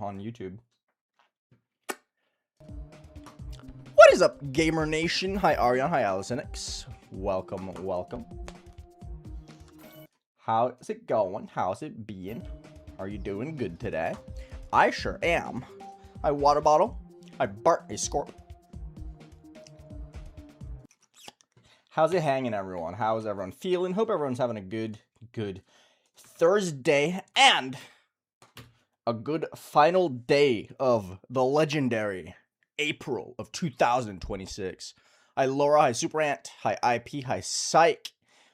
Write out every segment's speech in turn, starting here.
on YouTube. What is up, Gamer Nation? Hi, Arion. Hi, Alicenix. Welcome, welcome. How's it going? How's it being? Are you doing good today? I sure am. Hi, water bottle. Hi, Bart. Hey, Scorp. How's it hanging, everyone? How's everyone feeling? Hope everyone's having a good Thursday and a good final day of the legendary April of 2026. Hi, Laura. Hi, Super Ant. Hi, IP. Hi, Psych.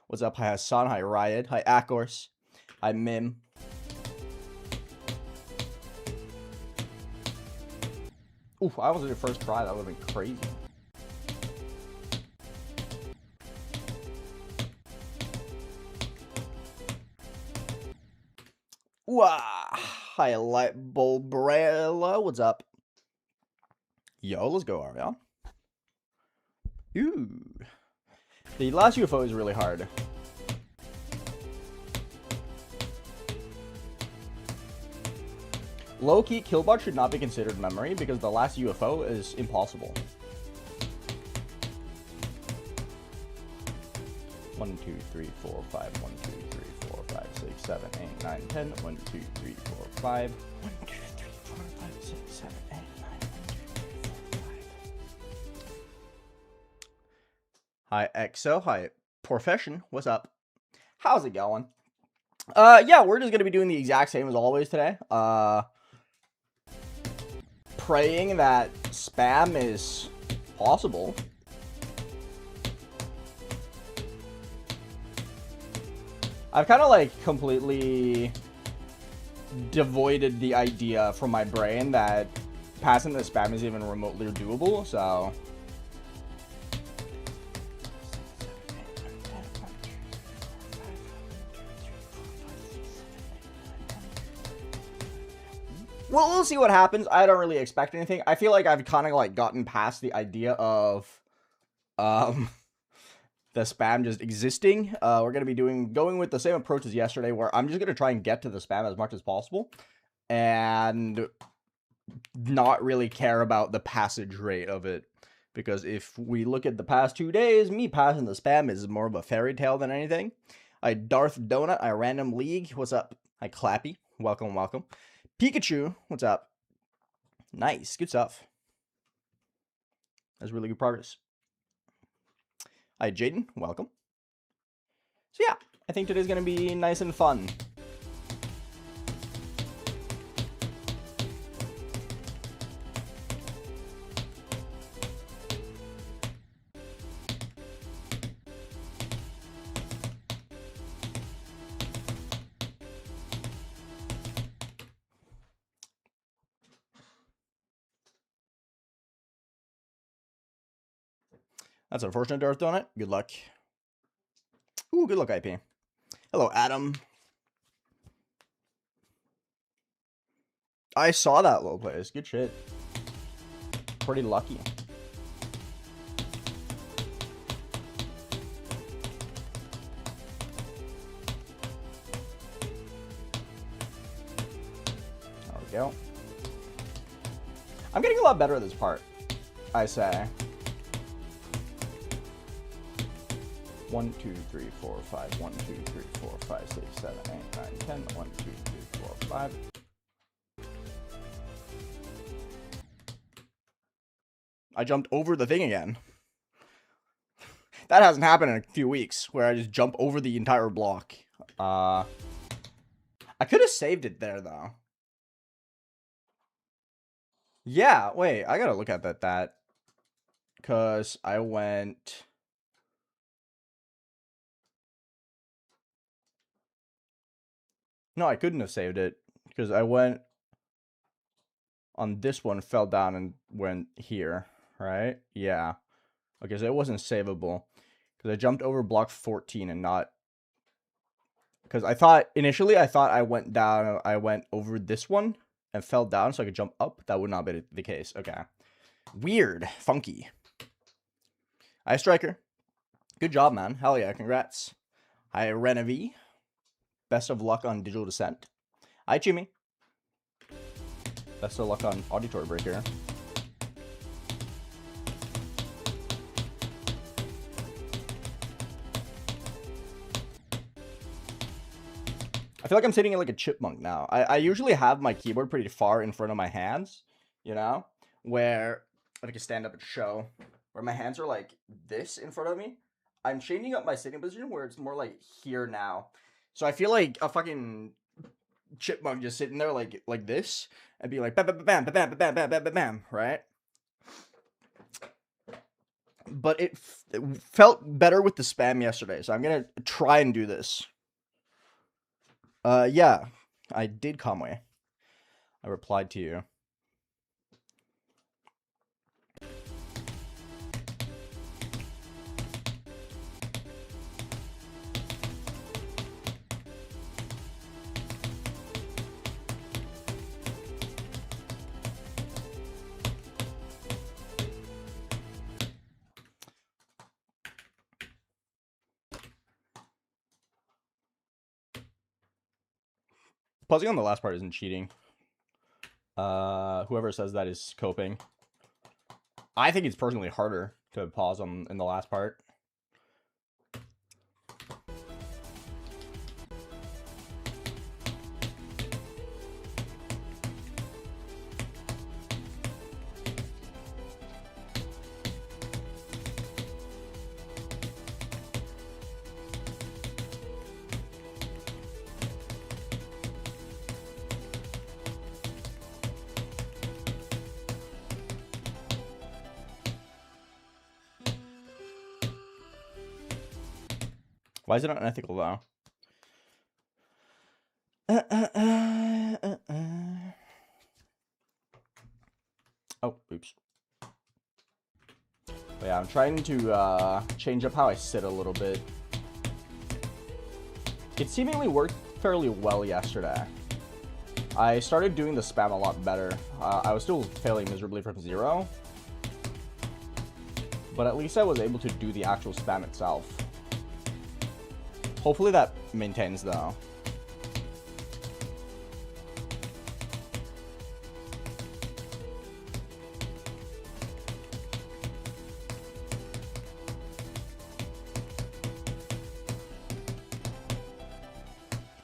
What's up? Hi, Hassan. Hi, Riot. Hi, Akors. Hi, Mim. Oof, I was in the first try. That would have been crazy. Wah! Hi, Light Bulbrella. What's up? Yo, let's go, Arion. Ooh. The last UFO is really hard. Low-key, Killbot should not be considered memory because the last UFO is impossible. 1, 2, 3, 4, 5. 1, 2, 3, 4, 5, 6, 7, 8, 9, 10. 1, 2, 3, 4, 5. 1, 2, 3, 4, 5, 6, 7, 8, 9, 1, 2, 3, 4, 5. Hi, EXO. Hi, Profession. What's up? How's it going? Yeah, we're just gonna be doing the exact same as always today. Praying that spam is possible. I've kind of like completely devoided the idea from my brain that passing the spam is even remotely doable, so. Well, we'll see what happens. I don't really expect anything. I feel like I've kind of like gotten past the idea of the spam just existing. We're going to be going with the same approach as yesterday, where I'm just going to try and get to the spam as much as possible and not really care about the passage rate of it. Because if we look at the past 2 days, me passing the spam is more of a fairy tale than anything. Hi, Darth Donut. Hi, Random League. What's up? Hi, Clappy. Welcome, welcome. Pikachu. What's up? Nice. Good stuff. That's really good progress. Hi, Jaden. Welcome. So yeah, I think today's going to be nice and fun. That's unfortunate, Darth Donut. Good luck. Ooh, good luck, IP. Hello, Adam. I saw that low plays. Good shit. Pretty lucky. There we go. I'm getting a lot better at this part, I say. 1, 2, 3, 4, 5. 1, 2, 3, 4, 5, 6, 7, 8, 9, 10. 1, 2, 3, 4, 5. I jumped over the thing again. That hasn't happened in a few weeks, where I just jump over the entire block. I could have saved it there, though. Yeah, wait, I gotta look at that. Because I went... No, I couldn't have saved it, because I went on this one, fell down, and went here, right? Yeah. Okay, so it wasn't savable, because I jumped over block 14 and not... Because initially I thought I went down, I went over this one and fell down so I could jump up. That would not be the case. Okay. Weird. Funky. Hi, Striker. Good job, man. Hell yeah, congrats. Hi, Renovy. Best of luck on Digital Descent. Hi, Jimmy. Best of luck on auditory break here. I feel like I'm sitting like a chipmunk now. I usually have my keyboard pretty far in front of my hands, you know, where I can stand up and show, where my hands are like this in front of me. I'm changing up my sitting position where it's more like here now. So I feel like a fucking chipmunk just sitting there like this and be like bam bam bam bam bam bam bam bam bam bam, right? But it felt better with the spam yesterday, so I'm gonna try and do this. Yeah, I did, Conway. I replied to you. Pausing on the last part isn't cheating. Whoever says that is coping. I think it's personally harder to pause in the last part. Why is it unethical though? Oh, oops. But yeah, I'm trying to change up how I sit a little bit. It seemingly worked fairly well yesterday. I started doing the spam a lot better. I was still failing miserably from 0. But at least I was able to do the actual spam itself. Hopefully that maintains though.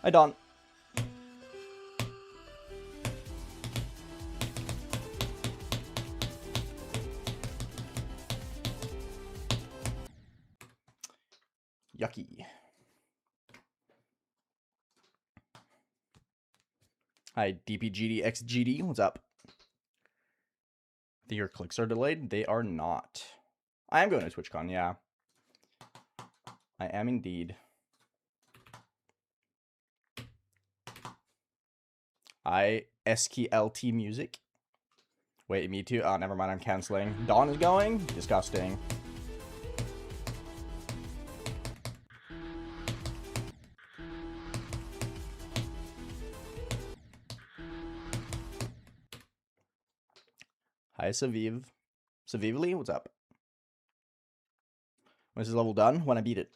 Hi, Don. Yucky. Hi, DPGDXGD. What's up? I think your clicks are delayed. They are not. I am going to TwitchCon, yeah. I am indeed. SKLT music. Wait, me too? Oh, never mind, I'm canceling. Dawn is going? Disgusting. Hi, Saviv. Savively, what's up? When is this level done? When I beat it.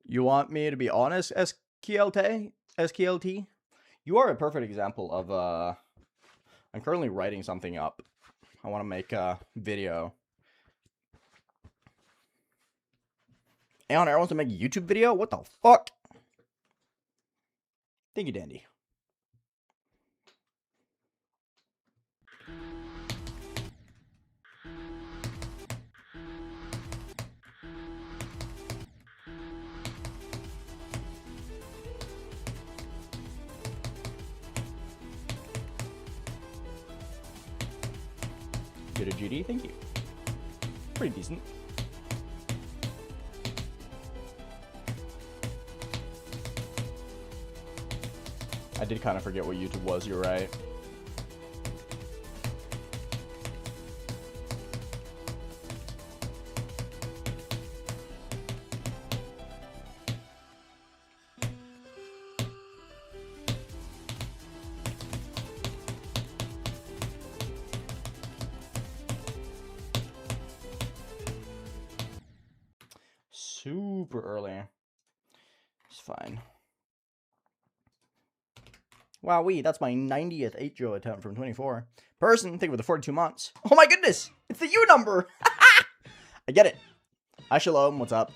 You want me to be honest, SKLT? You are a perfect example of, I'm currently writing something up. I want to make a video. AeonAir wants to make a YouTube video? What the fuck? Thank you, Dandy. Get a GD, thank you. Pretty decent. I did kind of forget what YouTube was, you're right. Super early. It's fine. Wowee, that's my 90th 8-0 attempt from 24. Person, thank you for the 42 months. Oh my goodness! It's the U number! I get it. Hi, Shalom, what's up?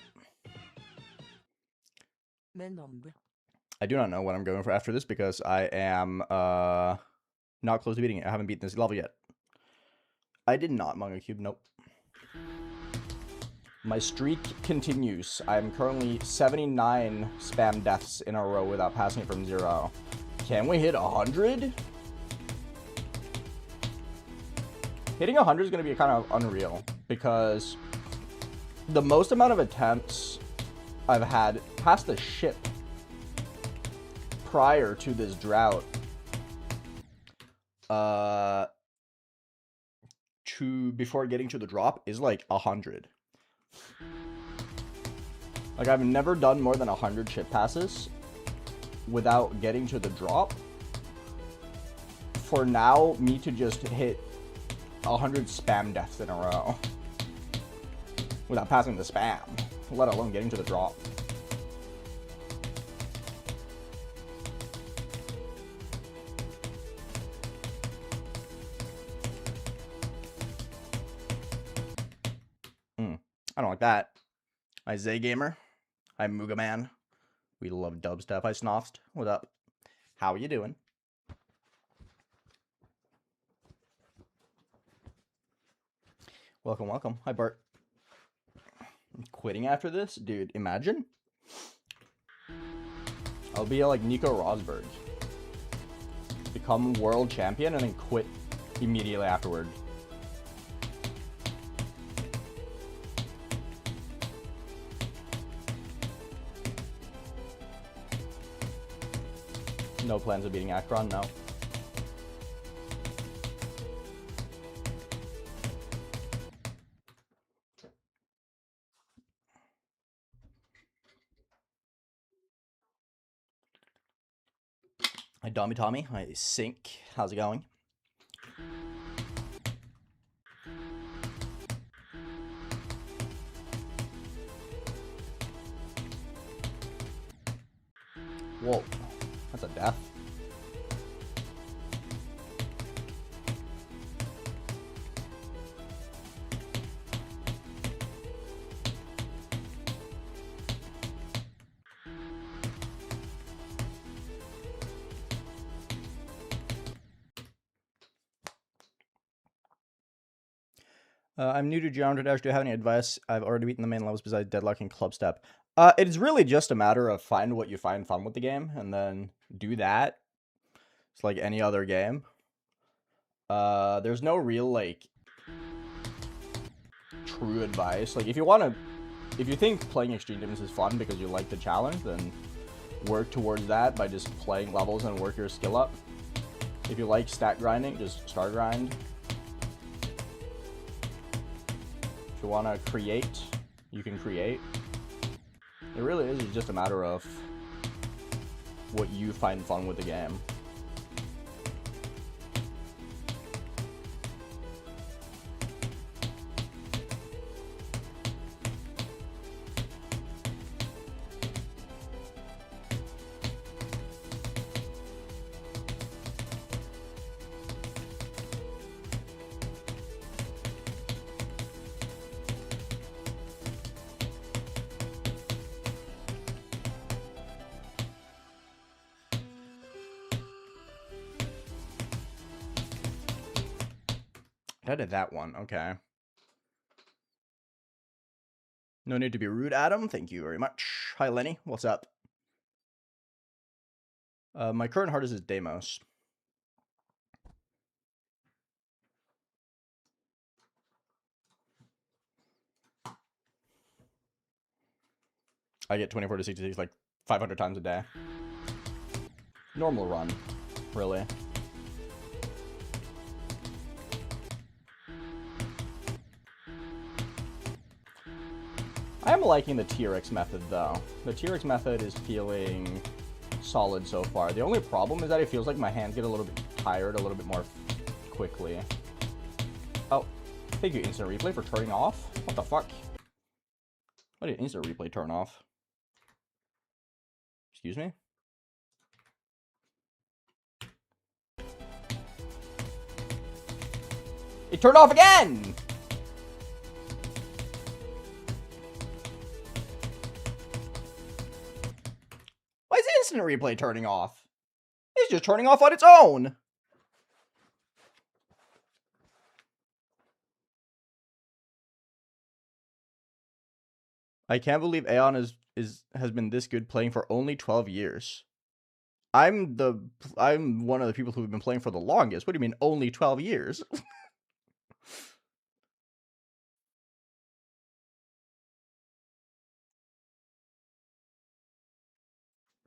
I do not know what I'm going for after this because I am not close to beating it. I haven't beaten this level yet. I did not Manga Cube, nope. My streak continues. I'm currently 79 spam deaths in a row without passing it from 0. Can we hit 100? Hitting 100 is going to be kind of unreal because the most amount of attempts I've had past the ship prior to this drought before getting to the drop is like 100. Like, I've never done more than 100 ship passes without getting to the drop. For now, me to just hit 100 spam deaths in a row without passing the spam, let alone getting to the drop. I don't like that. Hi, Zay Gamer. Hi, Muga Man. We love dubstep. Hi, Snofst. What up? How are you doing? Welcome, welcome. Hi, Bart. I'm quitting after this? Dude, imagine. I'll be like Nico Rosberg. Become world champion and then quit immediately afterward. No plans of beating Akron, no. Hi, Dommy Tommy. Hi, Sync. How's it going? Whoa. That's a death. I'm new to Geometry Dash. Do you have any advice? I've already beaten the main levels besides Deadlock and CLUBSTEP. It's really just a matter of find what you find fun with the game, and then do that. It's like any other game. There's no real, like, true advice. Like, if you think playing Extreme Games is fun because you like the challenge, then work towards that by just playing levels and work your skill up. If you like stat grinding, just start grind. If you want to create, you can create. It really is just a matter of what you find fun with the game. I did that one, okay. No need to be rude, Adam. Thank you very much. Hi, Lenny. What's up? My current hardest is Deimos. I get 24 to 66 like 500 times a day. Normal run, really. I am liking the TRX method, though. The TRX method is feeling solid so far. The only problem is that it feels like my hands get a little bit tired a little bit more quickly. Oh, thank you, instant replay, for turning off. What the fuck? Why did instant replay turn off? Excuse me? It turned off again! Why is instant replay turning off? It's just turning off on its own. I can't believe Aeon has been this good playing for only 12 years. I'm one of the people who've been playing for the longest. What do you mean only 12 years?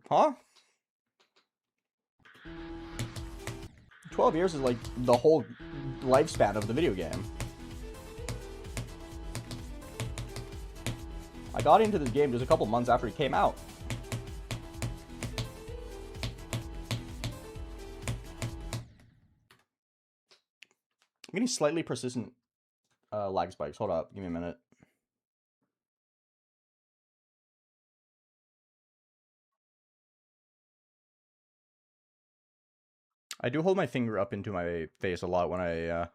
Huh? 12 years is like the whole lifespan of the video game. I got into this game just a couple months after it came out. I'm getting slightly persistent lag spikes. Hold up, give me a minute. I do hold my finger up into my face a lot when I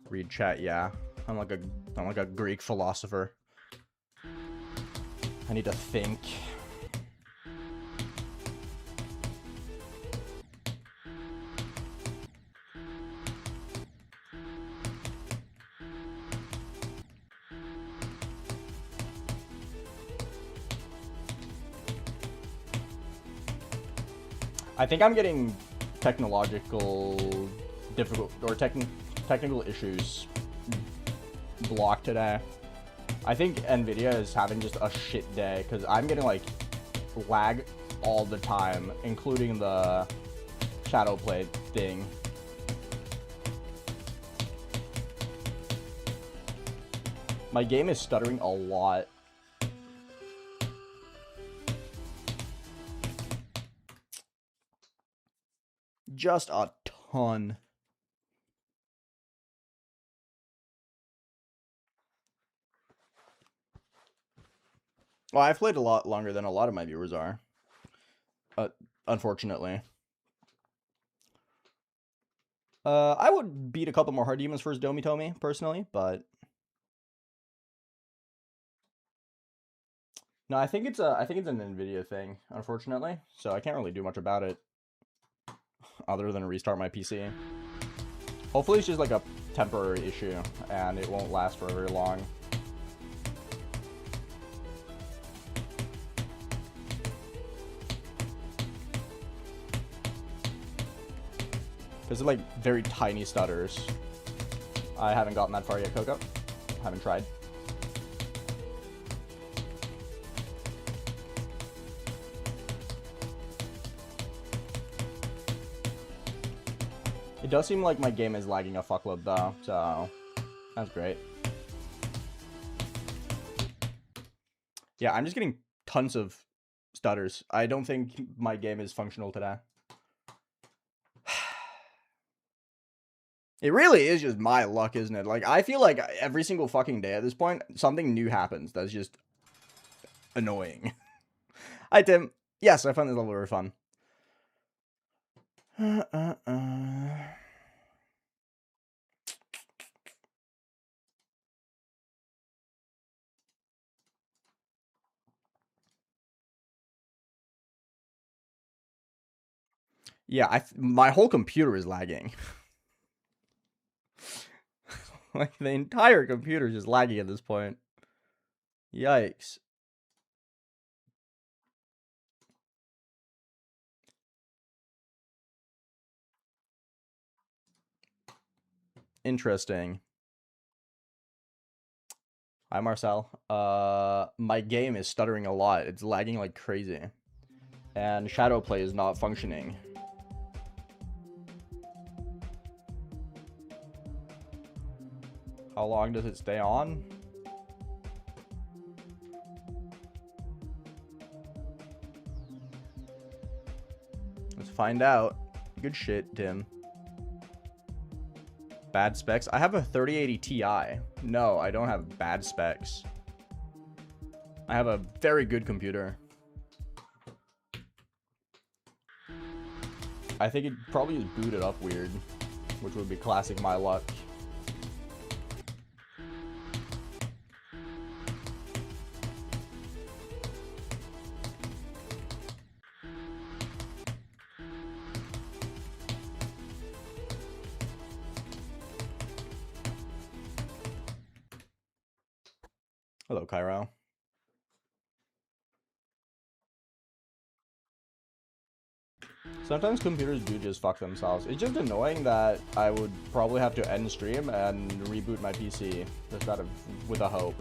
read chat. Yeah, I'm like a Greek philosopher. I need to think. I think I'm getting technological technical issues blocked today. I think Nvidia is having just a shit day because I'm getting like lag all the time, including the shadow play thing. My game is stuttering a lot. Just a ton. Well, I've played a lot longer than a lot of my viewers are. Unfortunately. I would beat a couple more hard demons first Domitomi, personally, but... No, I think it's an Nvidia thing, unfortunately. So I can't really do much about it. Other than restart my PC. Hopefully it's just like a temporary issue, and it won't last for very long. Because like very tiny stutters. I haven't gotten that far yet, Coco. Haven't tried. It does seem like my game is lagging a fuckload though, so that's great. Yeah, I'm just getting tons of stutters. I don't think my game is functional today. It really is just my luck, isn't it? Like, I feel like every single fucking day at this point, something new happens that's just annoying. Hi, Tim. Yes, I found this level very fun. Yeah, my whole computer is lagging. Like, the entire computer is just lagging at this point. Yikes. Interesting. Hi, Marcel. My game is stuttering a lot. It's lagging like crazy. And Shadowplay is not functioning. How long does it stay on? Let's find out. Good shit, Tim. Bad specs? I have a 3080 Ti. No, I don't have bad specs. I have a very good computer. I think it probably is booted up weird, which would be classic my luck. Hello, Cairo. Sometimes computers do just fuck themselves. It's just annoying that I would probably have to end stream and reboot my PC just out of with a hope.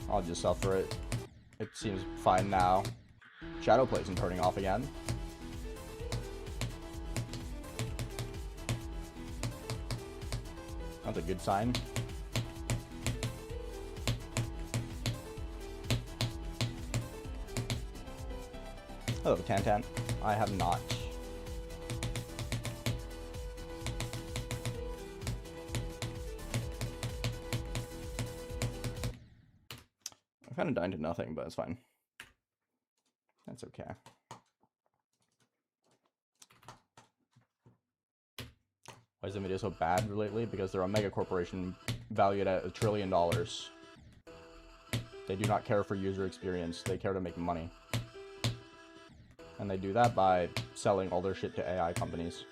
I'll just suffer it. It seems fine now. Shadowplay isn't turning off again. That's a good sign. Hello, Tantan. I have not. I kind of died to nothing, but it's fine. That's okay. Why is the video so bad lately? Because they're a mega corporation valued at $1 trillion. They do not care for user experience. They care to make money. And they do that by selling all their shit to AI companies.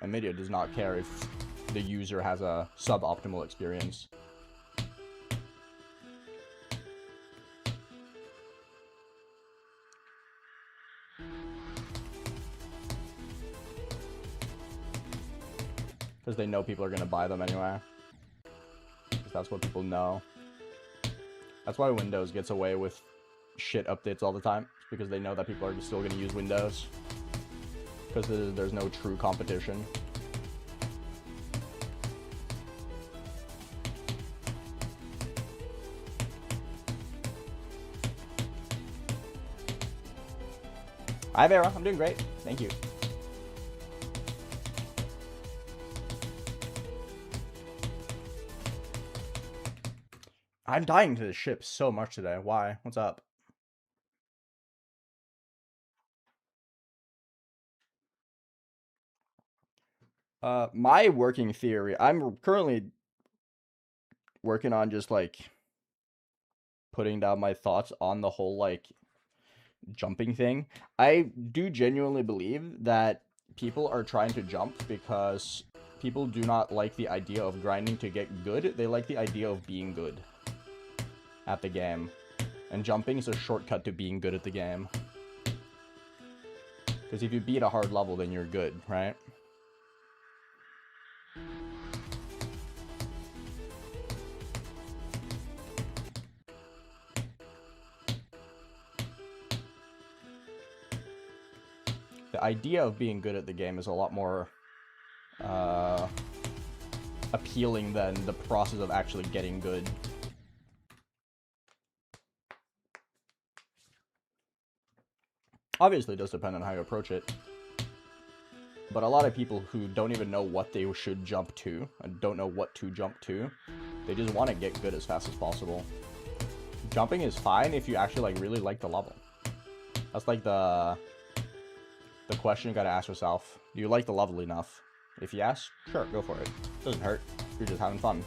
NVIDIA does not care if the user has a suboptimal experience. Because they know people are going to buy them anyway. Because that's what people know. That's why Windows gets away with shit updates all the time. It's because they know that people are still going to use Windows. Because there's no true competition. Hi Vera, I'm doing great. Thank you. I'm dying to this ship so much today. Why? What's up? My working theory, I'm currently working on just like putting down my thoughts on the whole like jumping thing. I do genuinely believe that people are trying to jump because people do not like the idea of grinding to get good. They like the idea of being good at the game. And jumping is a shortcut to being good at the game. Because if you beat a hard level, then you're good, right? The idea of being good at the game is a lot more appealing than the process of actually getting good. Obviously, it does depend on how you approach it. But a lot of people who don't even know what they should jump to, and don't know what to jump to, they just want to get good as fast as possible. Jumping is fine if you actually like really like the level. That's like the question you gotta ask yourself. Do you like the level enough? If yes, sure, go for it. Doesn't hurt. You're just having fun.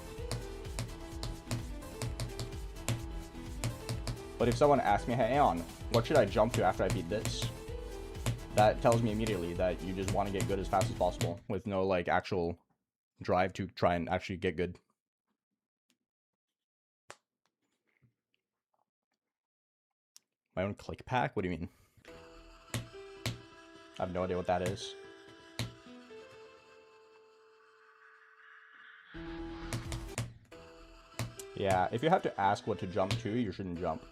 But if someone asks me, hey Aeon, what should I jump to after I beat this? That tells me immediately that you just want to get good as fast as possible with no like actual drive to try and actually get good. My own click pack? What do you mean? I have no idea what that is. Yeah, if you have to ask what to jump to, you shouldn't jump.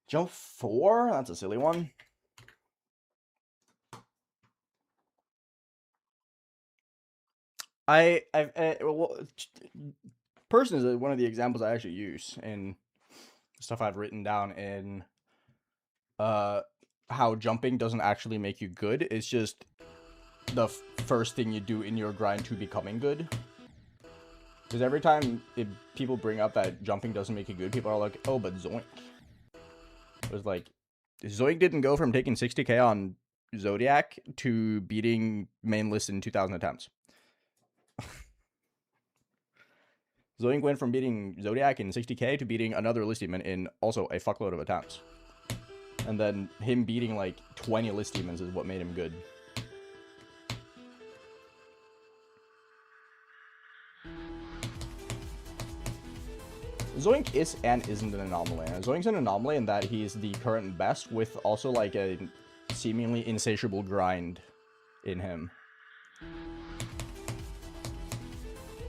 Jump 4? That's a silly one. Well, person is one of the examples I actually use in stuff I've written down in how jumping doesn't actually make you good. It's just the first thing you do in your grind to becoming good. Because every time people bring up that jumping doesn't make you good, people are like, oh, but Zoink. It was like, Zoink didn't go from taking 60k on Zodiac to beating main list in 2,000 attempts. Zoink went from beating Zodiac in 60k to beating another list demon in also a fuckload of attempts. And then him beating like 20 list demons is what made him good. Zoink is and isn't an anomaly. Zoink's an anomaly in that he's the current best with also like a seemingly insatiable grind in him.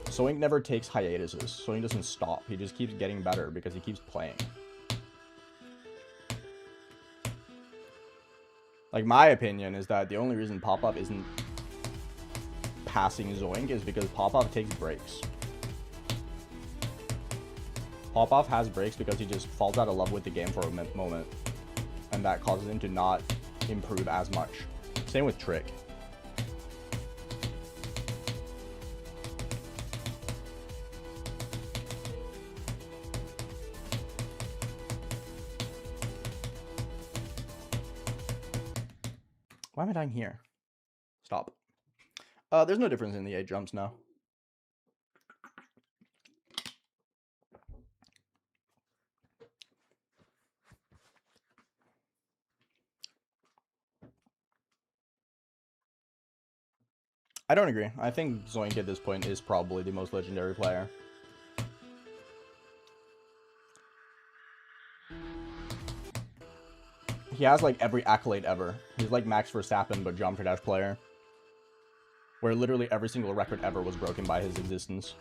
Zoink never takes hiatuses. Zoink doesn't stop. He just keeps getting better because he keeps playing. Like, my opinion is that the only reason Pop-Up isn't passing Zoink is because Pop-Up takes breaks. Pop-Off has breaks because he just falls out of love with the game for a moment. And that causes him to not improve as much. Same with Trick. Why am I dying here? Stop. There's no difference in the 8 jumps now. I don't agree. I think Zoink at this point is probably the most legendary player. He has like every accolade ever. He's like Max Verstappen, but Geometry Dash player. Where literally every single record ever was broken by his existence.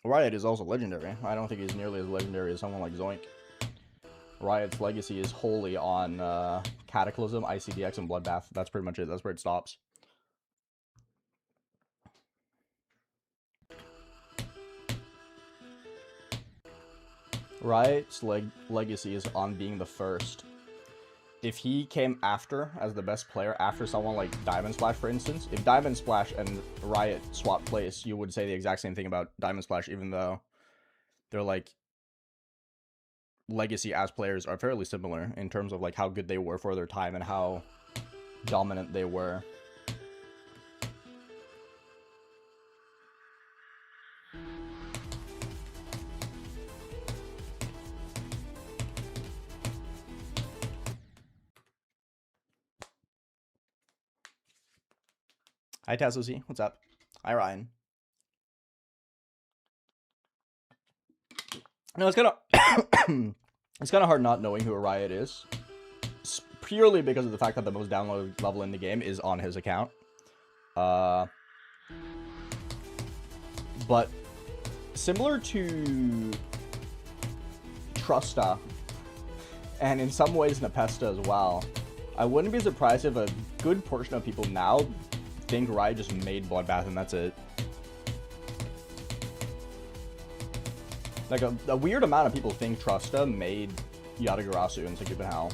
Riot is also legendary. I don't think he's nearly as legendary as someone like Zoink. Riot's legacy is wholly on Cataclysm, ICDX, and Bloodbath. That's pretty much it. That's where it stops. Riot's legacy is on being the first. If he came after as the best player after someone like Diamond Splash, for instance, if Diamond Splash and Riot swapped place, you would say the exact same thing about Diamond Splash, even though they're like legacy as players are fairly similar in terms of like how good they were for their time and how dominant they were. Hi Tazozi, what's up? Hi Ryan. No, it's kind of it's kind of hard not knowing who Riot is, purely because of the fact that the most downloaded level in the game is on his account. But similar to Trusta, and in some ways Nepesta as well, I wouldn't be surprised if a good portion of people now think Riot just made Bloodbath and that's it. Like, a weird amount of people think Trusta made Yatagarasu and Sakupin Hell.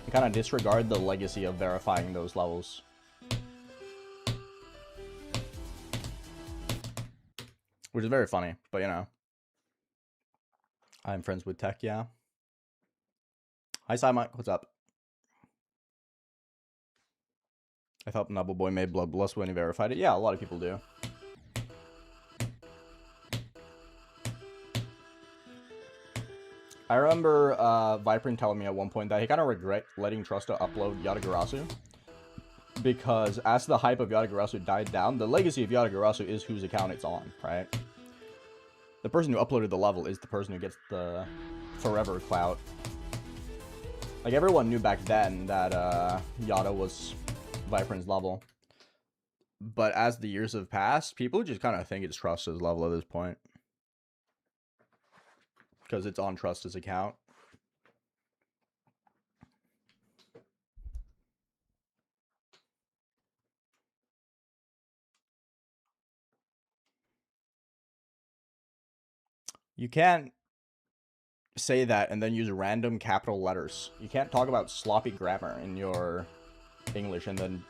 And kind of disregard the legacy of verifying those levels. Which is very funny, but you know. I'm friends with Tech, yeah. Hi, Simon. What's up? I thought Nubble Boy made Bloodlust when he verified it. Yeah, a lot of people do. I remember Viperin telling me at one point that he kind of regret letting Trusta upload Yatagarasu, because as the hype of Yatagarasu died down, the legacy of Yatagarasu is whose account it's on, right? The person who uploaded the level is the person who gets the forever clout. Like, everyone knew back then that Yata was Viperin's level. But as the years have passed, people just kind of think it's Trusta's level at this point. Because it's on Trusta's account. You can't say that and then use random capital letters. You can't talk about sloppy grammar in your English and then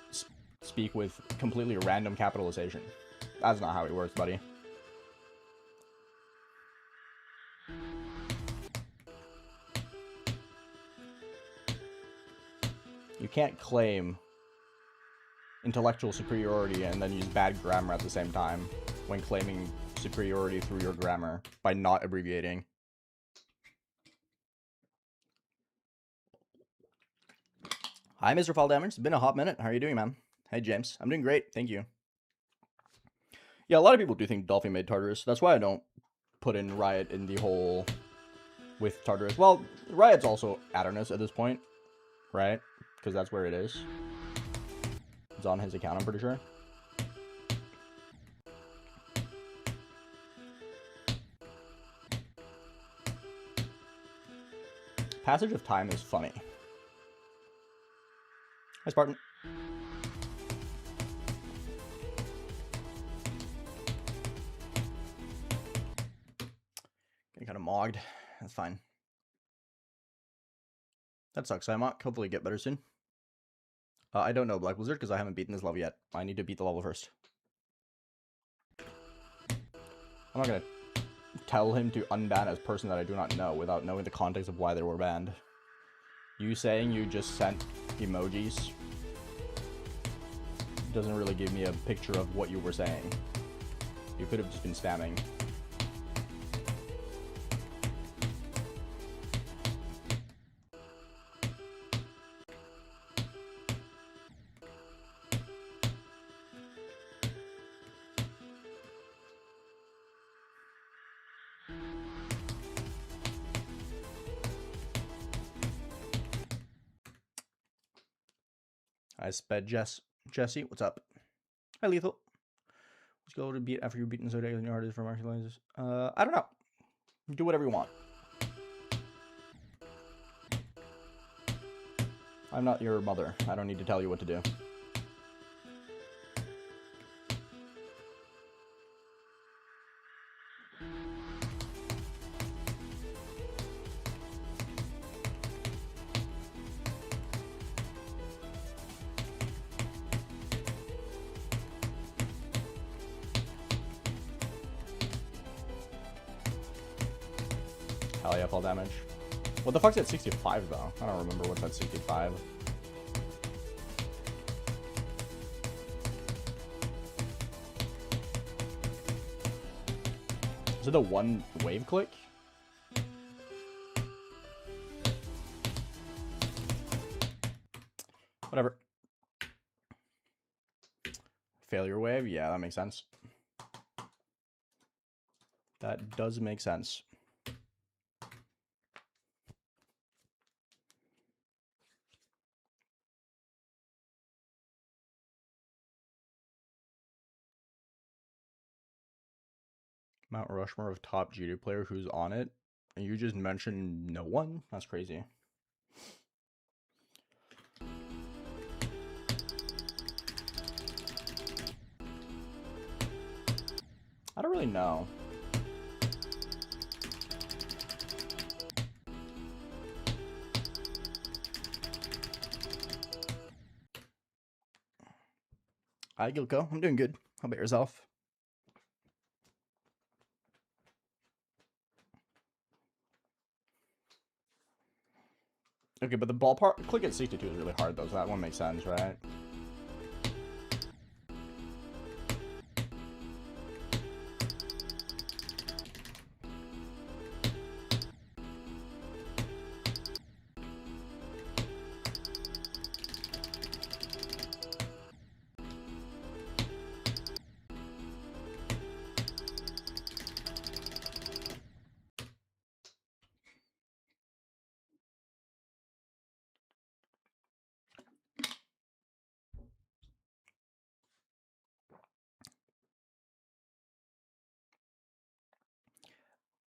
speak with completely random capitalization. That's not how it works, buddy. You can't claim intellectual superiority and then use bad grammar at the same time when claiming superiority through your grammar by not abbreviating. Hi, Mr. Fall Damage. It's been a hot minute. How are you doing, man? Hey, James. I'm doing great. Thank you. Yeah, a lot of people do think Dolphin made Tartarus. That's why I don't put in Riot in the whole with Tartarus. Well, Riot's also Adernus at this point, right? Because that's where it is. It's on his account, I'm pretty sure. Passage of Time is funny. Hi, Spartan. Getting kind of mogged. That's fine. That sucks, Simok. Hopefully get better soon. I don't know Black Blizzard because I haven't beaten this level yet. I need to beat the level first. I'm not gonna tell him to unban as a person that I do not know without knowing the context of why they were banned. You saying you just sent emojis doesn't really give me a picture of what you were saying. You could have just been spamming. I sped Jesse, what's up? Hi, Lethal. Let's go to beat after you've beaten Zodiac and your heart is for martializers. I don't know. Do whatever you want. I'm not your mother. I don't need to tell you what to do. Hell yeah, fall damage. What the fuck's at 65 though? I don't remember what's at 65. Is it the one wave click? Whatever. Failure wave? Yeah, that makes sense. That does make sense. Mount Rushmore of top GD player who's on it, and you just mentioned no one? That's crazy. I don't really know. Hi, Gilco. I'm doing good. How about yourself? Okay, but the ballpark click at 62 is really hard though, so that one makes sense, right?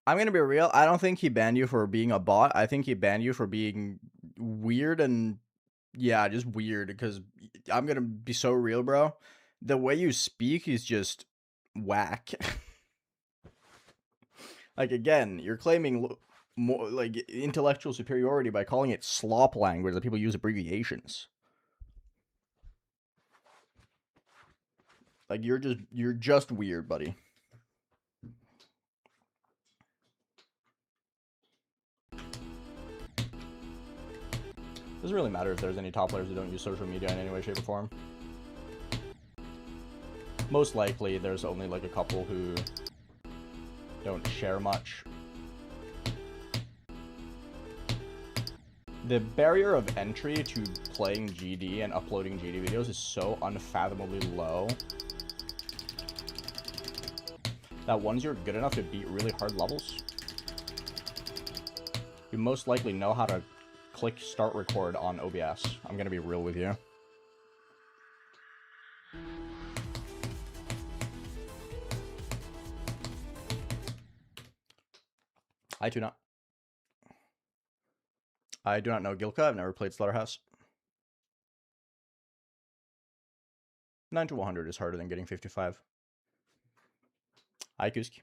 I'm gonna be real. I don't think he banned you for being a bot. I think he banned you for being weird and yeah, just weird. Because I'm gonna be so real, bro. The way you speak is just whack. Like again, you're claiming more like intellectual superiority by calling it slop language that people use abbreviations. Like you're just weird, buddy. Doesn't really matter if there's any top players who don't use social media in any way, shape, or form. Most likely, there's only like a couple who don't share much. The barrier of entry to playing GD and uploading GD videos is so unfathomably low that once you're good enough to beat really hard levels, you most likely know how to click start record on OBS. I'm gonna be real with you. I do not know Gilka. I've never played Slaughterhouse. 9 to 100 is harder than getting 55. Hi, Kuski.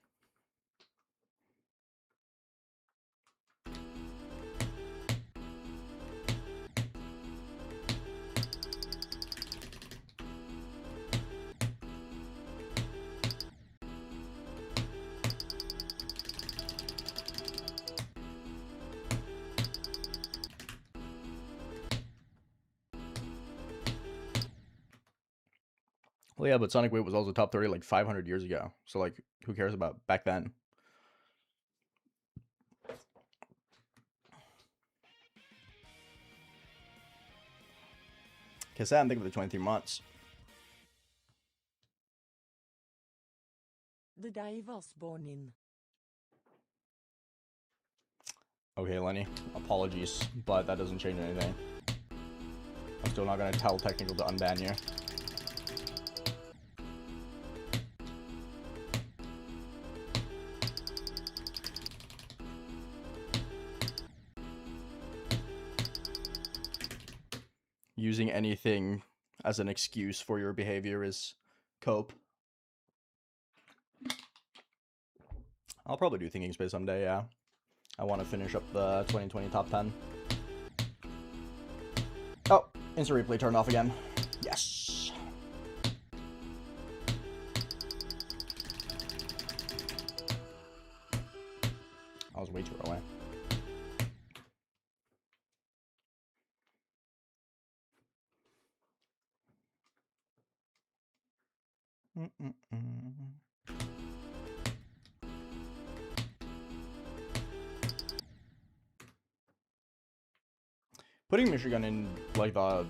Well, yeah, but Sonic Wave was also top 30 like 500 years ago. So, like, who cares about back then? Because I'm thinking of the 23 months. The day was born in. Okay, Lenny. Apologies, but that doesn't change anything. I'm still not going to tell Technical to unban you. Using anything as an excuse for your behavior is cope. I'll probably do Thinking Space someday, yeah. I want to finish up the 2020 top 10. Oh, instant replay turned off again. Yes. I was way too far away. Putting Michigan in like the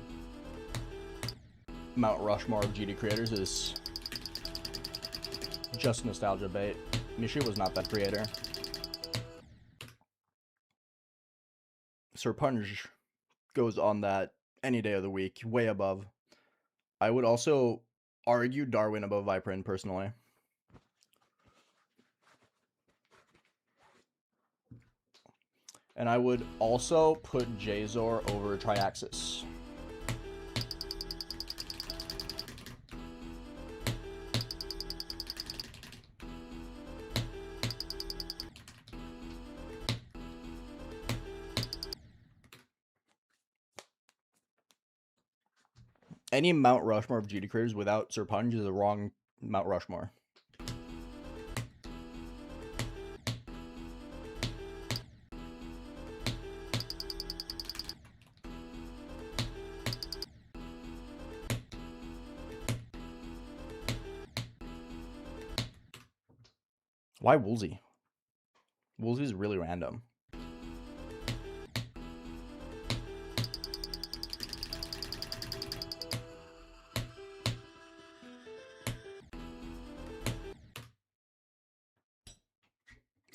Mount Rushmore of GD creators is just nostalgia bait. Mishi was not that creator. Serpunge goes on that any day of the week, way above. I would also argue Darwin above Viprin, personally. And I would also put Jazor over Triaxis. Any Mount Rushmore of GD creators without Serpunge is the wrong Mount Rushmore. Why Woolsey? Woolsey's really random.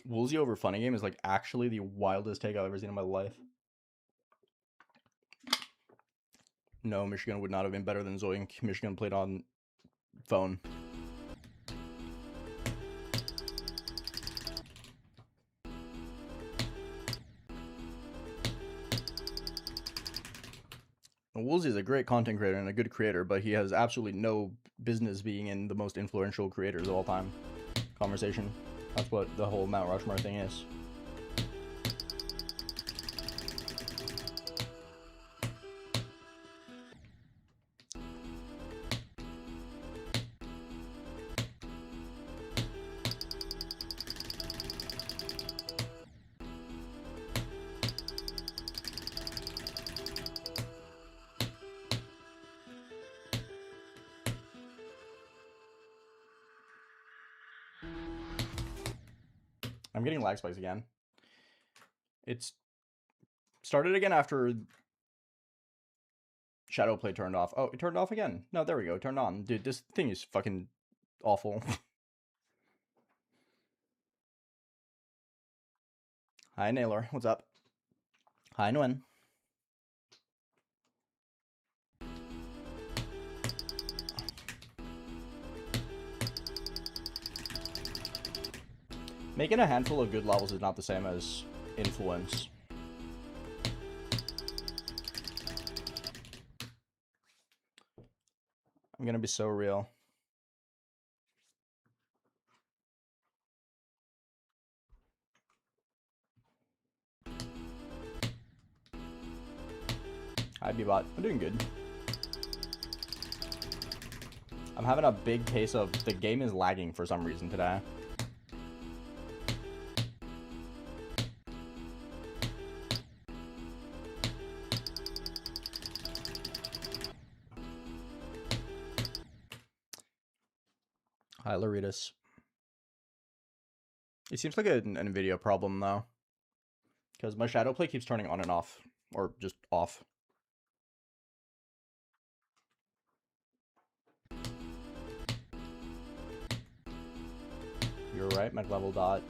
Woolsey over Funny Game is like actually the wildest take I've ever seen in my life. No, Michigan would not have been better than Zoink. Michigan played on phone. Woolsey is a great content creator and a good creator, but he has absolutely no business being in the most influential creators of all time conversation. That's what the whole Mount Rushmore thing is. I'm getting lag spikes again. It's started again after Shadowplay turned off. Oh, it turned off again. No, there we go. It turned on. Dude, this thing is fucking awful. Hi, Naylor. What's up? Hi, Nguyen. Making a handful of good levels is not the same as influence. I'm gonna be so real. Hi, Bebot. I'm doing good. I'm having a big case of the game is lagging for some reason today. Hi, Laritas. It seems like an NVIDIA problem, though. Because my Shadowplay keeps turning on and off. Or just off. You're right, med level dot.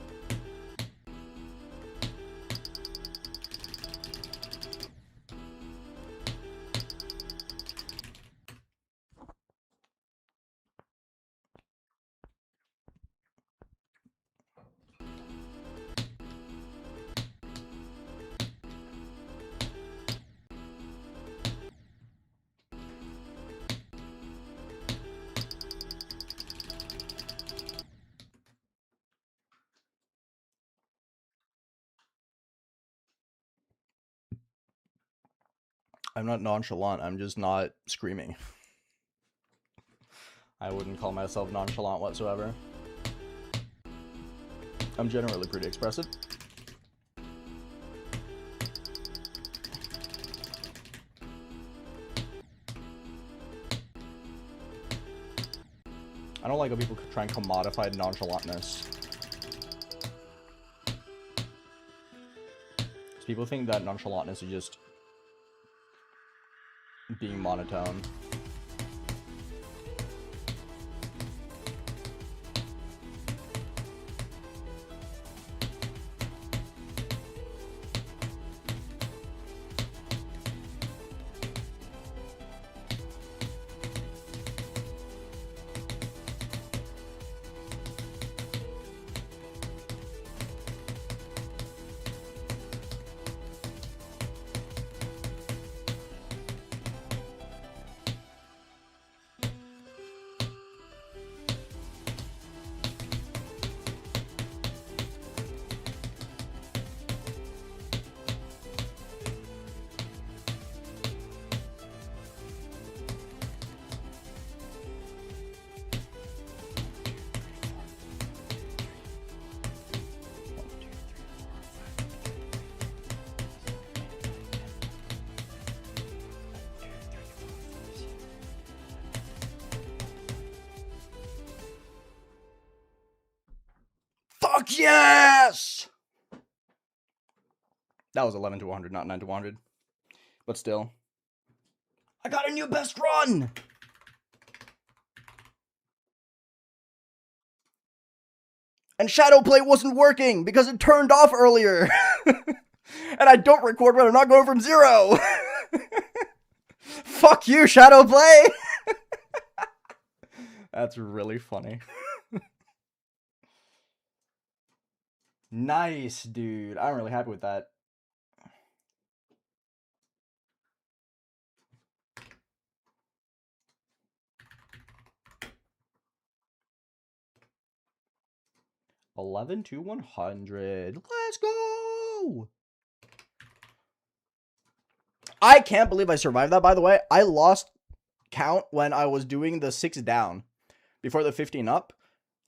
I'm not nonchalant, I'm just not screaming. I wouldn't call myself nonchalant whatsoever. I'm generally pretty expressive. I don't like how people try and commodify nonchalantness. People think that nonchalantness is just being monotone. Fuck yes! That was 11 to 100, not 9 to 100. But still. I got a new best run! And Shadowplay wasn't working because it turned off earlier. And I don't record when I'm not going from 0. Fuck you, Shadowplay! That's really funny. Nice, dude. I'm really happy with that. $11 to 100. Let's go! I can't believe I survived that, by the way. I lost count when I was doing the 6 down before the 15 up.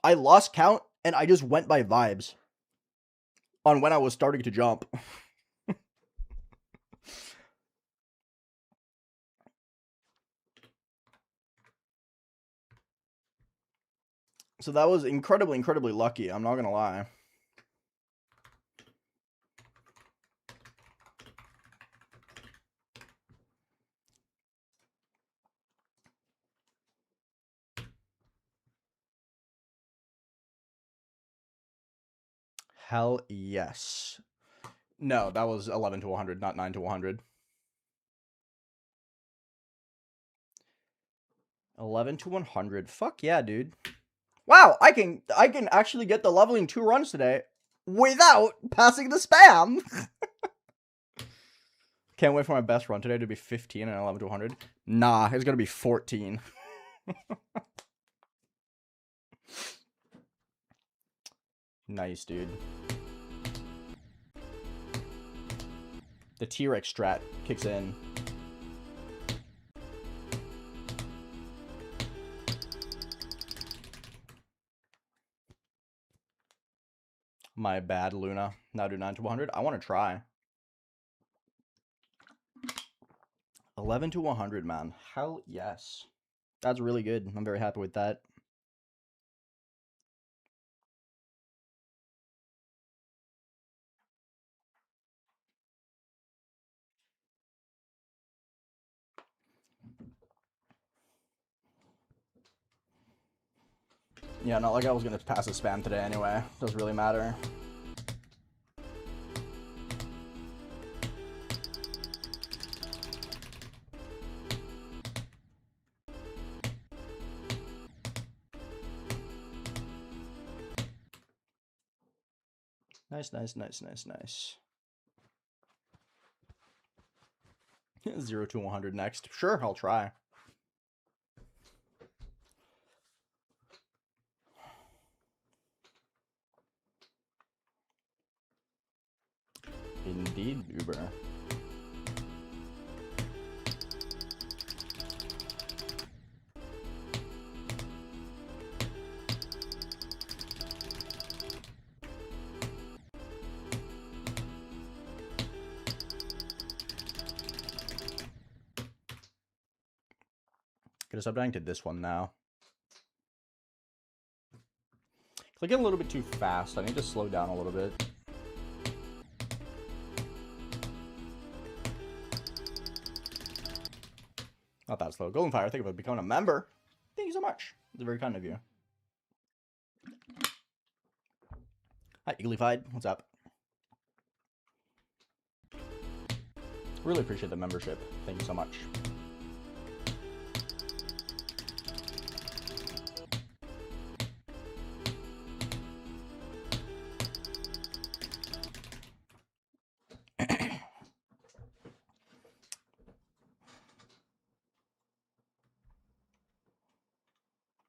I lost count and I just went by vibes on when I was starting to jump. So that was incredibly lucky. I'm not gonna lie. Hell yes. No, that was 11 to 100, not 9 to 100. 11 to 100. Fuck yeah, dude. Wow, I can actually get the leveling 2 runs today without passing the spam. Can't wait for my best run today to be 15 and 11 to 100. Nah, it's gonna be 14. Nice, dude. The T-Rex strat kicks in. My bad, Luna. Now do 9 to 100. I want to try. 11 to 100, man. Hell yes. That's really good. I'm very happy with that. Yeah, not like I was going to pass a spam today anyway. Doesn't really matter. Nice, nice, nice, nice, nice. 0 to 100 next. Sure, I'll try. Indeed, Uber. Gonna stop dying to this one now. Clicking a little bit too fast. I need to slow down a little bit. Not that slow. Golden Fire, thank you for becoming a member. Thank you so much. It's very kind of you. Hi, Eaglified. What's up? Really appreciate the membership. Thank you so much.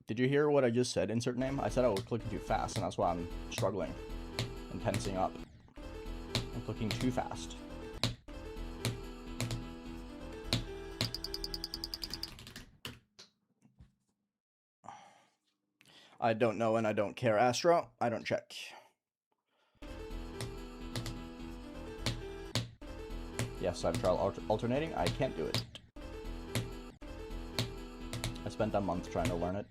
Did you hear what I just said, insert name? I said I was clicking too fast, and that's why I'm struggling and tensing up. I'm clicking too fast. I don't know and I don't care, Astro. I don't check. Yes, I've tried alternating. I can't do it. I spent a month trying to learn it.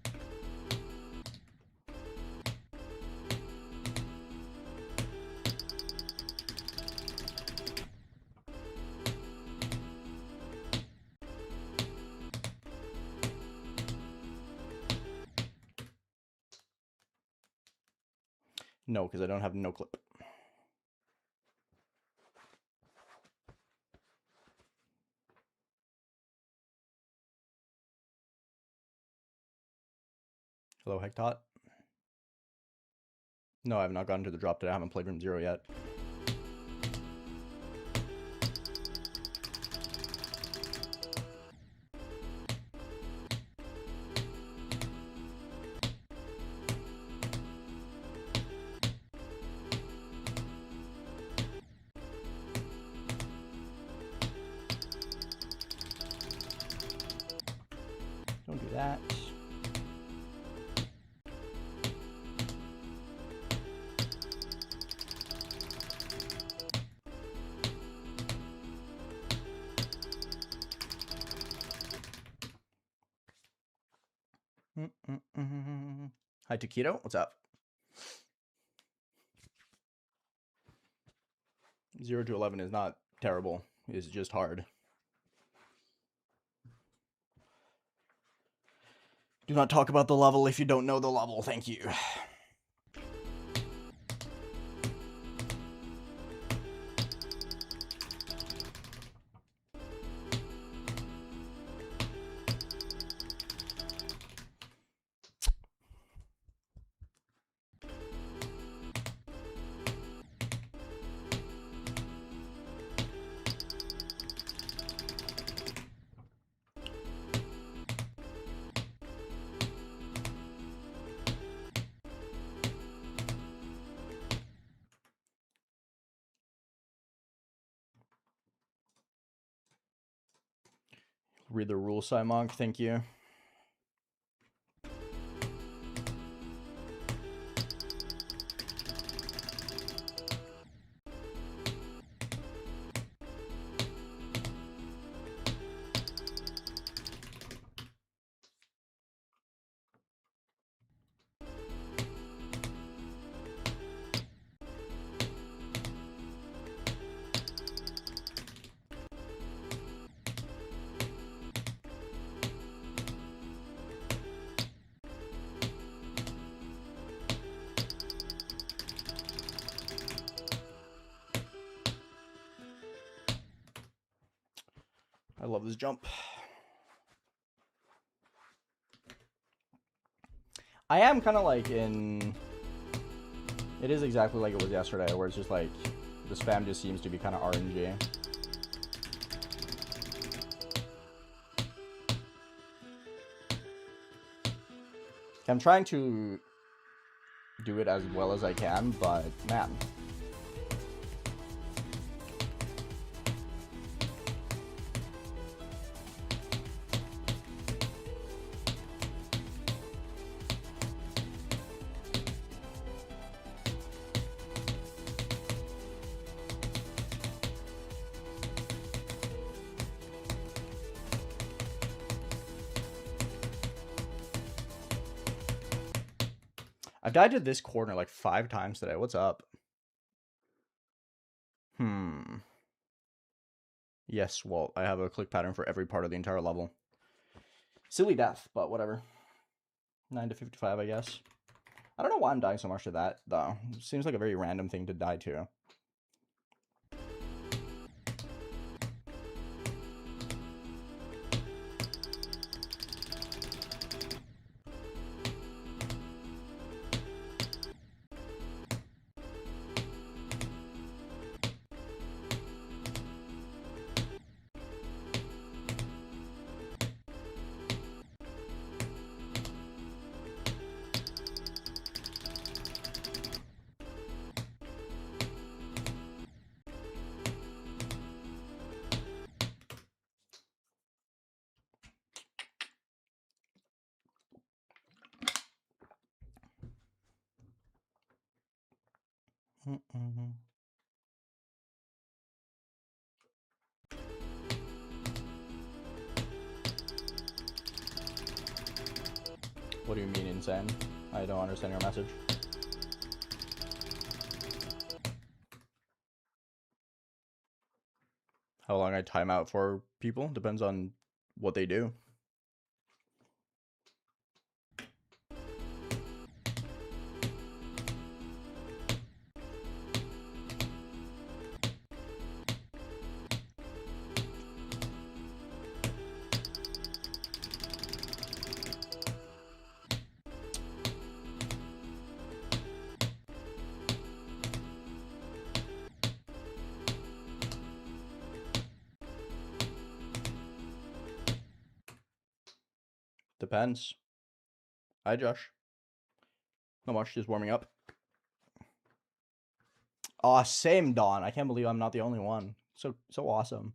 No, because I don't have no clip. Hello, Hectot. No, I have not gotten to the drop today. I haven't played Room 0 yet. Don't do that. Hi, Taquito. What's up? 0 to 11 is not terrible. It's just hard. Do not talk about the level if you don't know the level. Thank you. Read the rules, Simonk. Thank you. I love this jump. I am kind of like in... It is exactly like it was yesterday, where it's just like, the spam just seems to be kind of RNG. I'm trying to do it as well as I can, but man. I've died to this corner like 5 times today. What's up? Yes, Walt. I have a click pattern for every part of the entire level. Silly death, but whatever. 9 to 55, I guess. I don't know why I'm dying so much to that, though. It seems like a very random thing to die to. What do you mean insane? I don't understand your message. How long I time out for people depends on what they do. Depends. Hi, Josh. Not much, just warming up. Aw, same, Dawn. I can't believe I'm not the only one. So awesome.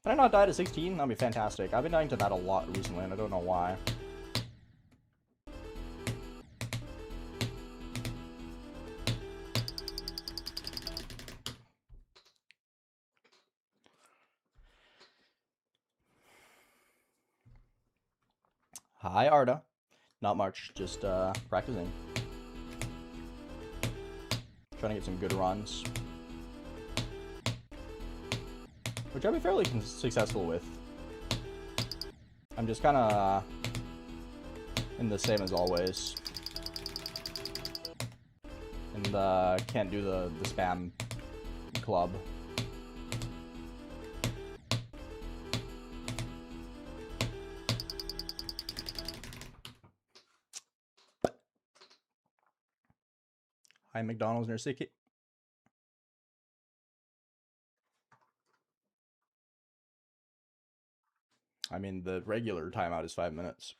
Can I not die to 16? That'd be fantastic. I've been dying to that a lot recently, and I don't know why. Hi, Arda. Not much, just practicing. Trying to get some good runs. Which I've been fairly successful with. I'm just kind of in the same as always. And can't do the spam club. Hi, McDonald's near City. I mean, the regular timeout is 5 minutes.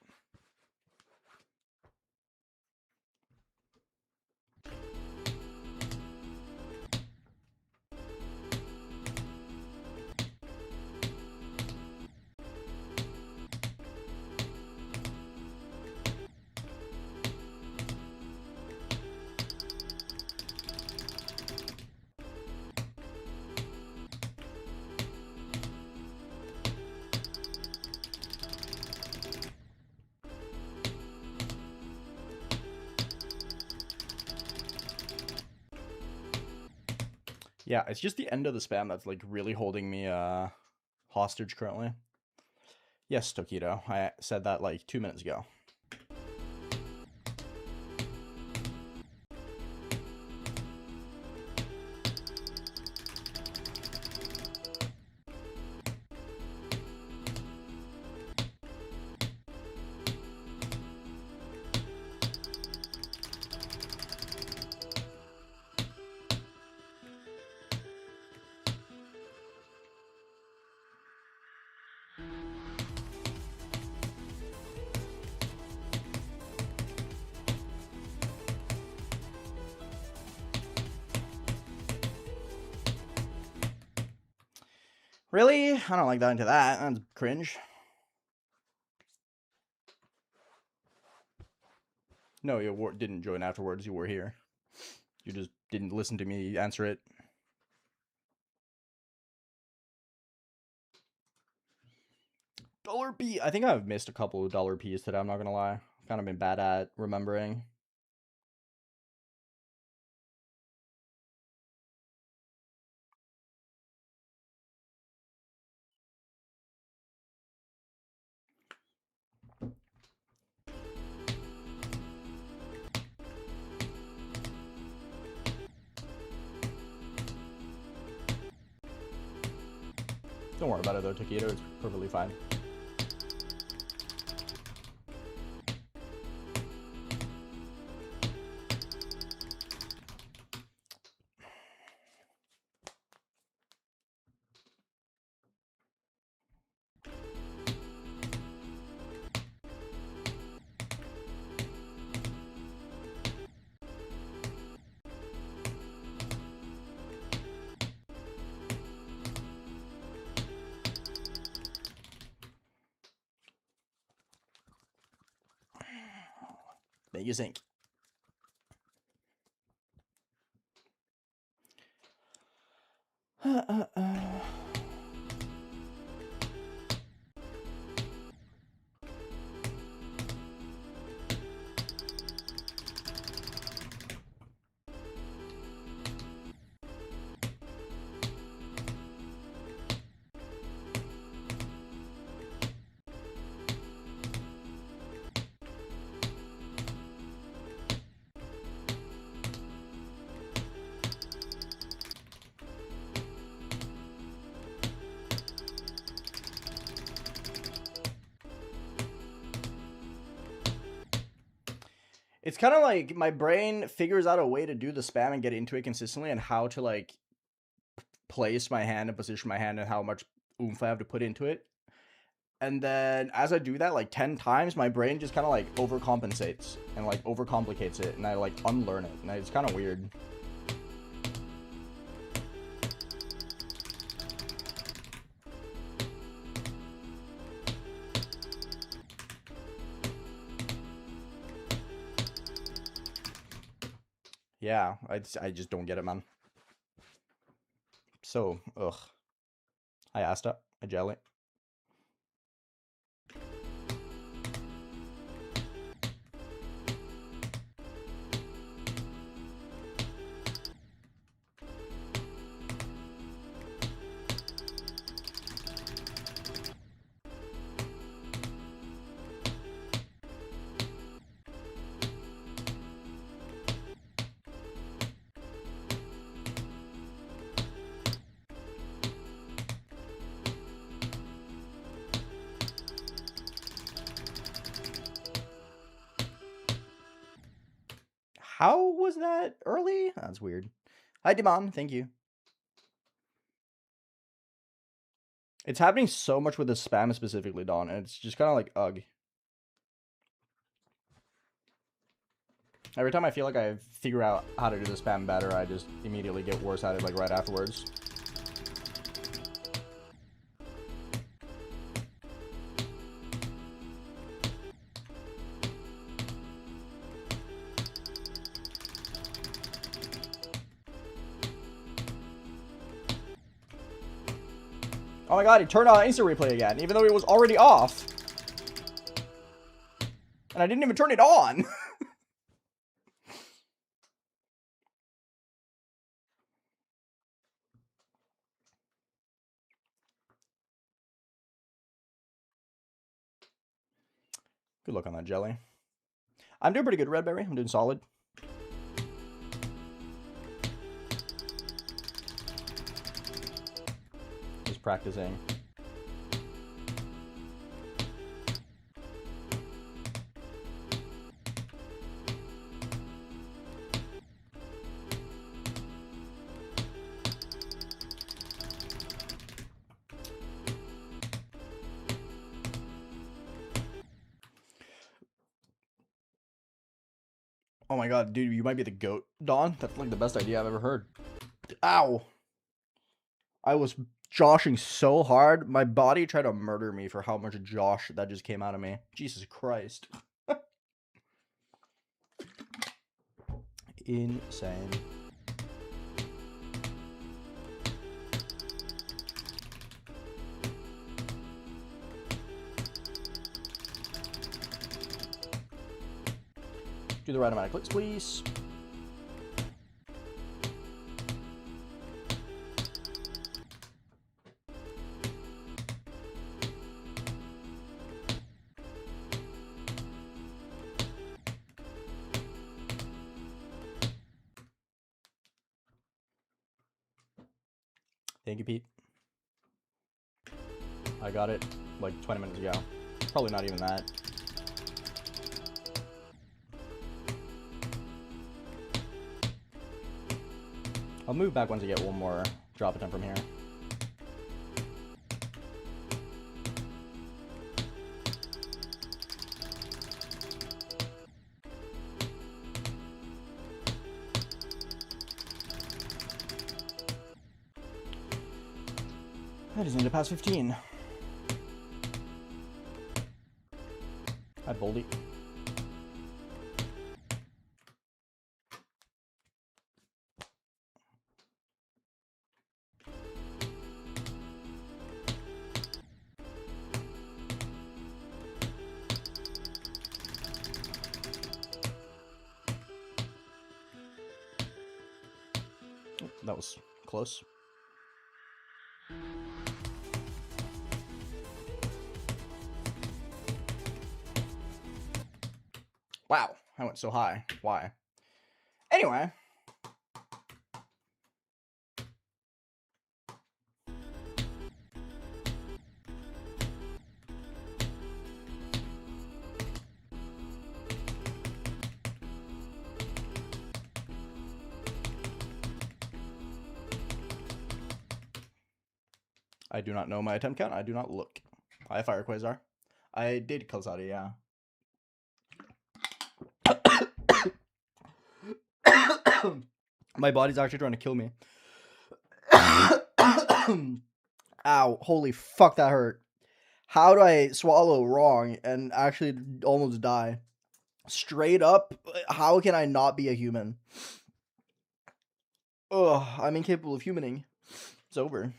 Yeah, it's just the end of the spam that's like really holding me hostage currently. Yes, Tokido. I said that like 2 minutes ago. Really? I don't like that into that. That's cringe. No, you didn't join afterwards. You were here. You just didn't listen to me answer it. $P. I think I've missed a couple of $Ps today. I'm not gonna lie. I've kind of been bad at remembering. Don't worry about it though, Taquito. It's perfectly fine. Make you think. It's kind of like my brain figures out a way to do the spam and get into it consistently and how to like place my hand and position my hand and how much oomph I have to put into it. And then as I do that like 10 times, my brain just kind of like overcompensates and like overcomplicates it, and I like unlearn it, and it's kind of weird. Yeah, I just don't get it, man. So, ugh. Hi, Asta. Hi, Jelly. How was that early? That's weird. Hi, Dimon. Thank you. It's happening so much with the spam specifically, Dawn, and it's just kind of like, ugh. Every time I feel like I figure out how to do the spam better, I just immediately get worse at it, like, right afterwards. Oh my god, he turned on instant replay again, even though it was already off. And I didn't even turn it on. Good luck on that, Jelly. I'm doing pretty good, Redberry. I'm doing solid. Just practicing. Oh my god, dude, you might be the GOAT, Dawn. That's like the best idea I've ever heard. Ow. I was joshing so hard, my body tried to murder me for how much josh that just came out of me. Jesus Christ. Insane. Do the right amount of clicks, please. Thank you, Pete. I got it like 20 minutes ago. Probably not even that. I'll move back once I get one more drop attempt from here. I just need to pass 15. Hi, Boldy. Oh, that was close. Wow, I went so high. Why? Anyway. I do not know my attempt count. I do not look. I fire Quasar. I did Kalzadi, yeah. My body's actually trying to kill me. Ow, holy fuck, that hurt. How do I swallow wrong and actually almost die? Straight up, how can I not be a human? Ugh, I'm incapable of humaning. It's over.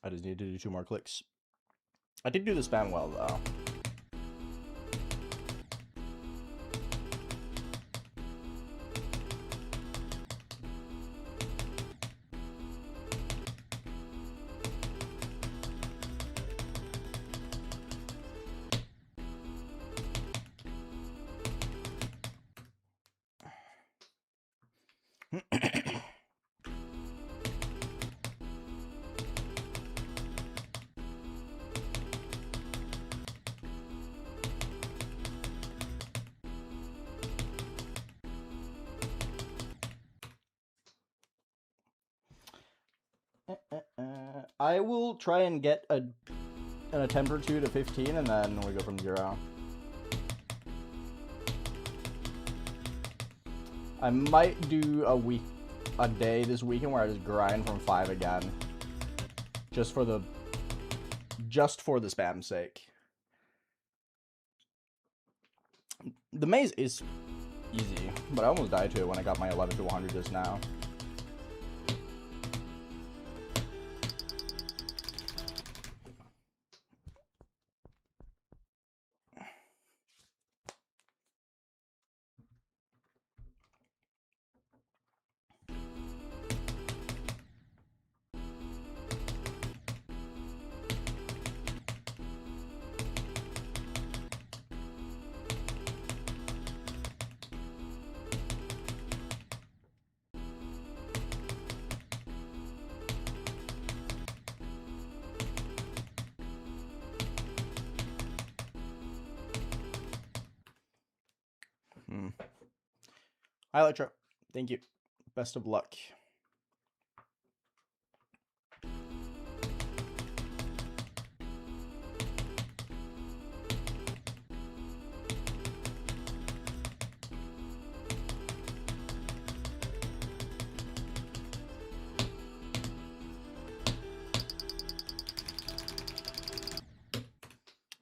I just need to do 2 more clicks. I did do the spam well, though. I will try and get an attempt or 2 to 15, and then we go from 0. I might do a day this weekend where I just grind from 5 again, just for the spam's sake. The maze is easy, but I almost died to it when I got my 11 to 100 just now. Hi, Electro. Thank you. Best of luck.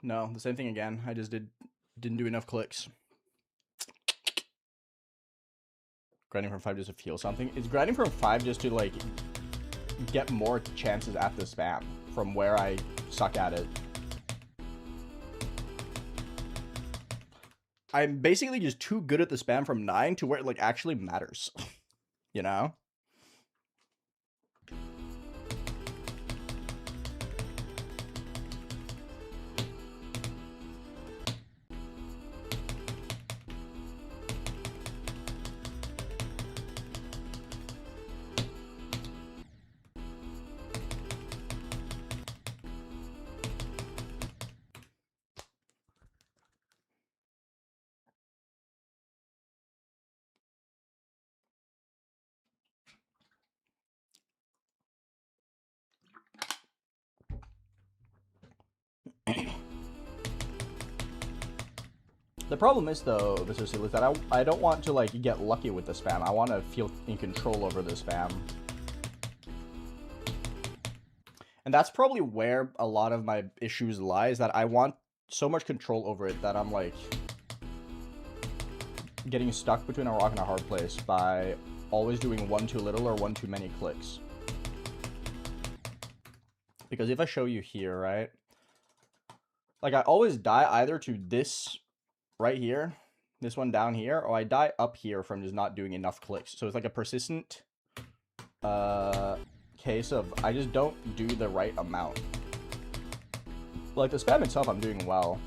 No, the same thing again. I just didn't do enough clicks. Grinding from 5 just to feel something. Is grinding from 5 just to, like, get more chances at the spam from where I suck at it? I'm basically just too good at the spam from 9 to where it, like, actually matters. You know? The problem is, though, Mr. Seal, is that I don't want to, like, get lucky with the spam. I want to feel in control over the spam. And that's probably where a lot of my issues lie, is that I want so much control over it that I'm, like, getting stuck between a rock and a hard place by always doing one too little or one too many clicks. Because if I show you here, right? Like, I always die either to this right here, this one down here, or I die up here from just not doing enough clicks. So it's like a persistent case of I just don't do the right amount. Like, the spam itself, I'm doing well.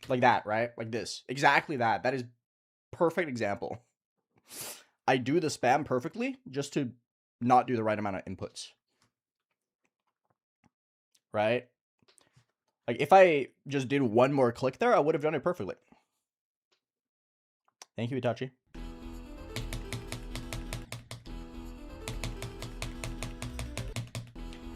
Like that, right? Like this. Exactly that. That is perfect example. I do the spam perfectly just to not do the right amount of inputs. Right? Like, if I just did one more click there, I would have done it perfectly. Thank you, Itachi.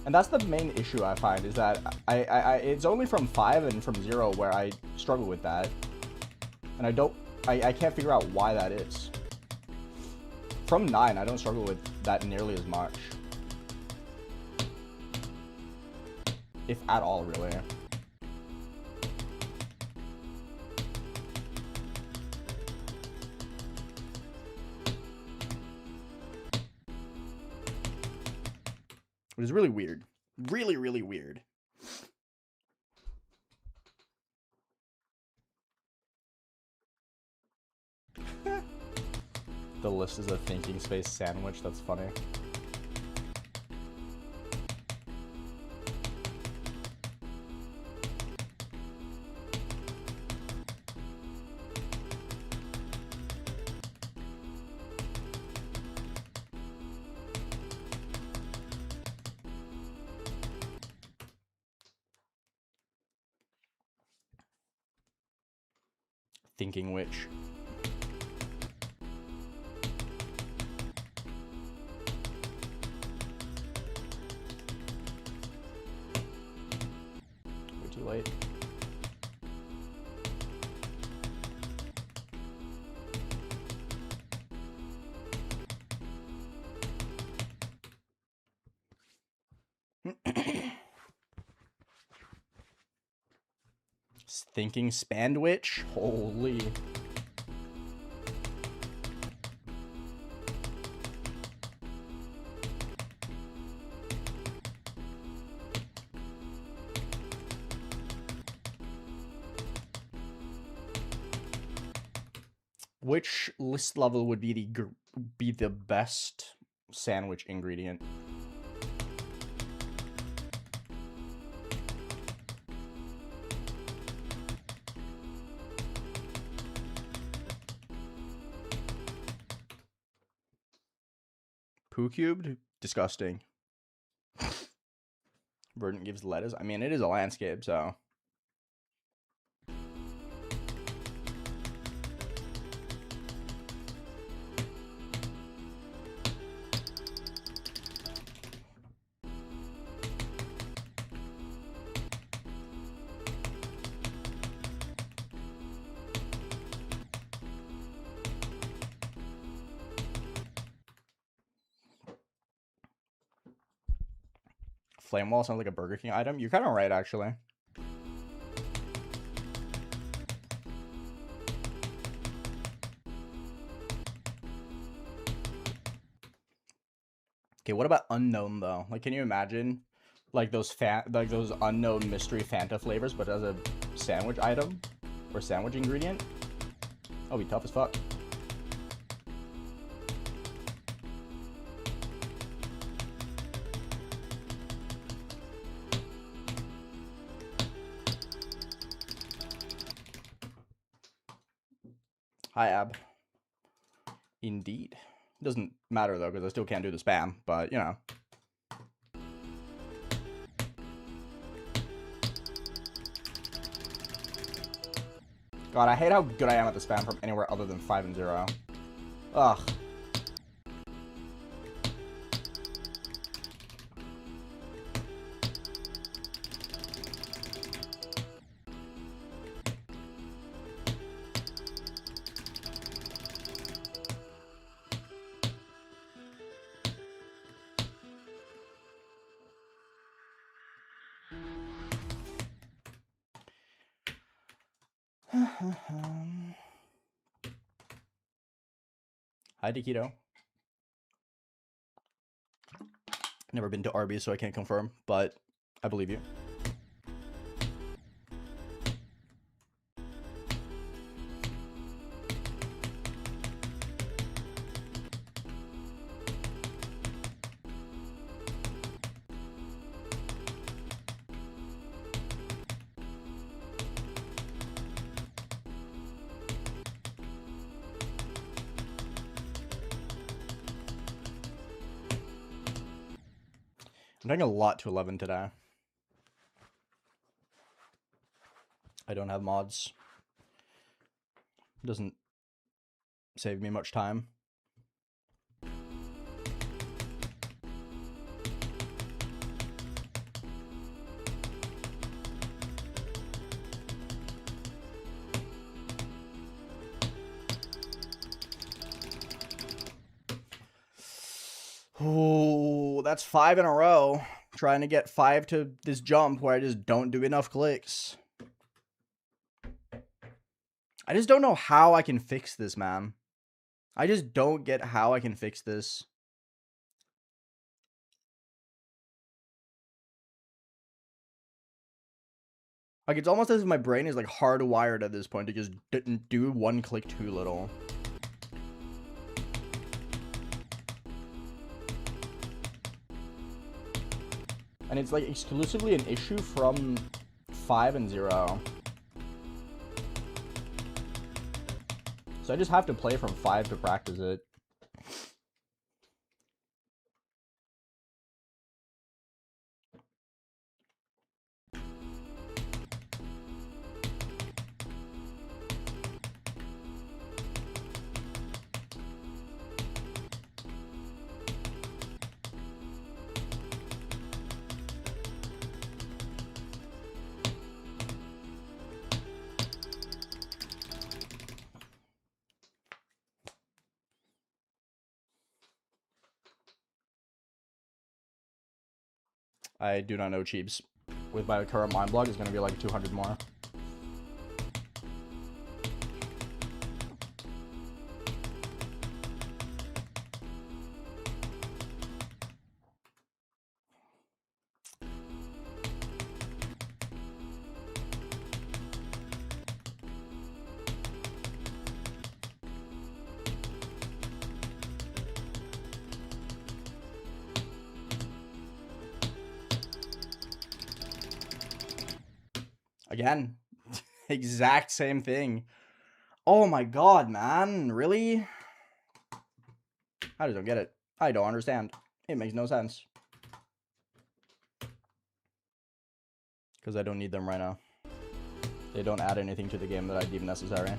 And that's the main issue I find, is that it's only from 5 and from 0 where I struggle with that. And I can't figure out why that is. From 9, I don't struggle with that nearly as much. If at all, really. It was really weird. Really, really weird. The list is a thinking space sandwich. That's funny. Thinking which. Way too late. Thinking Spandwich? Holy. Which list level would be the best sandwich ingredient? Poo cubed? Disgusting. Verdant gives lettuce. I mean, it is a landscape, so. Flame wall sounds like a Burger King item. You're kind of right, actually. Okay, what about unknown though? Like, can you imagine, like those unknown mystery Fanta flavors, but as a sandwich item or sandwich ingredient? That'll be tough as fuck. Hi, Ab. Indeed. Doesn't matter though, because I still can't do the spam, but you know. God, I hate how good I am at the spam from anywhere other than 5 and 0. Ugh. Hi, Dikito. Never been to Arby's, so I can't confirm, but I believe you. I'm doing a lot to 11 today. I don't have mods. Doesn't save me much time. Oh, that's 5 in a row. Trying to get 5 to this jump where I just don't do enough clicks. I just don't know how I can fix this, man. I just don't get how I can fix this. Like, it's almost as if my brain is, like, hardwired at this point to just do one click too little. And it's, like, exclusively an issue from 5 and 0. So I just have to play from 5 to practice it. I do not know Cheeps. With my current mind block, it's going to be like 200 more. Again, exact same thing. Oh my god, man. Really? I just don't get it. I don't understand. It makes no sense. Because I don't need them right now. They don't add anything to the game that I deem necessary.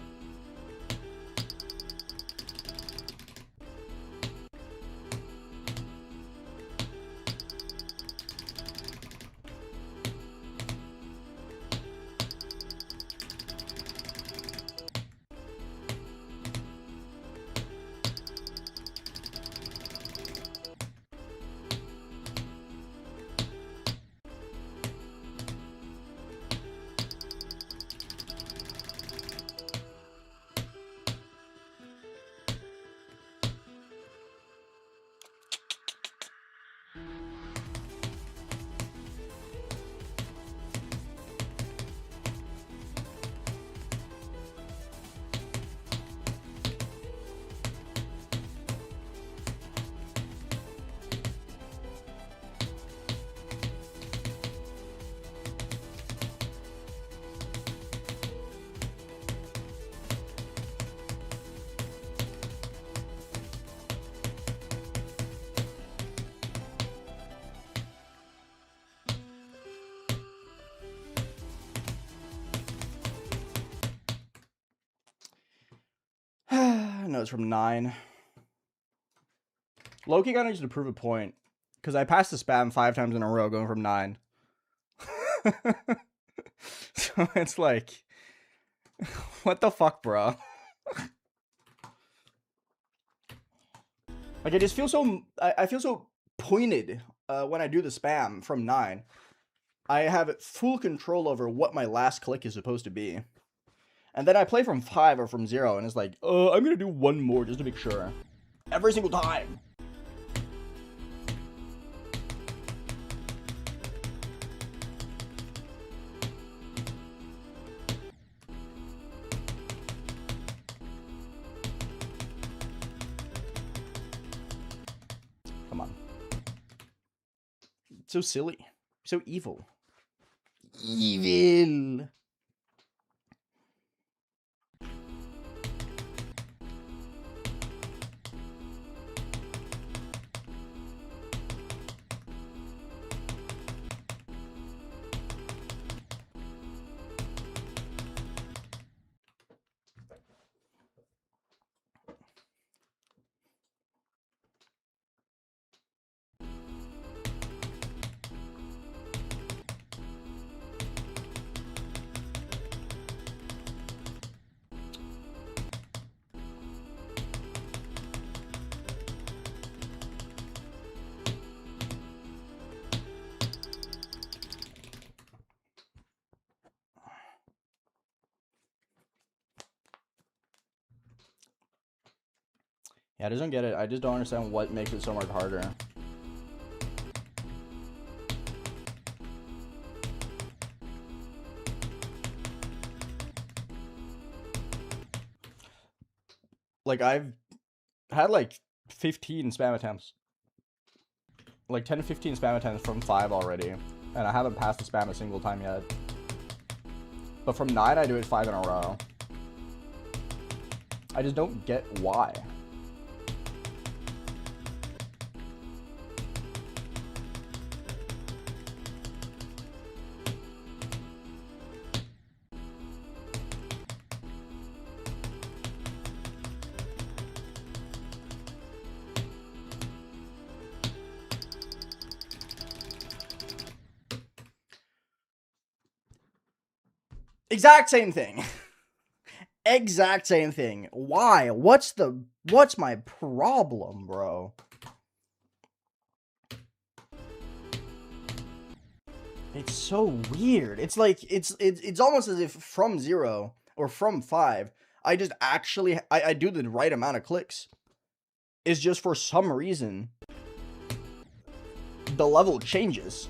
No, it's from 9. Loki kind of needs to prove a point. Because I passed the spam 5 times in a row going from 9. So it's like... What the fuck, bro? Like, I just feel so... I feel so pointed when I do the spam from 9. I have full control over what my last click is supposed to be. And then I play from 5 or from 0, and it's like, I'm gonna do one more just to make sure. Every single time. Come on. So silly. So evil. Evil. Yeah, I just don't get it. I just don't understand what makes it so much harder. Like, I've had like 15 spam attempts. Like 10 to 15 spam attempts from 5 already. And I haven't passed the spam a single time yet. But from 9, I do it 5 in a row. I just don't get why. Exact same thing. Exact same thing. Why? What's my problem, bro? It's so weird. It's like it's almost as if from 0 or from 5, I just actually I do the right amount of clicks. It's just for some reason the level changes.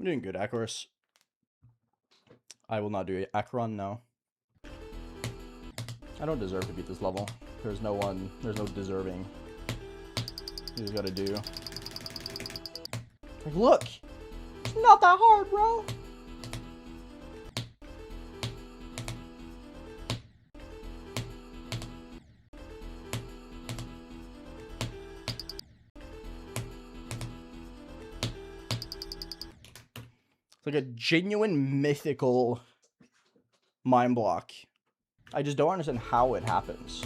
I'm doing good, Acorus. I will not do Acheron, no. I don't deserve to beat this level. There's no deserving. You just gotta do. Like, look! It's not that hard, bro! It's like a genuine mythical mind block. I just don't understand how it happens.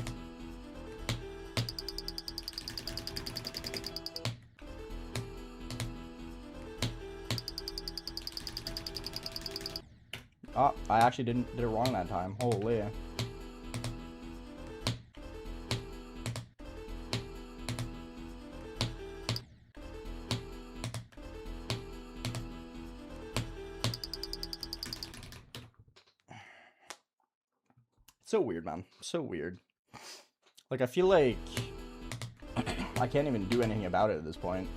Oh, I actually did it wrong that time. Holy. So weird, man. So weird. Like, I feel like I can't even do anything about it at this point.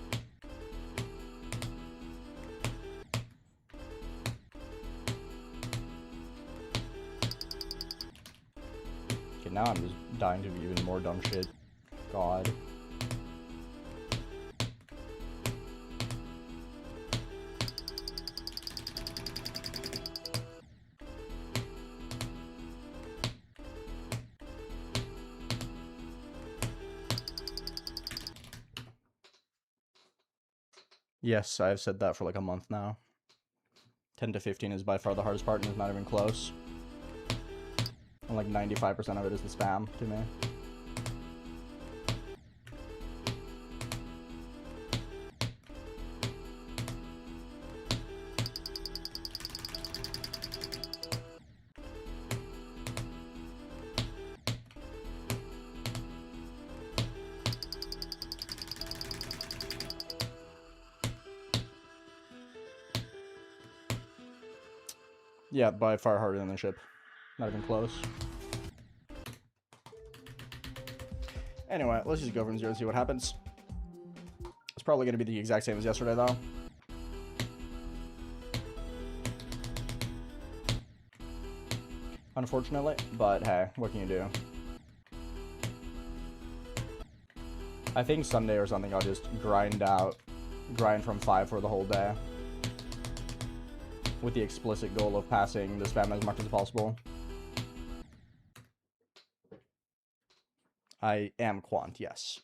Okay, now I'm just dying to be even more dumb shit. God. Yes, I've said that for like a month now. 10 to 15 is by far the hardest part and it's not even close. And like 95% of it is the spam to me. Yeah, by far harder than the ship. Not even close. Anyway, let's just go from 0 and see what happens. It's probably going to be the exact same as yesterday, though. Unfortunately, but hey, what can you do? I think Sunday or something I'll just grind from 5 for the whole day. With the explicit goal of passing the spam as much as possible. I am Quant, yes.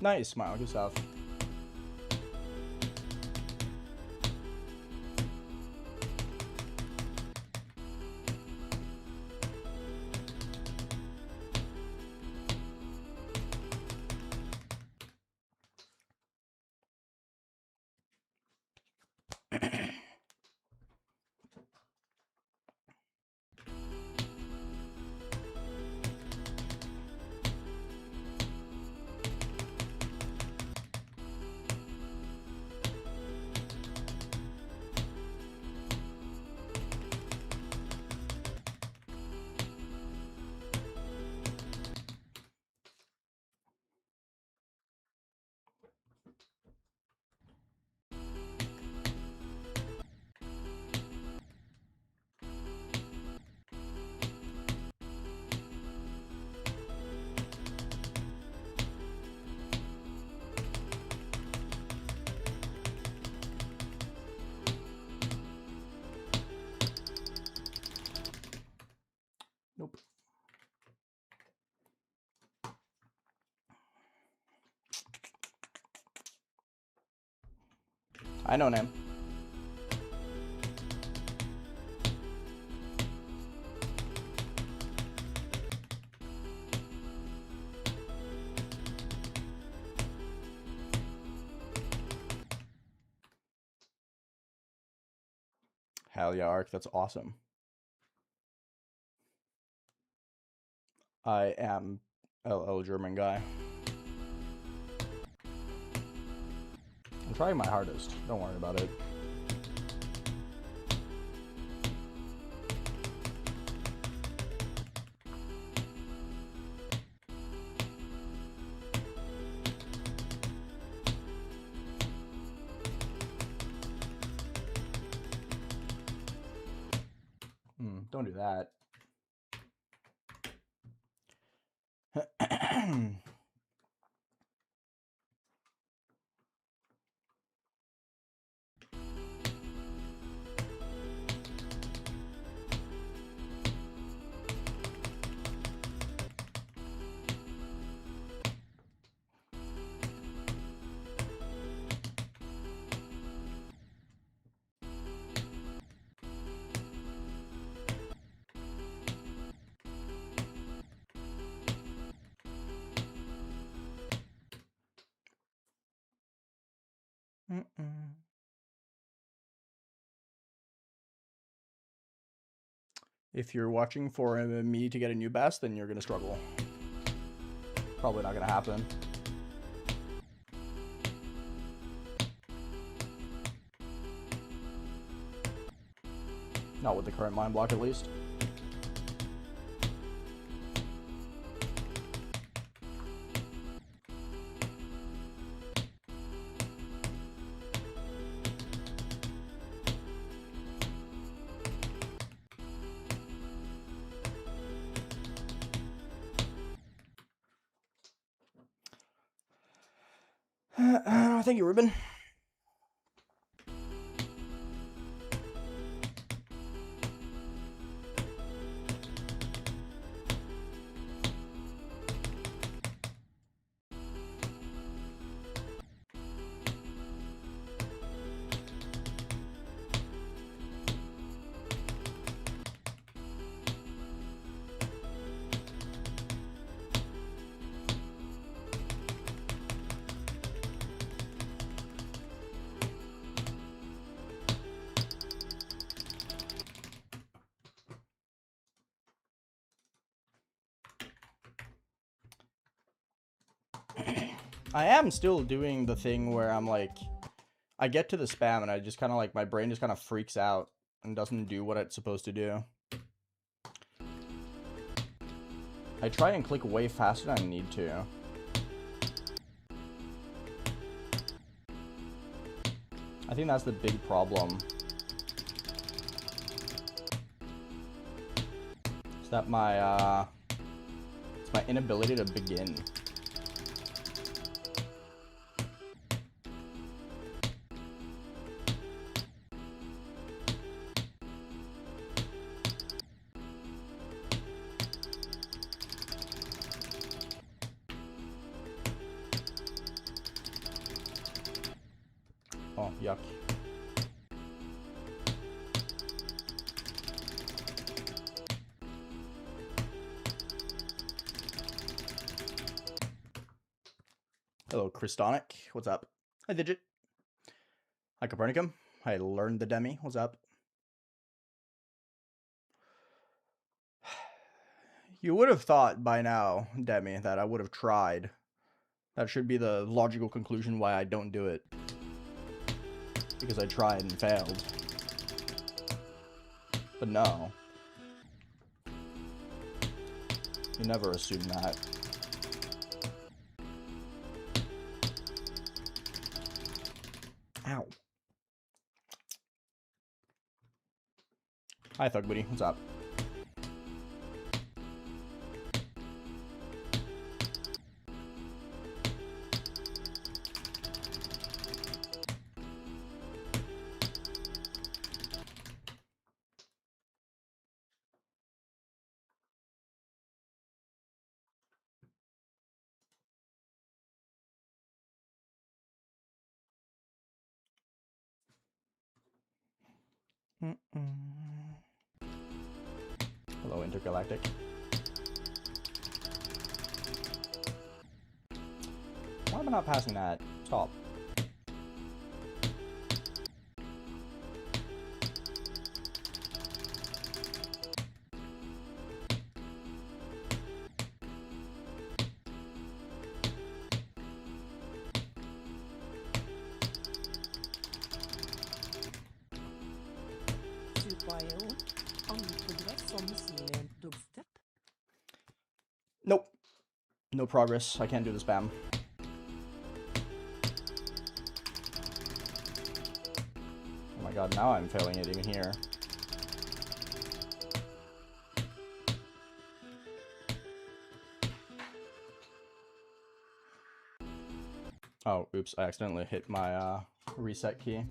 Nice, Smile. Good stuff. Nope. I know, name. Hell yeah, Ark. That's awesome. I am LL German guy. I'm trying my hardest. Don't worry about it. Don't do that. If you're watching for me to get a new best, then you're gonna struggle. Probably not gonna happen. Not with the current mind block, at least. Thank you, Ruben. I am still doing the thing where I'm like, I get to the spam and I just kind of like, my brain just kind of freaks out and doesn't do what it's supposed to do. I try and click way faster than I need to. I think that's the big problem. Is that it's my inability to begin. yuck. Hello, Christonic. What's up? Hi, Digit. Hi, Copernicum. Hi, Learn the Demi. What's up? You would have thought by now, Demi, that I would have tried. That should be the logical conclusion why I don't do it. Because I tried and failed. But no. You never assume that. Ow. Hi, Thugbuddy. What's up? Hello, Intergalactic. Why am I not passing that? Stop. Super-EO. Progress som sier dubstep. Nope. No progress. I can't do the spam. Oh my god, now I'm failing it even here. Oh, oops, I accidentally hit my reset key.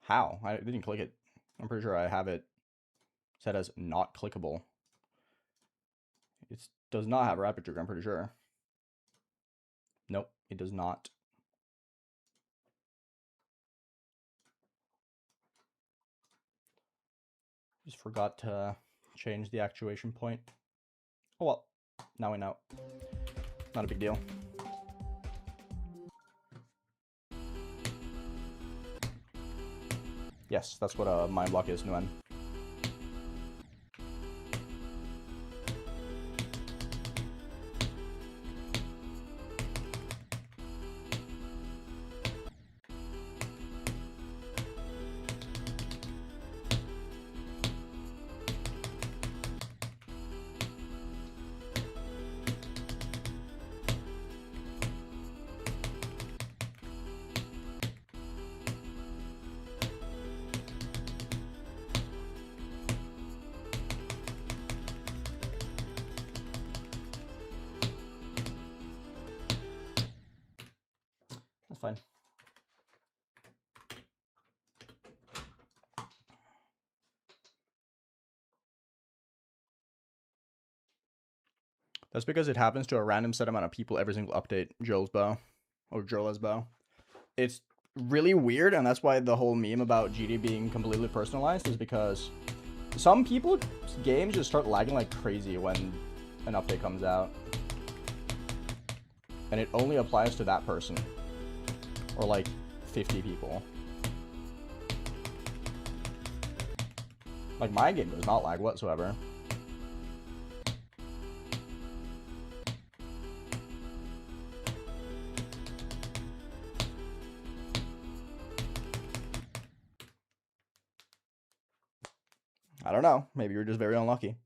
How? I didn't click it. I'm pretty sure I have it set as not clickable. It does not have rapid trigger, I'm pretty sure. Nope, it does not. Just forgot to change the actuation point. Oh well, now we know. Not a big deal. Yes, that's what a mind block is, Nguyen. That's fine. That's because it happens to a random set amount of people every single update, Joel's bow. Or Jola's bow. It's really weird, and that's why the whole meme about GD being completely personalized is because some people's games just start lagging like crazy when an update comes out. And it only applies to that person. Or like 50 people. Like my game does not lag whatsoever. I don't know. Maybe you're just very unlucky.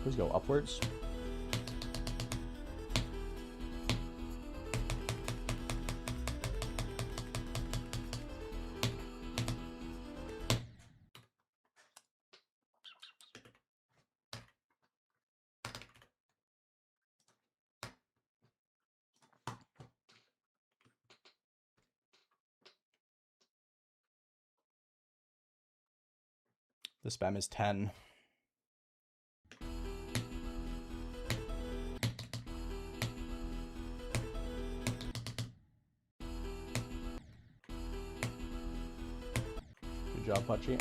Please go upwards. The spam is 10. Good job, Puchy.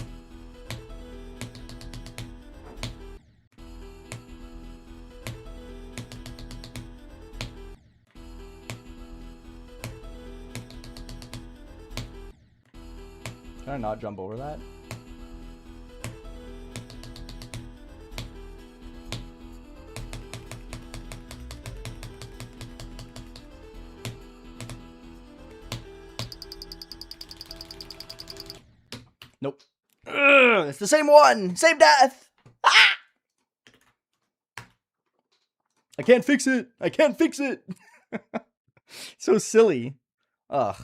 Can I not jump over that? Nope. Ugh, it's the same one! Same death! Ah! I can't fix it! I can't fix it! So silly. Ugh.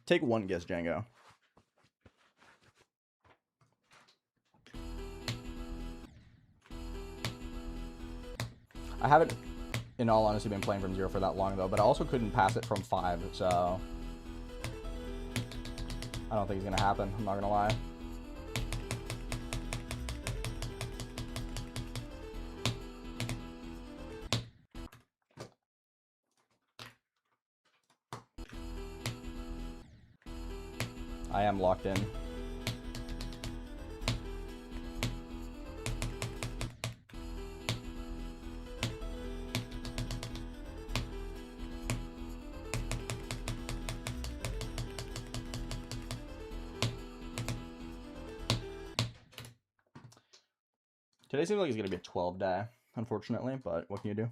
Take one guess, Django. I haven't, in all honesty, been playing from 0 for that long, though, but I also couldn't pass it from 5, so I don't think it's going to happen. I'm not going to lie. I am locked in. Today seems like it's going to be a 12 day, unfortunately, but what can you do?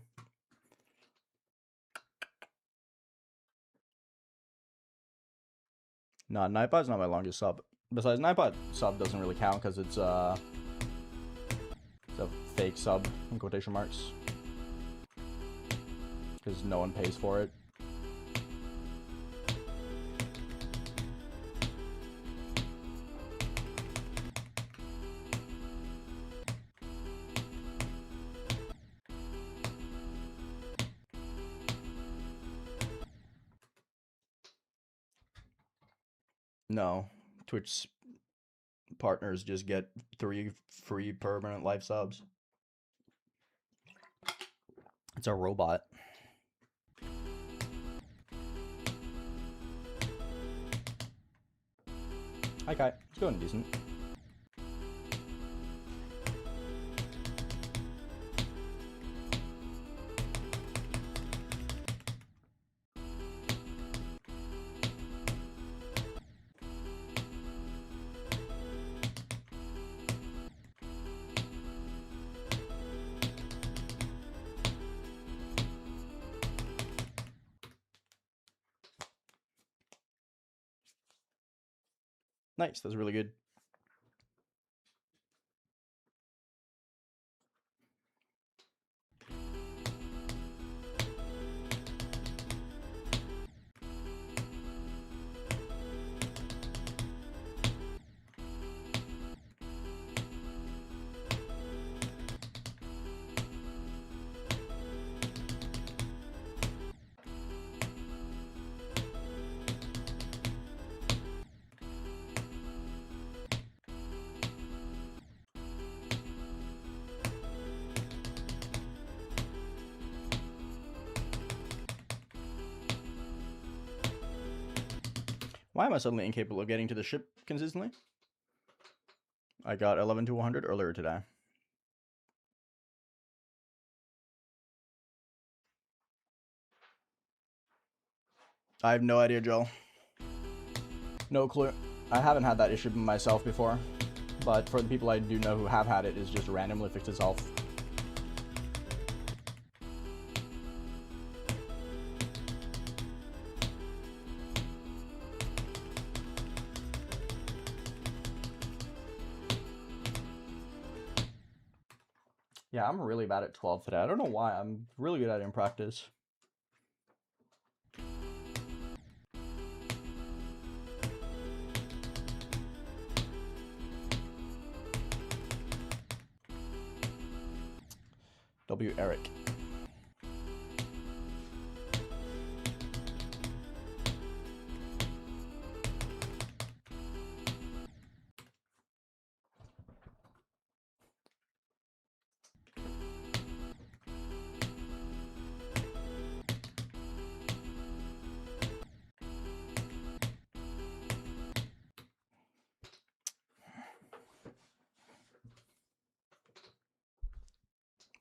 No, Nightbot's not my longest sub. Besides, Nightbot sub doesn't really count because it's a fake sub, in quotation marks. Because no one pays for it. No, Twitch partners just get 3 free permanent life subs. It's a robot. Hi, Kai. It's going decent. Nice, that's really good. Why am I suddenly incapable of getting to the ship consistently? I got 11 to 100 earlier today. I have no idea, Joel. No clue. I haven't had that issue myself before, but for the people I do know who have had it, it's just randomly fixed itself. Yeah, I'm really bad at 12 today. I don't know why. I'm really good at it in practice. W. Eric.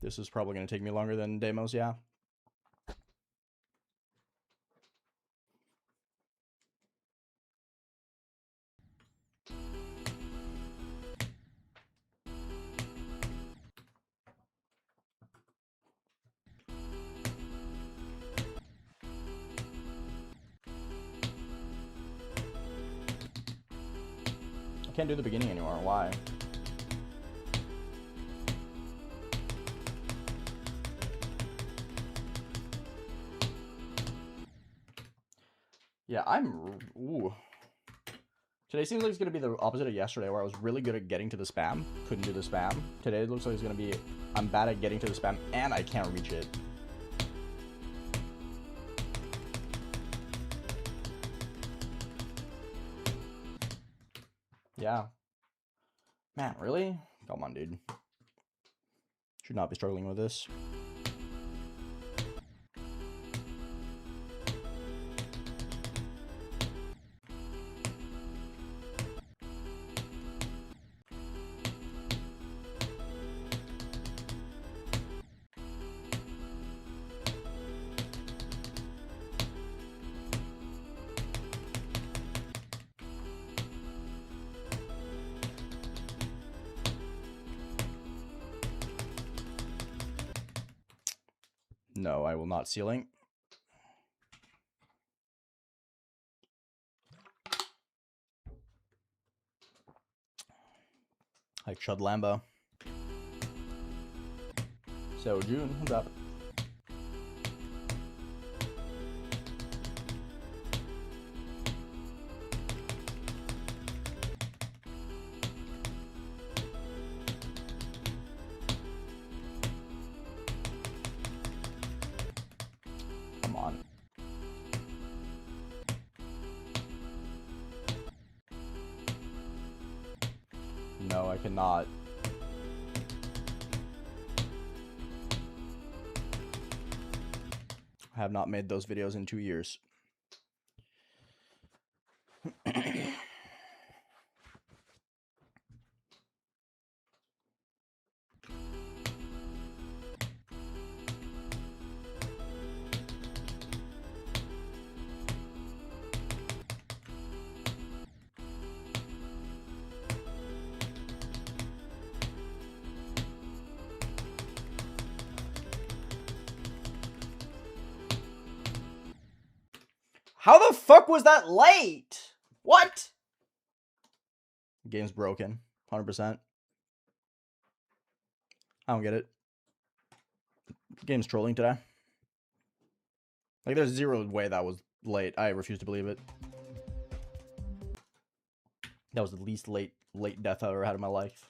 This is probably going to take me longer than demos, yeah. I can't do the beginning anymore. Why? Yeah, ooh. Today seems like it's going to be the opposite of yesterday, where I was really good at getting to the spam. Couldn't do the spam. Today it looks like it's going to be, I'm bad at getting to the spam, and I can't reach it. Yeah. Man, really? Come on, dude. Should not be struggling with this. No, I will not ceiling. Hi, Chud Lambo. So, June, what's up? Come on. No, I cannot. I have not made those videos in 2 years. How the fuck was that late? What? Game's broken. 100%. I don't get it. Game's trolling today. Like, there's zero way that was late. I refuse to believe it. That was the least late death I've ever had in my life.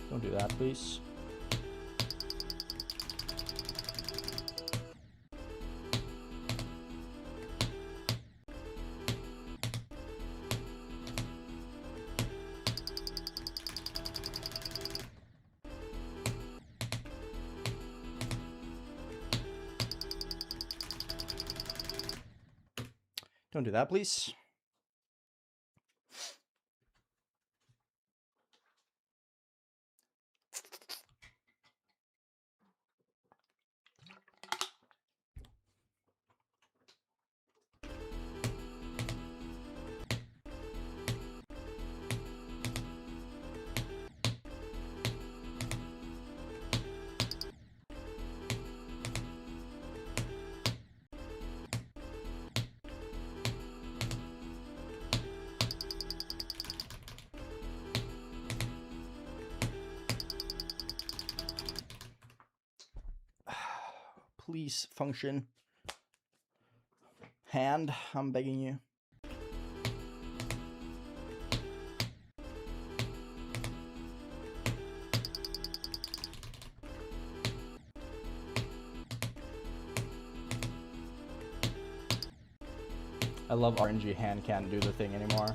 Don't do that, please. Don't do that, please. Please function. Hand, I'm begging you. I love RNG hand can't do the thing anymore.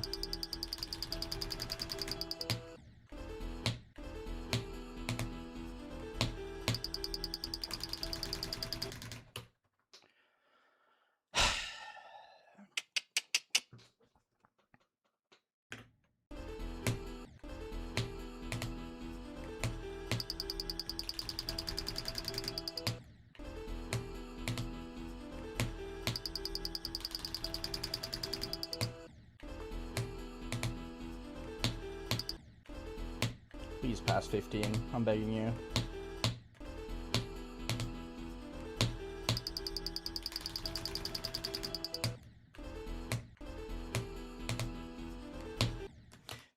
past 15. I'm begging you.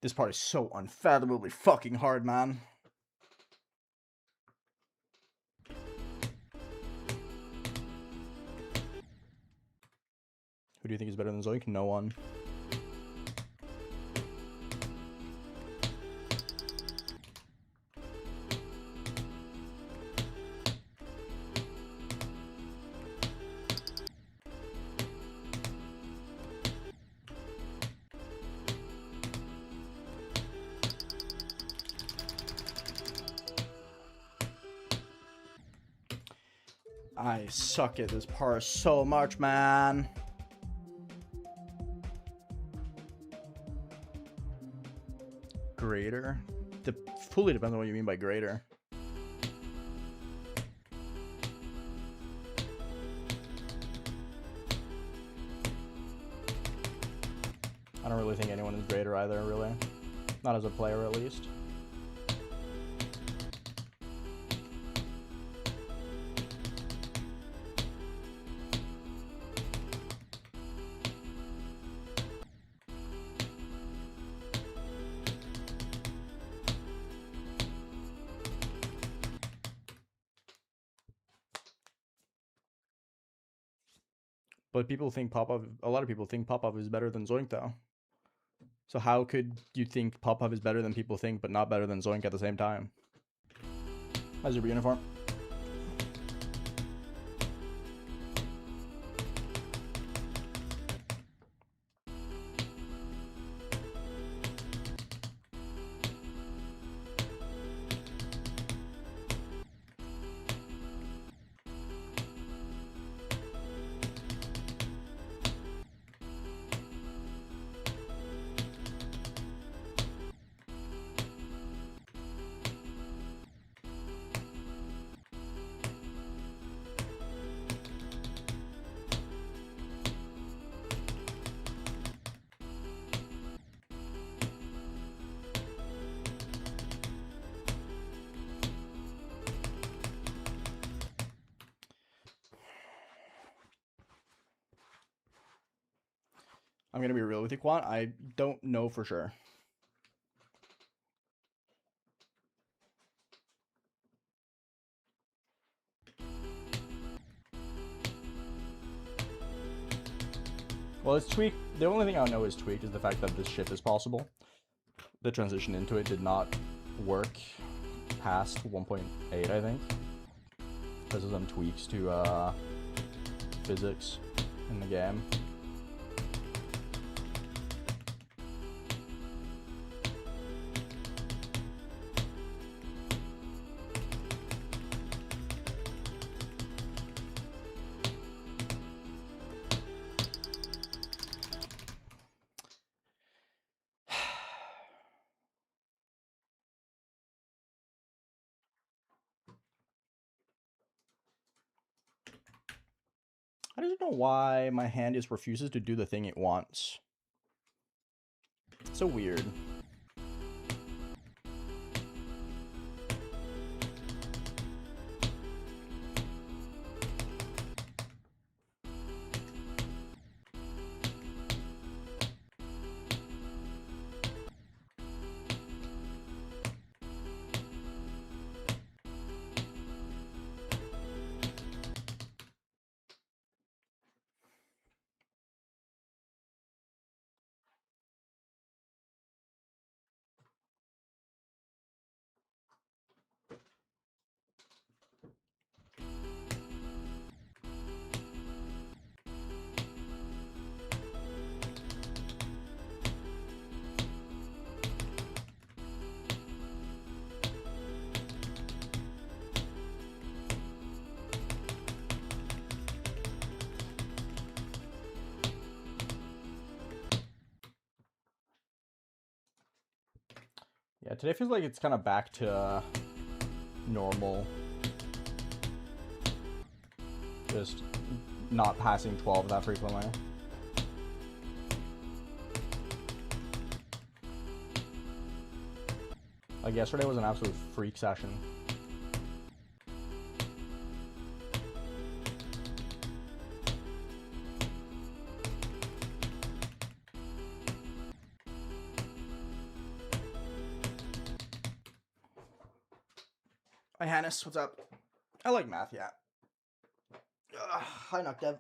This part is so unfathomably fucking hard, man. Who do you think is better than Zoink? No one. I suck at this part so much, man. Greater? Fully depends on what you mean by greater. I don't really think anyone is greater either, really. Not as a player, at least. But people think Popov, a lot of people think Popov is better than Zoink, though. So how could you think Popov is better than people think, but not better than Zoink at the same time? How's your uniform? I'm gonna be real with you, Quan. I don't know for sure. Well, it's tweaked. The only thing I know is tweaked is the fact that this shift is possible. The transition into it did not work past 1.8, I think. Because of some tweaks to physics in the game. I don't know why my hand just refuses to do the thing it wants. It's so weird. Yeah, today feels like it's kind of back to normal. Just not passing 12 that frequently. Like, yesterday was an absolute freak session. Hi, Hannes. What's up? I like math, yeah. Hi, Nukdev.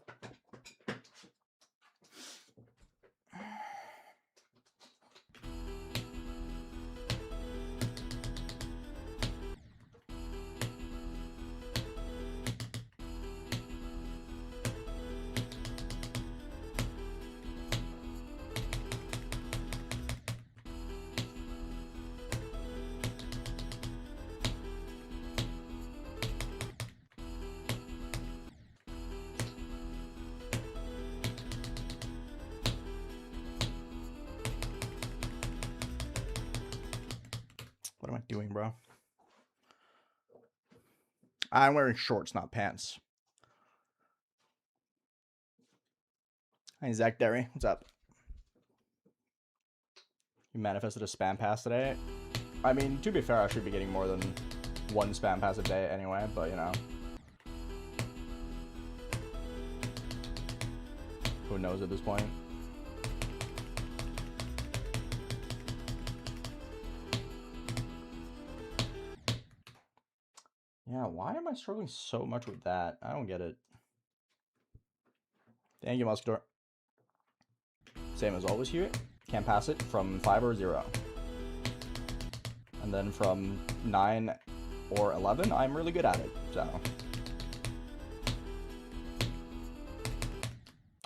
What am I doing, bro? I'm wearing shorts, not pants. Hi, Zach Derry. What's up? You manifested a spam pass today? I mean, to be fair, I should be getting more than one spam pass a day anyway, but you know. Who knows at this point? Yeah, why am I struggling so much with that? I don't get it. Thank you, Muskdor. Same as always here. Can't pass it from 5 or 0. And then from 9 or 11, I'm really good at it, so.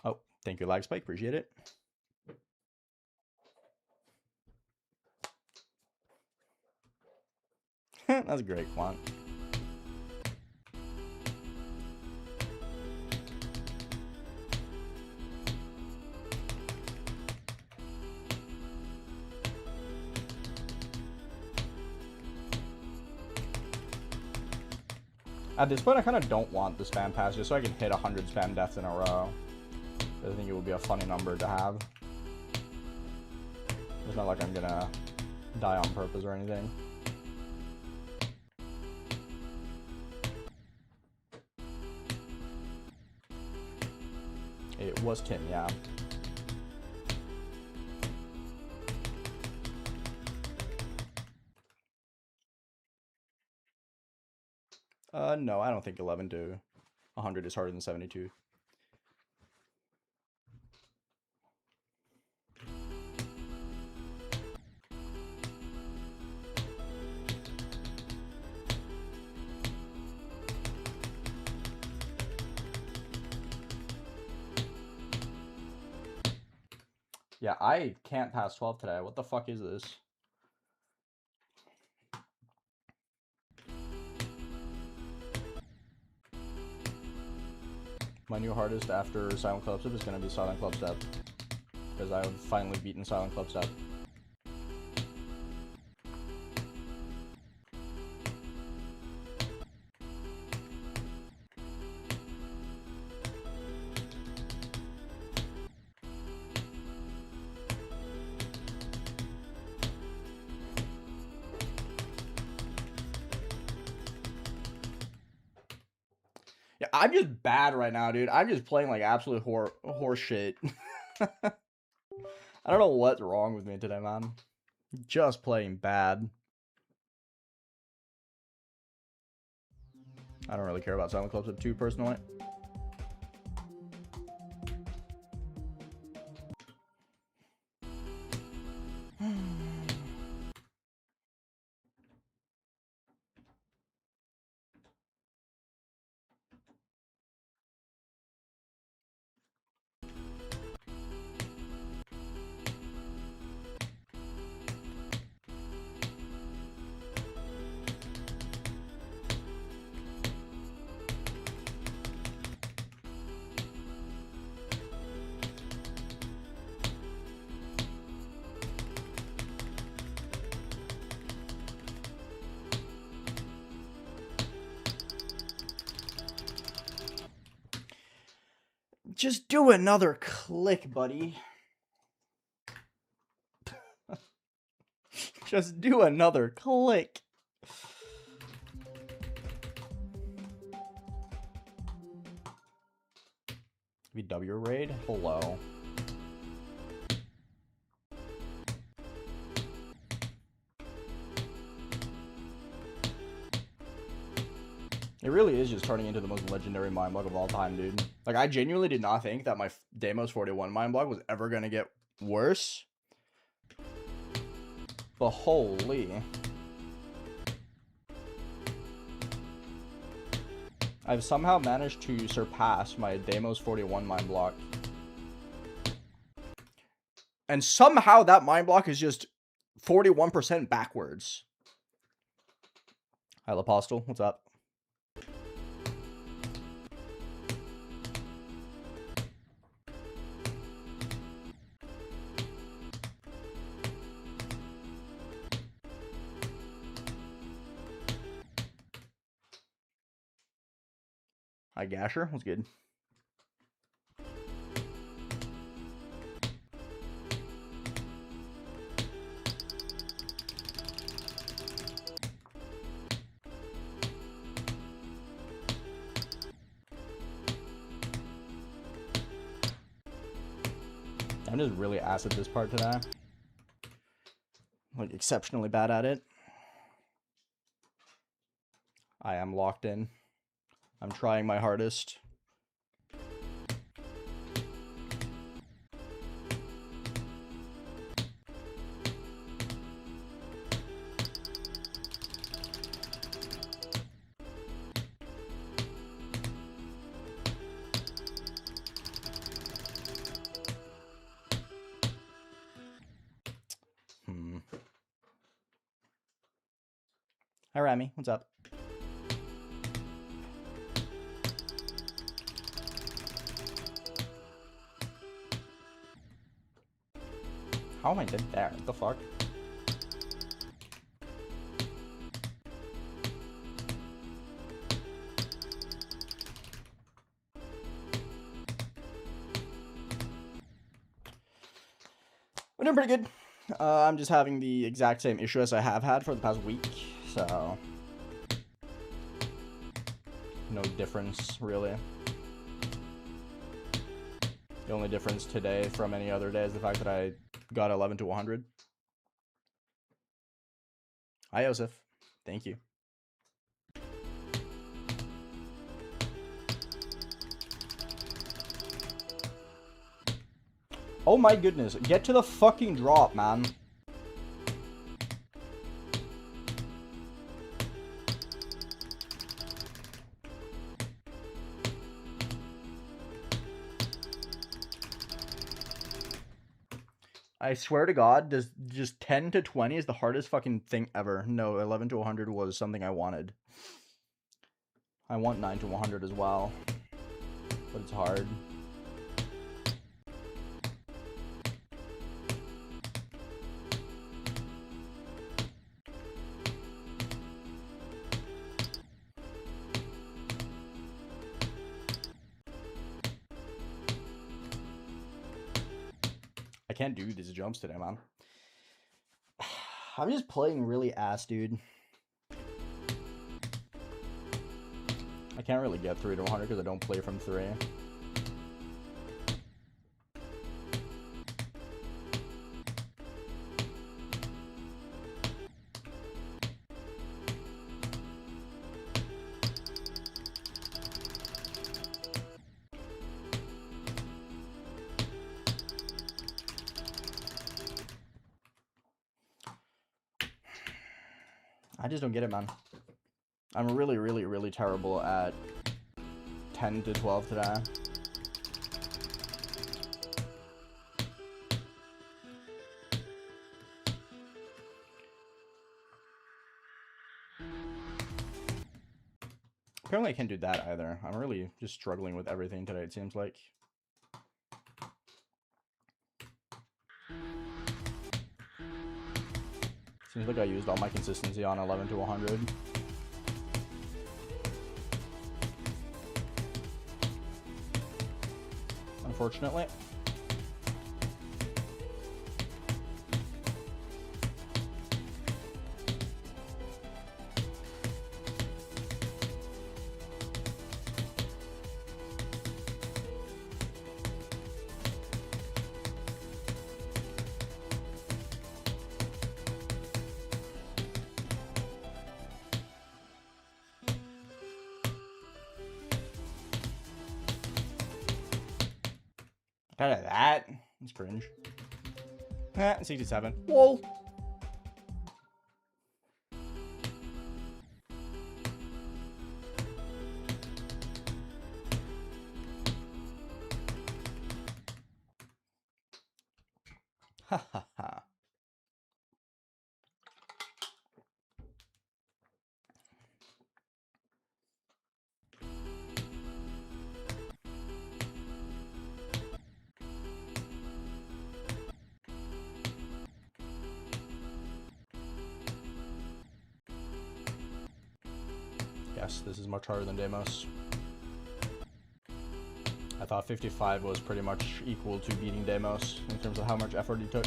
Oh, thank you, Lag Spike. Appreciate it. That's great, Quant. At this point, I kind of don't want the spam pass just so I can hit 100 spam deaths in a row. I think it would be a funny number to have. It's not like I'm gonna die on purpose or anything. It was Tim, yeah. No, I don't think 11 to 100 is harder than 72. Yeah, I can't pass 12 today. What the fuck is this? My new hardest after Silent CLUBSTEP is going to be Silent CLUBSTEP. Because I have finally beaten Silent CLUBSTEP. Yeah, I'm just bad right now, dude. I'm just playing like absolute horse shit. I don't know what's wrong with me today, man. Just playing bad. I don't really care about Silent CLUBSTEP 2 personally. Just do another click, buddy. Just do another click. VW raid? Hello. It really is just turning into the most legendary mind block of all time, dude. Like, I genuinely did not think that my Deimos 41 mind block was ever gonna get worse. But holy. I've somehow managed to surpass my Deimos 41 mind block. And somehow that mind block is just 41% backwards. Hi, L'Apostle. What's up? Hi, Gasher. What's good? I'm just really ass at this part today. Like, exceptionally bad at it. I am locked in. I'm trying my hardest. Hi, Rami. What's up? How am I dead there? What the fuck? We're doing pretty good. I'm just having the exact same issue as I have had for the past week, so no difference, really. The only difference today from any other day is the fact that I got 11 to 100. Hi, Joseph. Thank you. Oh my goodness. Get to the fucking drop, man. I swear to God, this just 10 to 20 is the hardest fucking thing ever. No, 11 to 100 was something I wanted. I want 9 to 100 as well, but it's hard. I can't do these jumps today, man. I'm just playing really ass, dude. I can't really get 3 to 100 because I don't play from 3. I just don't get it, man. I'm really, really, really terrible at 10 to 12 today. Apparently I can't do that either. I'm really just struggling with everything today, it seems like. Seems like I used all my consistency on 11 to 100. Unfortunately. Tired of that. It's cringe. 67. Whoa. Ha ha ha. Yes, this is much harder than Deimos. I thought 55 was pretty much equal to beating Deimos in terms of how much effort he took.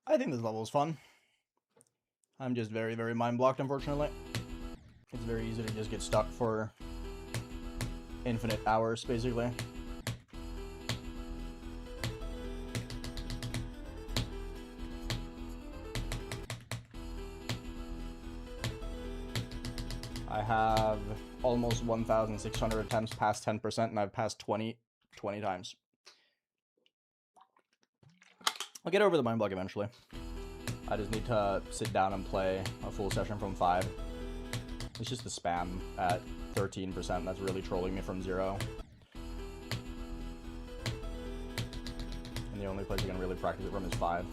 I think this level is fun. I'm just very, very mind-blocked, unfortunately. It's very easy to just get stuck for infinite hours, basically. I have almost 1,600 attempts past 10%, and I've passed 20 times. I'll get over the mind block eventually. I just need to sit down and play a full session from 5. It's just the spam at 13% that's really trolling me from 0. And the only place you can really practice it from is 5.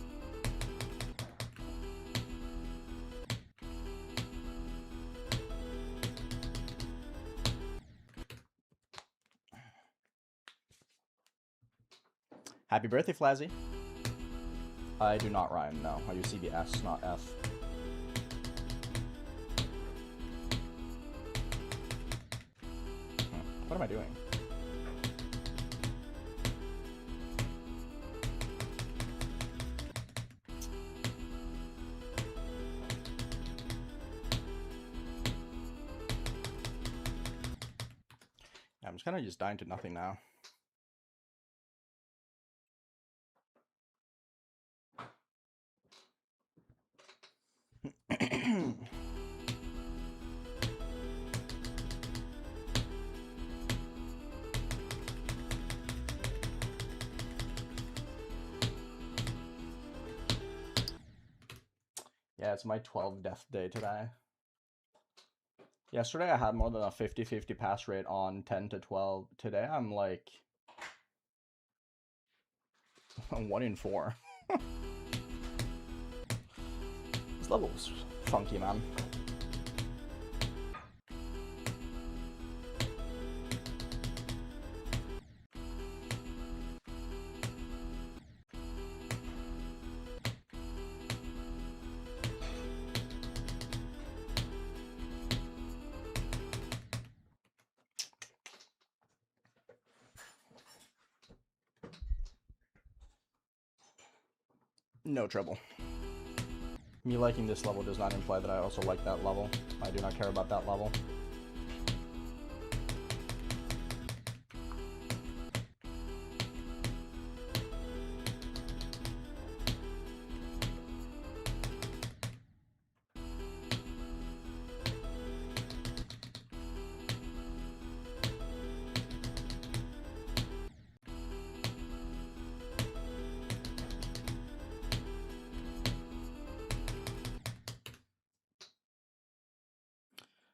Happy birthday, Flazzy. I do not rhyme, no. I use CBS, not F. What am I doing? I'm just kind of just dying to nothing now. Yeah, it's my 12th death day today. Yesterday I had more than a 50-50 pass rate on 10 to 12. Today I'm like 1 in 4. This level's funky, man. No trouble. Me liking this level does not imply that I also like that level. I do not care about that level.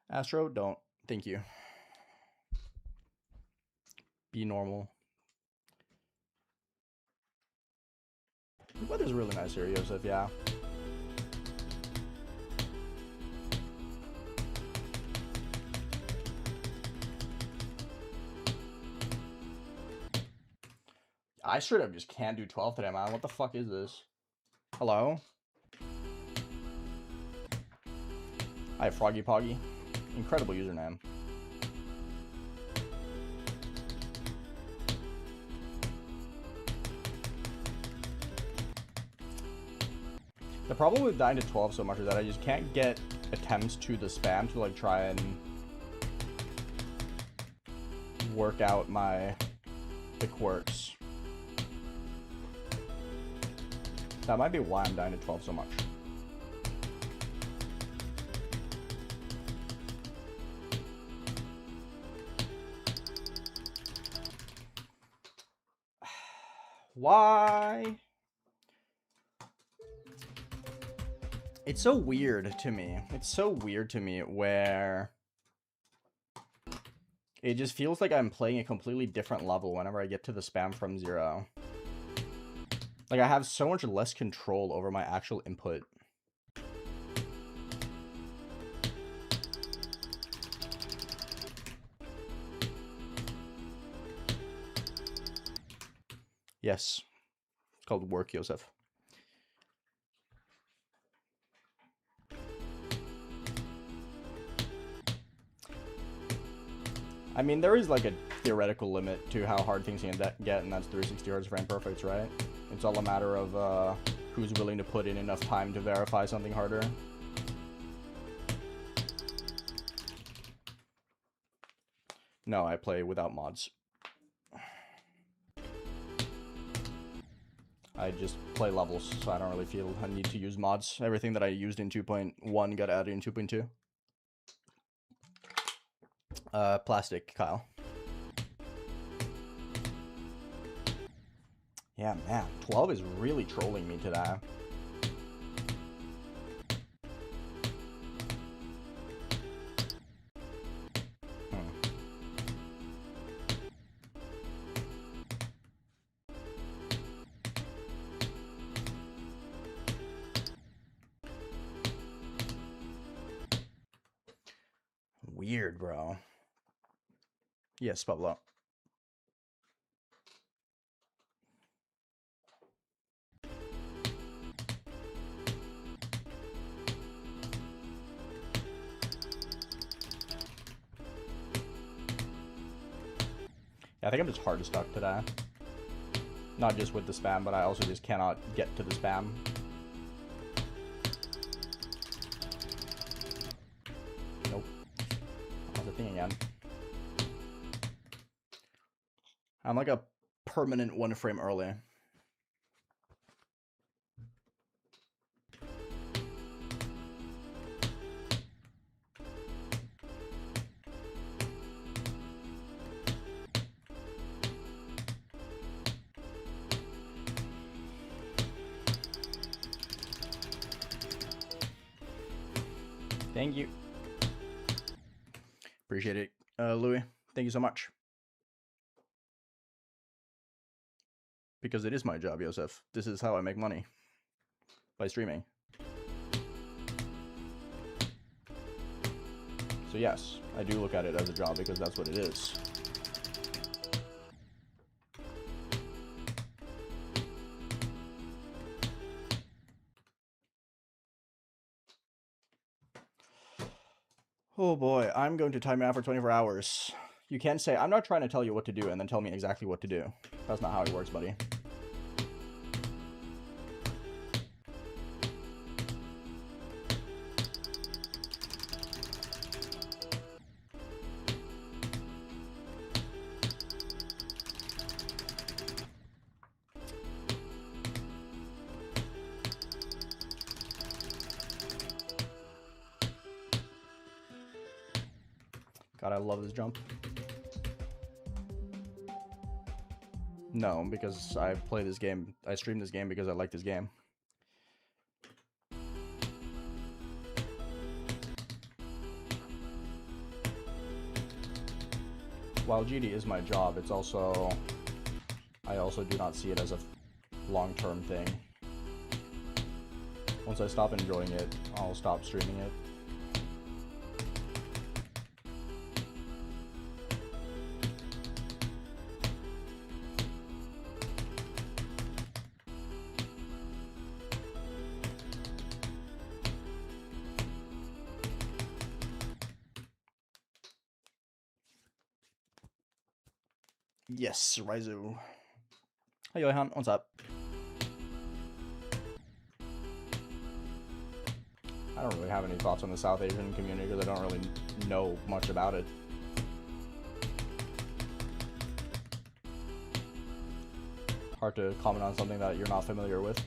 Astro, don't. Thank you. Be normal. The weather's really nice here, Yosef, yeah. I straight up just can't do 12 today, man. What the fuck is this? Hello? Hi, Froggy Poggy. Incredible username. The problem with dying to 12 so much is that I just can't get attempts to the spam to like try and work out the quirks. That might be why I'm dying to 12 so much. Why? It's so weird to me. It's so weird to me where it just feels like I'm playing a completely different level whenever I get to the spam from 0. Like, I have so much less control over my actual input. Yes. It's called work, Joseph. I mean, there is like a theoretical limit to how hard things can get, and that's 360 Hz frame perfects, right? It's all a matter of who's willing to put in enough time to verify something harder. No, I play without mods. I just play levels, so I don't really feel I need to use mods. Everything that I used in 2.1 got added in 2.2. Plastic, Kyle. Yeah, man, 12 is really trolling me today. Weird, bro. Yes, Pablo. Yeah, I think I'm just hard stuck today. Not just with the spam, but I also just cannot get to the spam. Nope. Not the thing again. I'm like a permanent 1 frame early. Thank you. Appreciate it, Louis. Thank you so much. Because it is my job, Joseph. This is how I make money. By streaming. So yes, I do look at it as a job because that's what it is. Oh boy, I'm going to time out for 24 hours. You can't say, I'm not trying to tell you what to do and then tell me exactly what to do. That's not how it works, buddy. God, I love this jump. No, because I play this game. I stream this game because I like this game. While GD is my job, it's also... I also do not see it as a long-term thing. Once I stop enjoying it, I'll stop streaming it. Yes, Raizu. Hey, Johan, what's up? I don't really have any thoughts on the South Asian community because I don't really know much about it. Hard to comment on something that you're not familiar with.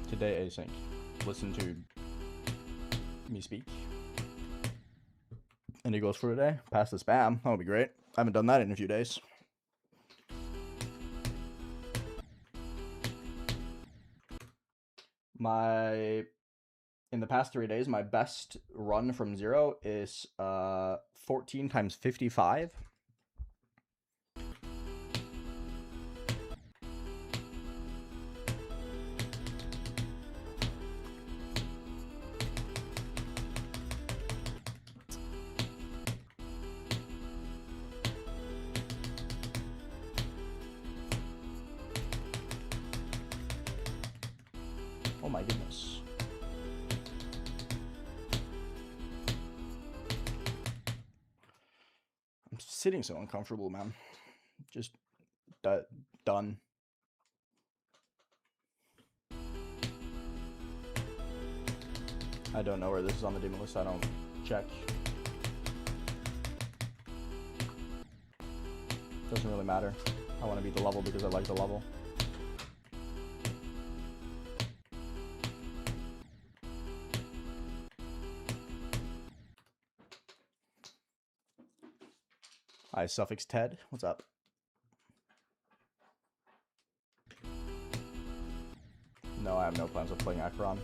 Today async. Listen to me speak. Any goals for today? Pass the spam. That would be great. I haven't done that in a few days. In the past 3 days, my best run from 0 is 14 times 55. Oh my goodness. I'm sitting so uncomfortable, man. Just done. I don't know where this is on the demo list. I don't check. Doesn't really matter. I want to beat the level because I like the level. Hi, Suffix Ted. What's up? No, I have no plans of playing Akron.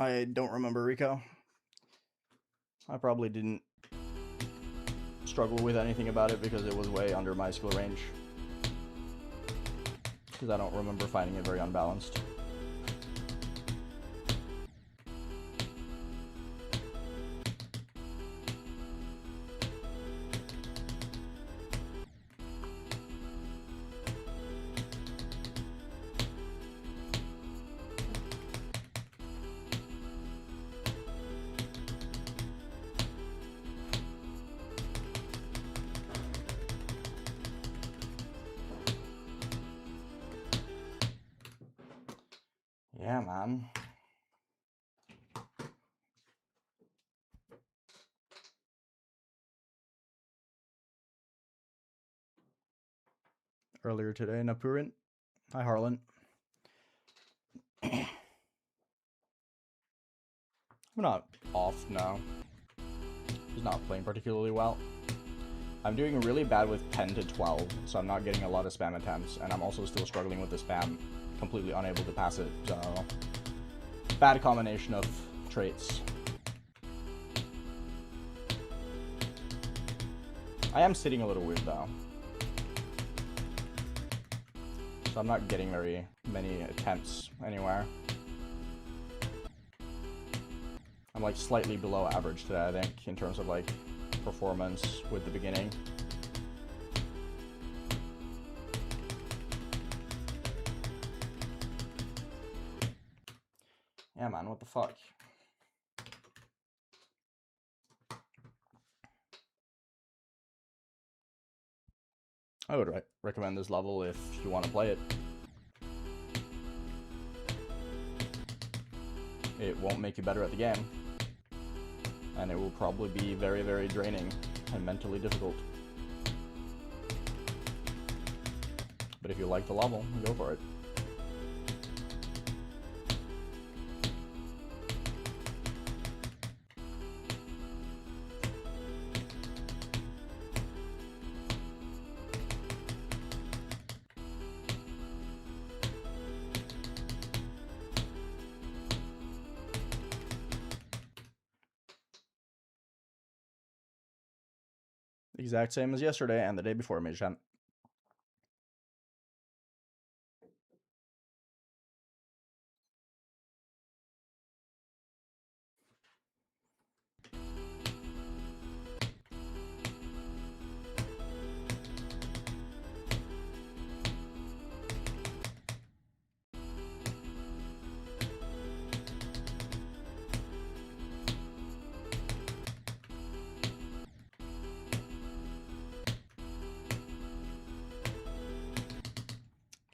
I don't remember, Rico. I probably didn't struggle with anything about it because it was way under my skill range. Because I don't remember finding it very unbalanced. Yeah, man. Earlier today, Napurin. Hi, Harlan. I'm not off now. He's not playing particularly well. I'm doing really bad with 10 to 12, so I'm not getting a lot of spam attempts, and I'm also still struggling with the spam, completely unable to pass it, so bad combination of traits. I am sitting a little weird though, so I'm not getting very many attempts anywhere. I'm like slightly below average today, I think, in terms of like performance with the beginning. Yeah, man, what the fuck? I would recommend this level if you want to play it. It won't make you better at the game, and it will probably be very, very draining and mentally difficult. But if you like the level, go for it. Exact same as yesterday and the day before, Mage Champ.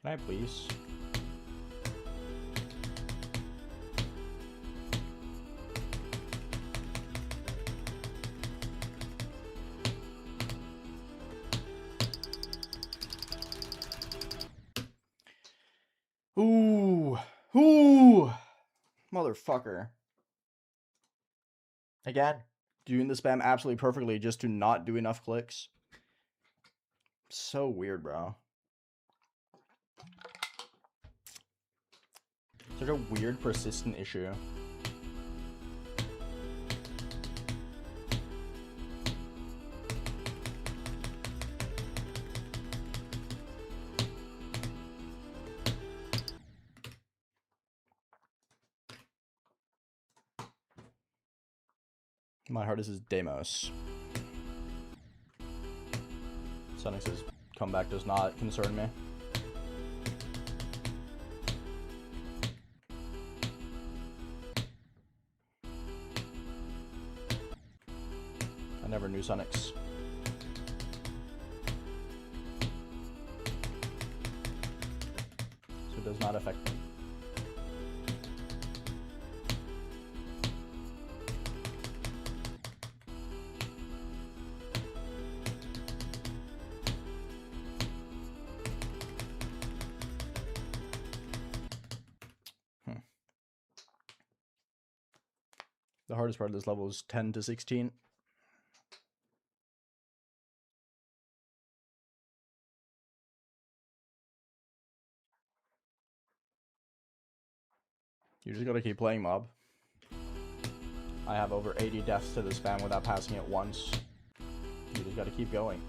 Can I please? Ooh. Ooh. Motherfucker. Again. Doing the spam absolutely perfectly just to not do enough clicks. So weird, bro. Such a weird, persistent issue. My hardest is Deimos. Sonix's comeback does not concern me. I never knew Sonix. So it does not affect me. The hardest part of this level is 10 to 16. You just gotta keep playing, mob. I have over 80 deaths to the spam without passing it once. You just gotta keep going.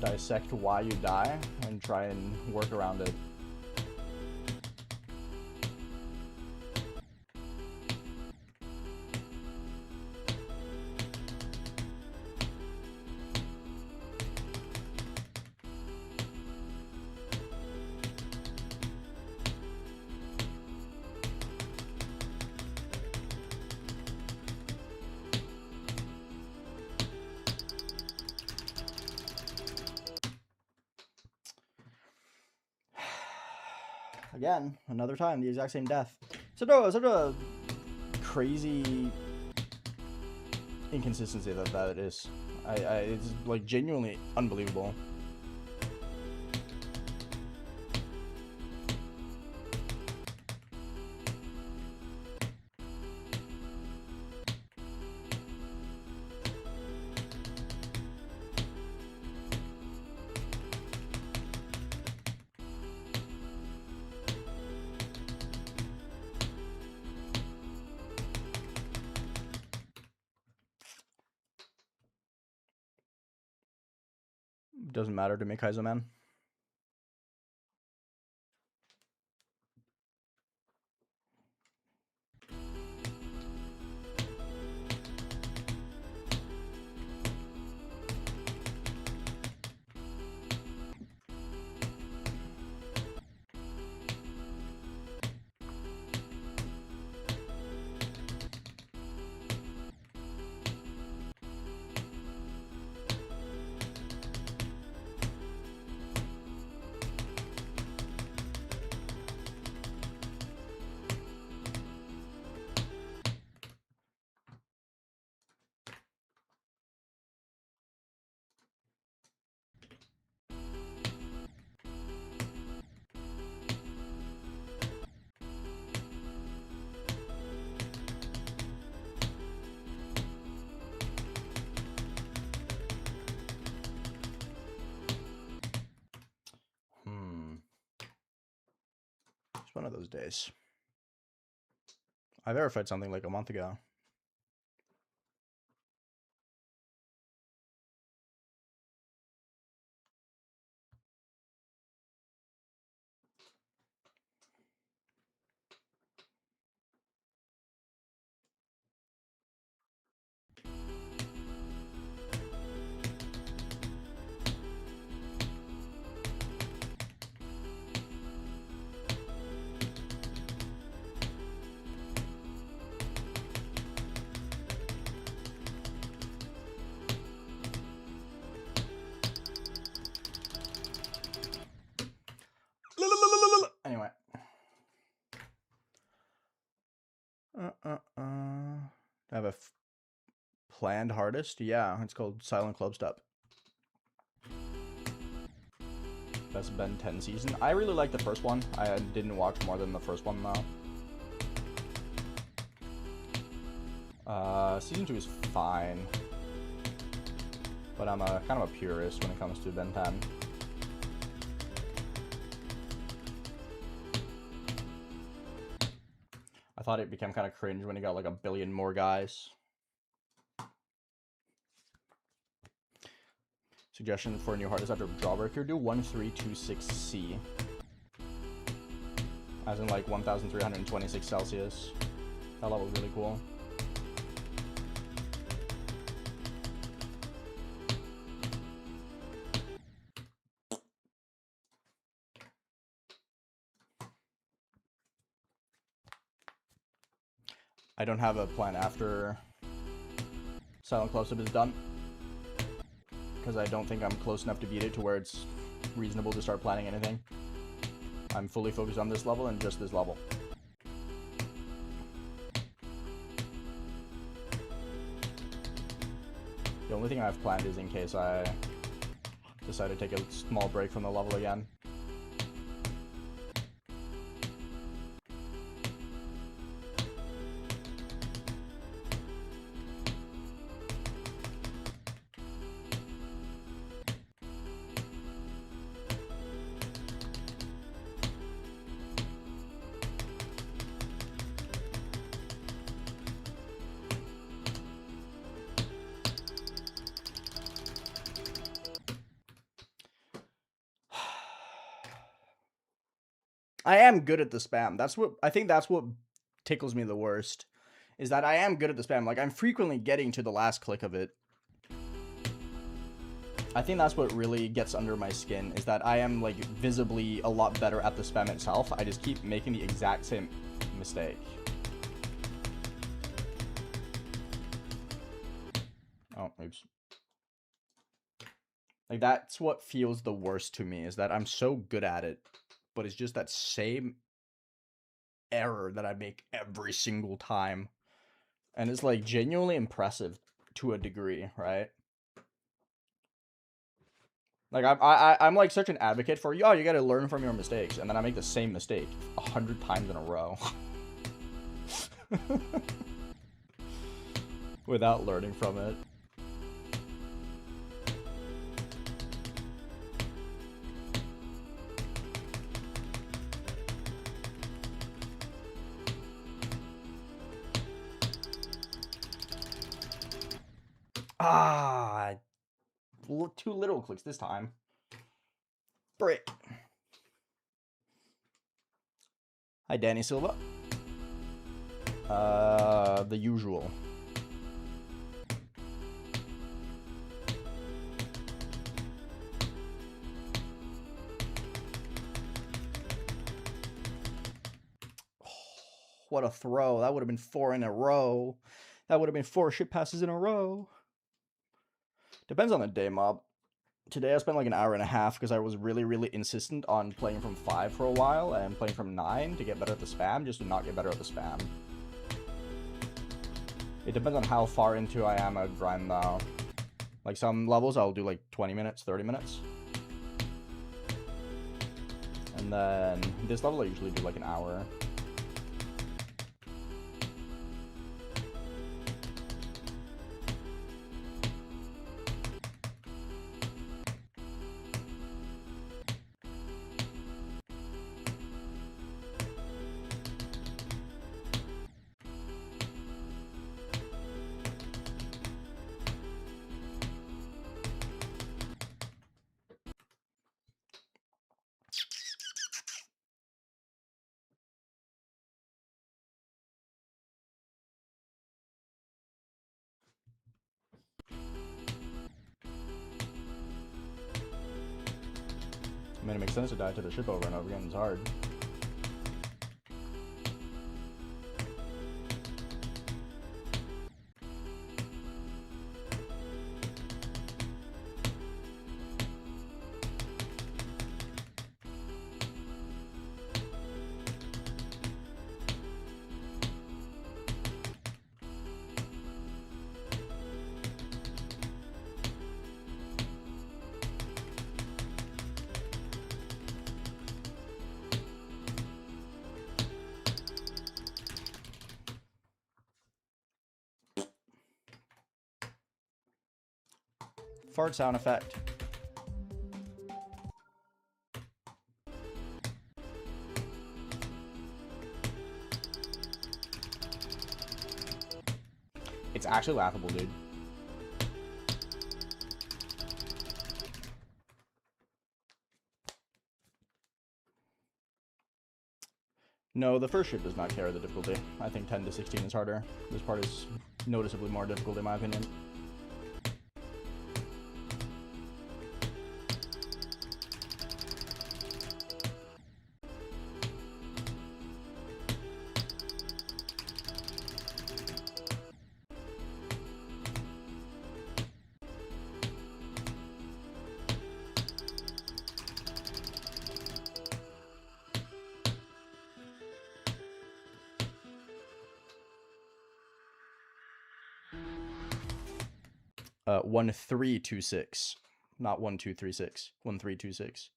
Dissect why you die and try and work around it. Again, another time, the exact same death. Such a crazy inconsistency that it is. It's like genuinely unbelievable. Doesn't matter to me, Kaizo man. It's one of those days. I verified something like a month ago. a planned hardest? Yeah, it's called Silent CLUBSTEP. Best Ben 10 season. I really like the first one. I didn't watch more than the first one though. Season 2 is fine. But I'm a kind of a purist when it comes to Ben 10. I thought it became kind of cringe when he got like a billion more guys. Suggestion for a new hardest after Jawbreaker, do 1326C. As in like 1326 Celsius. That level was really cool. I don't have a plan after Silent CLUBSTEP is done, because I don't think I'm close enough to beat it to where it's reasonable to start planning anything. I'm fully focused on this level and just this level. The only thing I've planned is in case I decide to take a small break from the level again. I am good at the spam. I think that's what tickles me the worst, is that I am good at the spam. Like, I'm frequently getting to the last click of it. I think that's what really gets under my skin, is that I am like visibly a lot better at the spam itself. I just keep making the exact same mistake. Oh, oops. Like, that's what feels the worst to me, is that I'm so good at it, but it's just that same error that I make every single time. And it's like genuinely impressive to a degree, right? Like, I'm like such an advocate for, oh, you gotta learn from your mistakes, and then I make the same mistake 100 times in a row. Without learning from it. Ah, too little clicks this time. Brick. Hi, Danny Silva. The usual. Oh, what a throw. That would have been 4 in a row. That would have been 4 ship passes in a row. Depends on the day, mob. Today I spent like an hour and a half because I was really, really insistent on playing from 5 for a while and playing from 9 to get better at the spam, just to not get better at the spam. It depends on how far into I am a grind though. Like, some levels I'll do like 20 minutes, 30 minutes. And then this level I usually do like an hour. I mean, it makes sense to die to the ship over and over again. It's hard. Fart sound effect. It's actually laughable, dude. No, the first ship does not carry the difficulty. I think 10 to 16 is harder. This part is noticeably more difficult in my opinion. Uh, 1326, not 1236. 1326.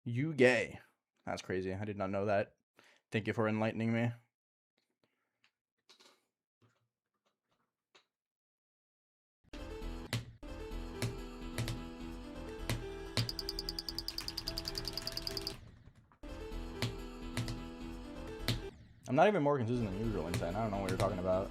You gay. That's crazy. I did not know that. Thank you for enlightening me. I'm not even more consistent than usual, Insane. I don't know what you're talking about.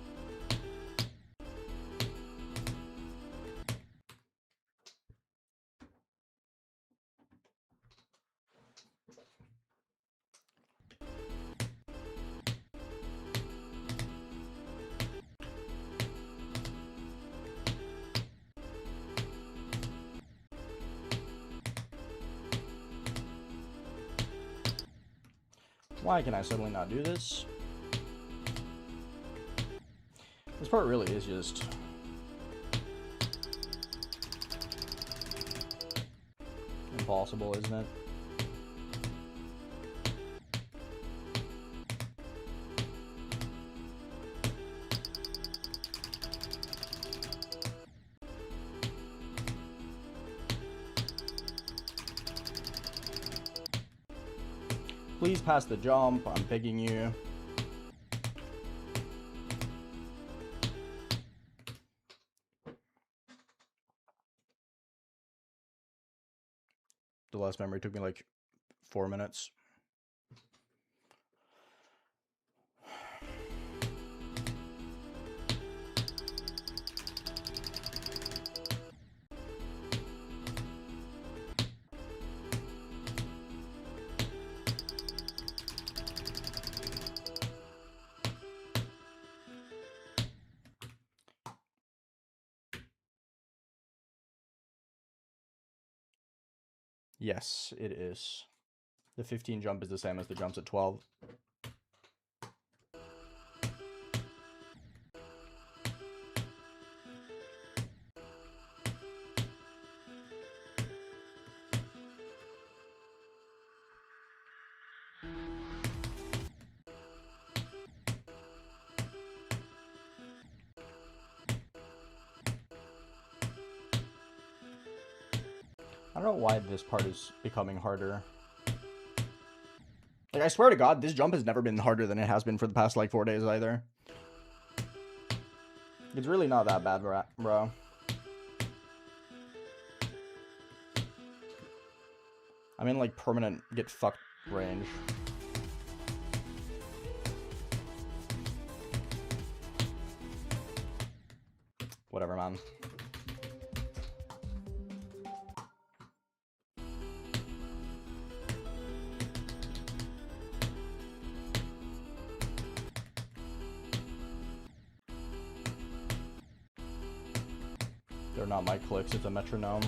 Why can I suddenly not do this? This part really is just... impossible, isn't it? Please pass the jump. I'm begging you. The last memory took me like 4 minutes. Yes, it is. The 15 jump is the same as the jumps at 12. I don't know why this part is becoming harder. Like, I swear to God, this jump has never been harder than it has been for the past, like, 4 days either. It's really not that bad, bro. I'm in, like, permanent get fucked range. Whatever, man. They're not my clicks, it's a metronome.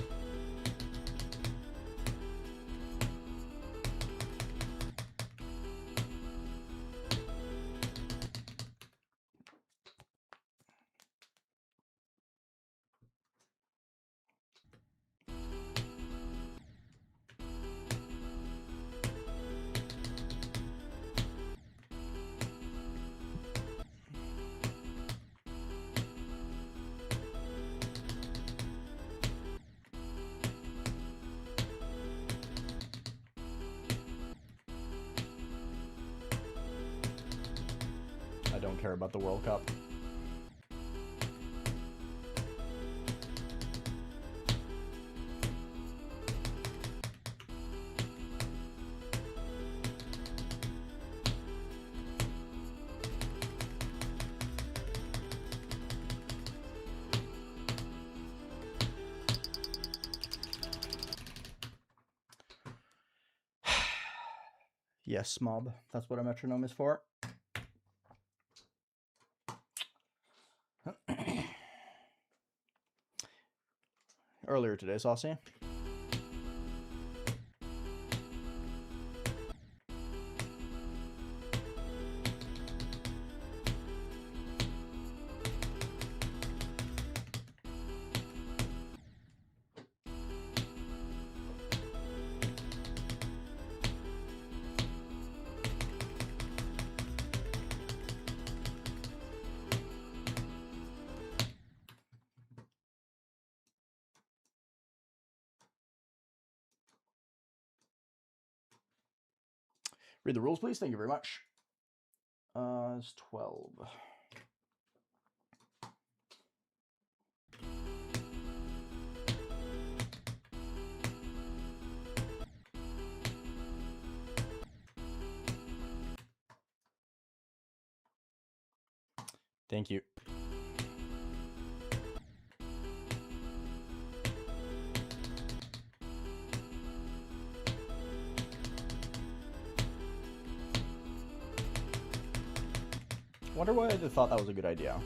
don't care about the World Cup. Yes, mob. That's what a metronome is for. Earlier today, Saucy. Read the rules, please. Thank you very much. It's 12. Thank you. Wonder why I thought that was a good idea.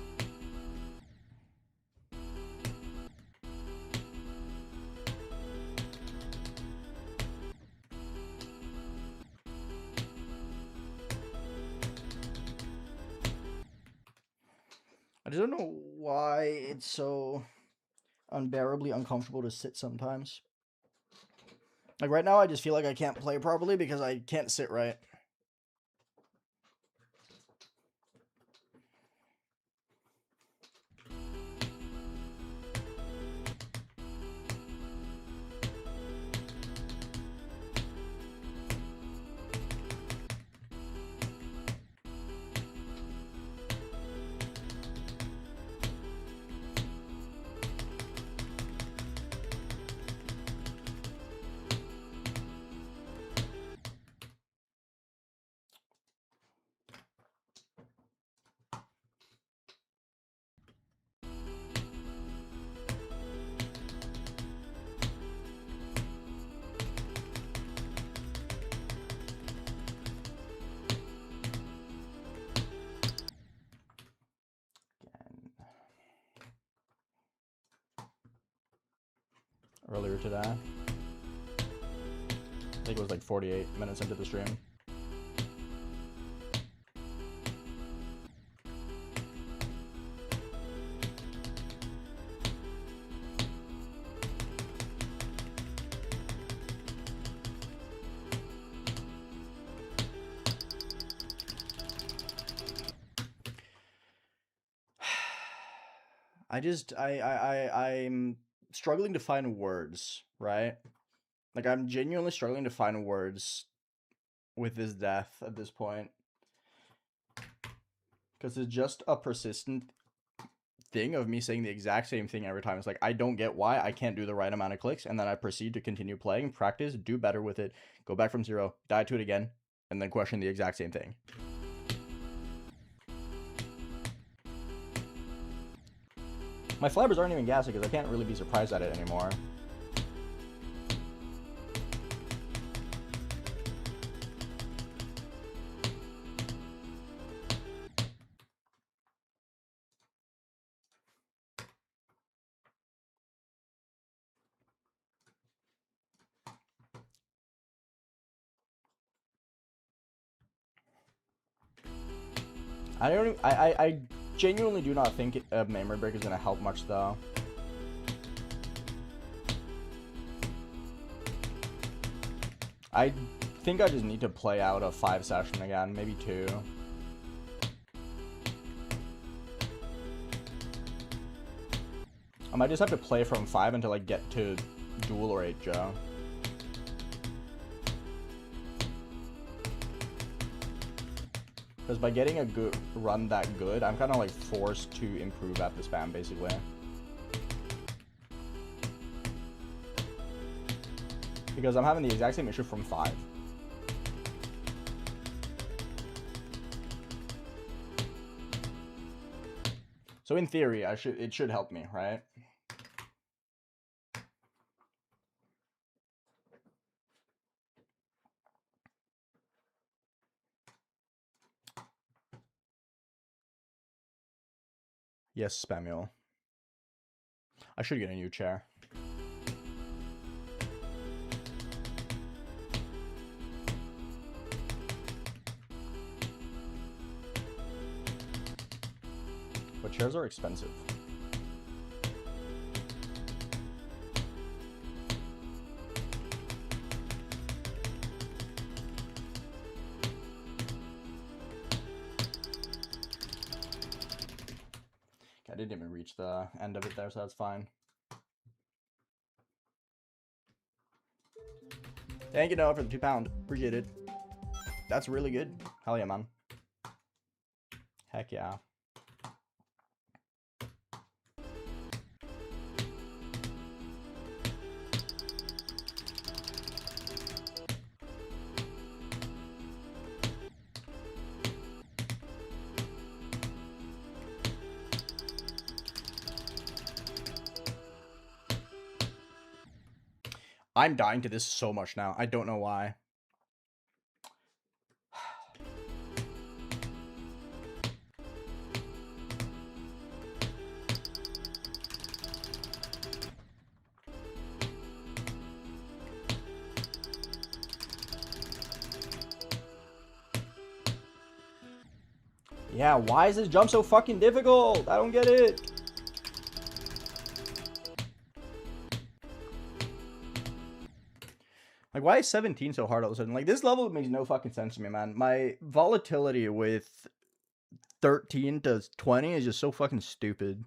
I just don't know why it's so unbearably uncomfortable to sit sometimes. Like right now, I just feel like I can't play properly because I can't sit right. Earlier today. I think it was like 48 minutes into the stream. I'm struggling to find words, right? Like, I'm genuinely struggling to find words with this death at this point. Because it's just a persistent thing of me saying the exact same thing every time. It's like, I don't get why I can't do the right amount of clicks, and then I proceed to continue playing, practice, do better with it, go back from 0, die to it again, and then question the exact same thing. My flabbers aren't even gassy because I can't really be surprised at it anymore. I genuinely do not think a memory break is going to help much, though. I think I just need to play out a 5 session again, maybe 2. I might just have to play from 5 until I get to Duel or 8 Joe. Because by getting a good run that good, I'm kind of like forced to improve at the spam, basically. Because I'm having the exact same issue from 5. So in theory, it should help me, right? Yes, Spamuel. I should get a new chair. But chairs are expensive. I didn't even reach the end of it there, so that's fine. Thank you, Noah, for the £2. Appreciate it. That's really good. Hell yeah, man. Heck yeah. I'm dying to this so much now. I don't know why. Yeah, why is this jump so fucking difficult? I don't get it. Like, why is 17 so hard all of a sudden? Like, this level makes no fucking sense to me, man. My volatility with 13 to 20 is just so fucking stupid.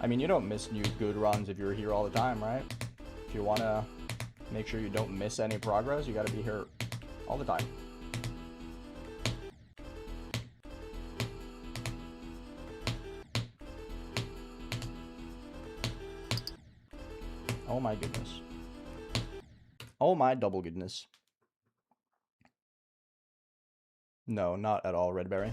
I mean, you don't miss new good runs if you're here all the time, right? If you want to make sure you don't miss any progress, you got to be here all the time. Oh my goodness. Oh my double goodness. No, not at all, Redberry.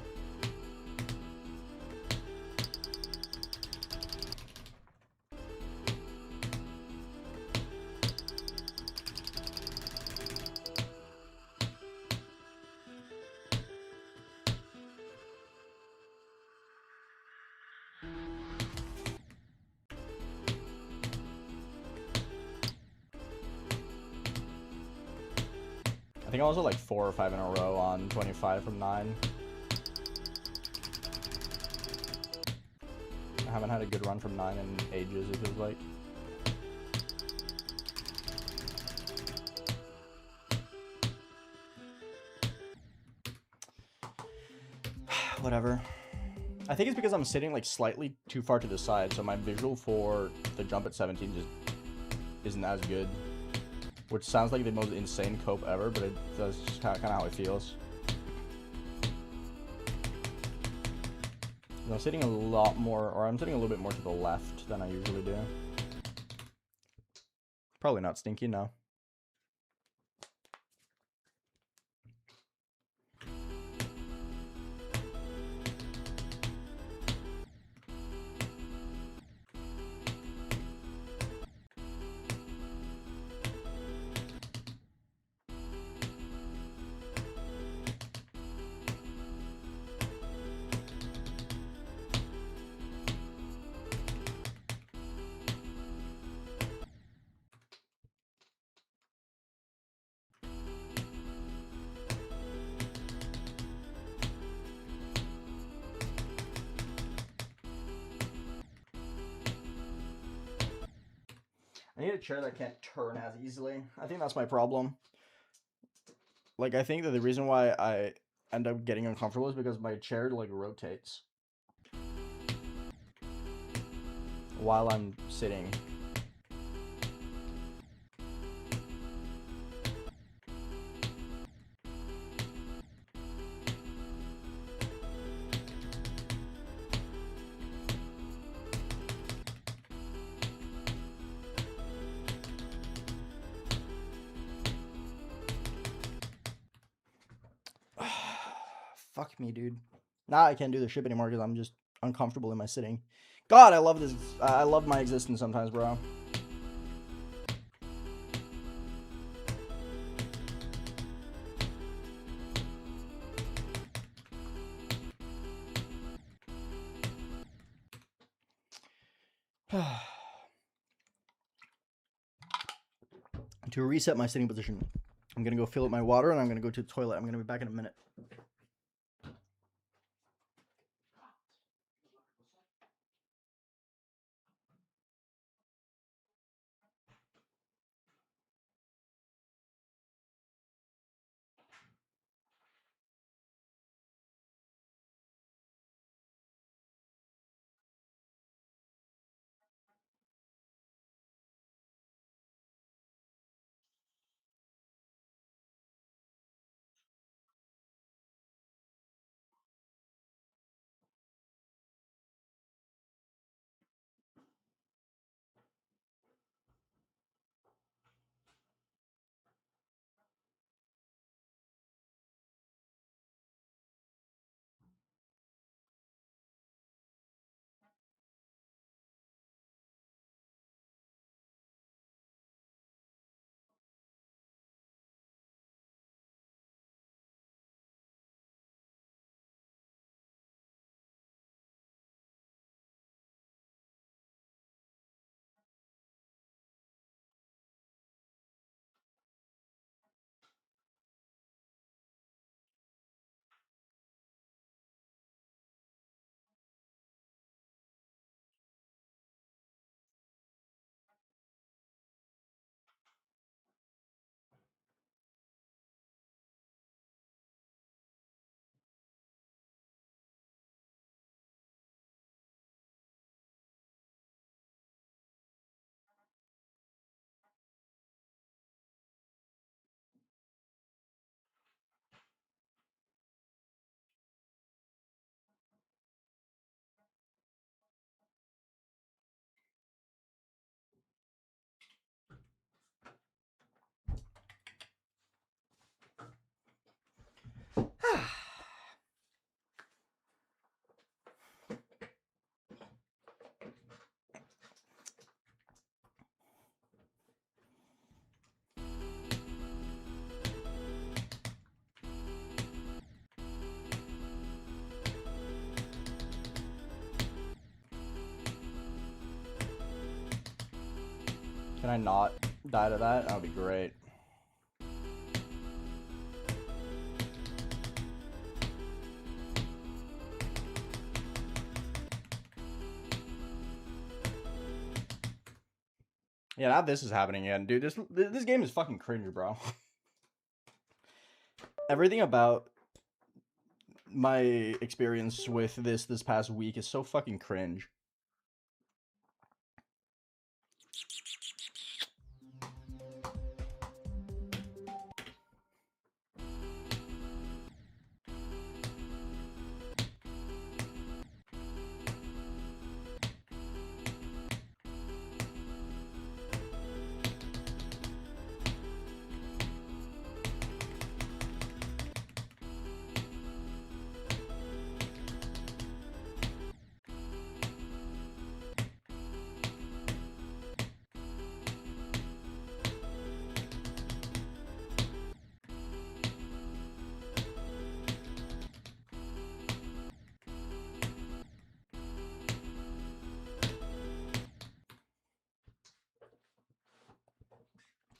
I think I was at like 4 or 5 in a row on 25 from 9. I haven't had a good run from 9 in ages, it feels like. Whatever. I think it's because I'm sitting like slightly too far to the side, so my visual for the jump at 17 just isn't as good. Which sounds like the most insane cope ever, but that's just kind of how it feels. I'm sitting a lot more, or I'm sitting a little bit more to the left than I usually do. Probably not stinky, no. I need a chair that can't turn as easily. I think that's my problem. Like, I think that the reason why I end up getting uncomfortable is because my chair, like, rotates while I'm sitting. fuck me, dude. Now I can't do the ship anymore because I'm just uncomfortable in my sitting. God, I love this. I love my existence sometimes, bro. To reset my sitting position, I'm gonna go fill up my water and I'm gonna go to the toilet. I'm gonna be back in a minute. Can I not die to that? That would be great. Yeah, now this is happening again. Dude, this game is fucking cringe, bro. Everything about my experience with this past week is so fucking cringe.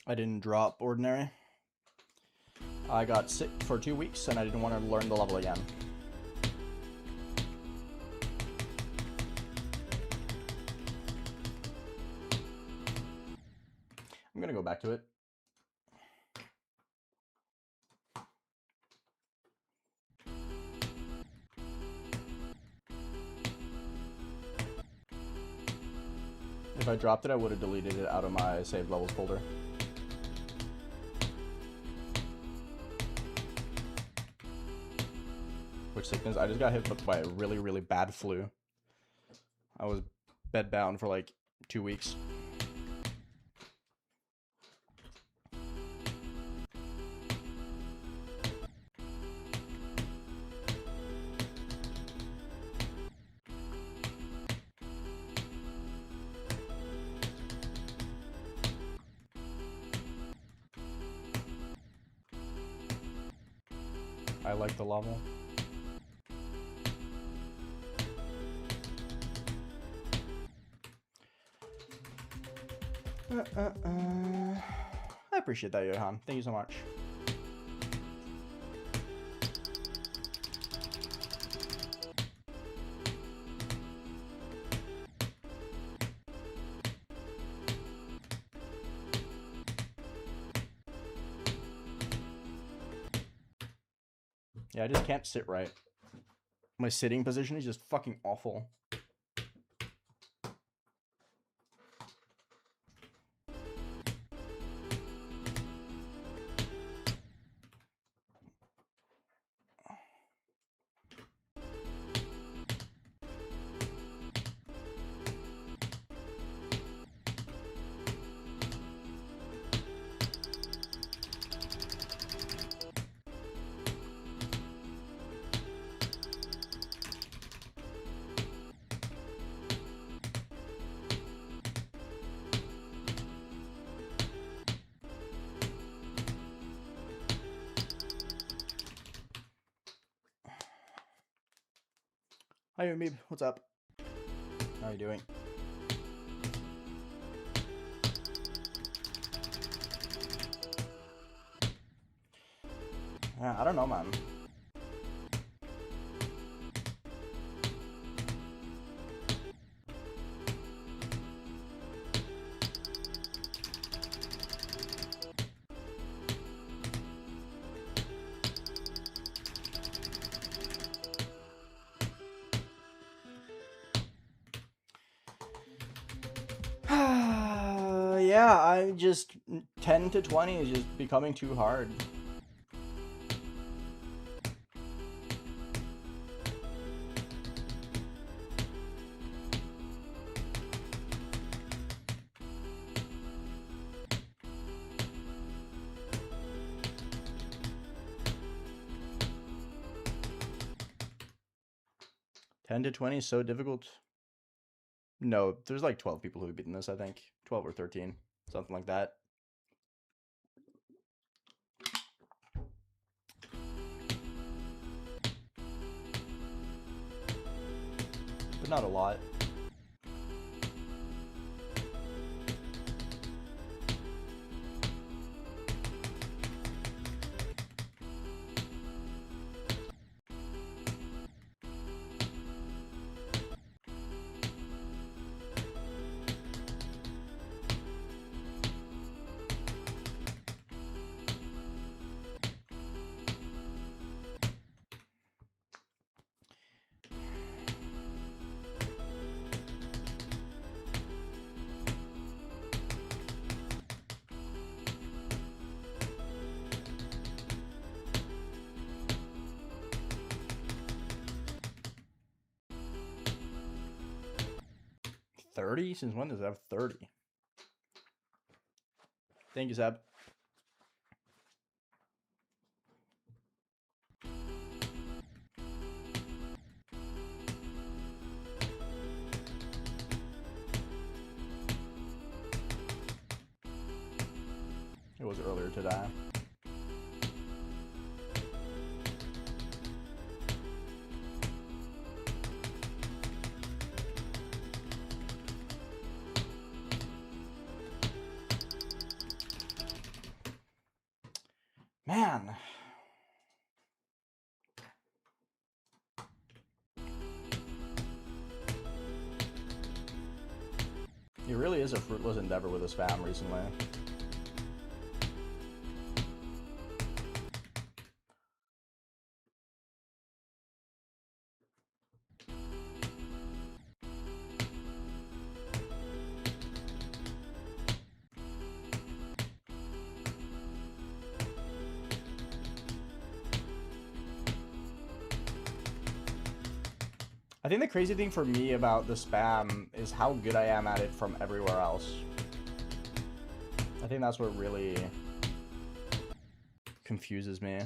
I didn't drop ordinary. I got sick for 2 weeks and I didn't want to learn the level again. I'm gonna go back to it. If I dropped it, I would have deleted it out of my saved levels folder. Which sickness? I just got hit by a really, really bad flu. I was bedbound for like 2 weeks. I like the level. I appreciate that, Johan. Thank you so much. Yeah, I just can't sit right. My sitting position is just fucking awful. Hi, Umib. What's up? How are you doing? Yeah, I don't know, man. Yeah, I just 10 to 20 is just becoming too hard. Ten to 20 is so difficult. No, there's like 12 people who've beaten this, I think. 12 or 13, something like that. But not a lot. $30? Since when does it have 30? Thank you, Zeb. It was earlier today. Man. It really is a fruitless endeavor with a spam recently. I think the crazy thing for me about the spam is how good I am at it from everywhere else. I think that's what really confuses me.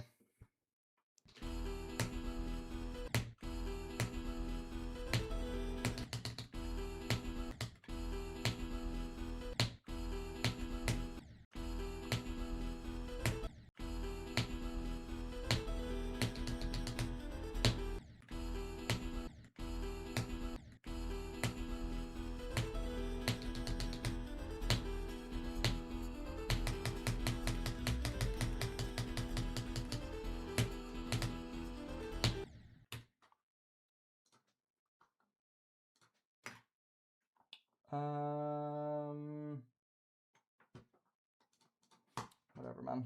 Whatever, man.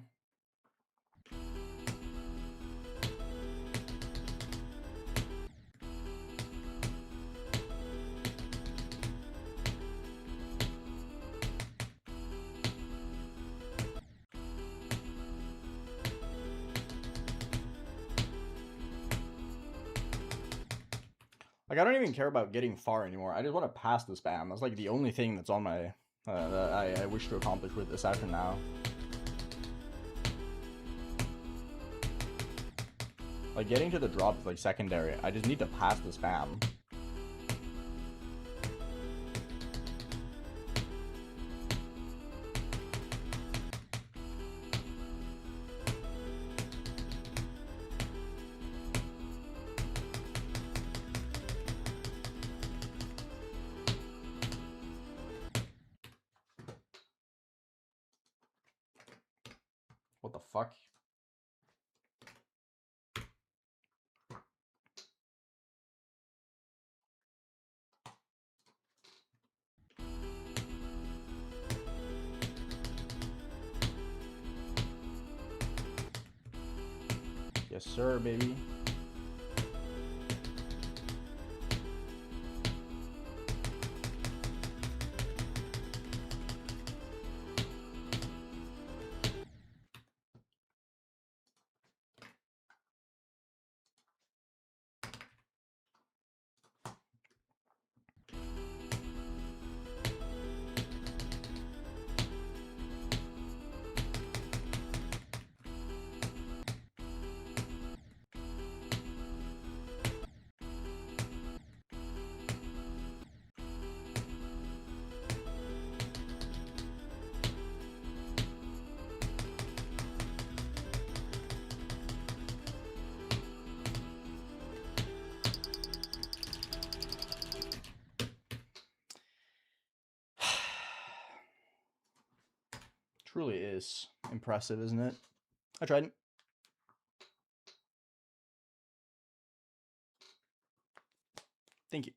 Like, I don't even care about getting far anymore. I just want to pass the spam. That's like the only thing that's on my that I wish to accomplish with this session now. Like, getting to the drop is like secondary. I just need to pass the spam. What the fuck? Yes, sir, baby. Truly is impressive, isn't it? I tried. Thank you.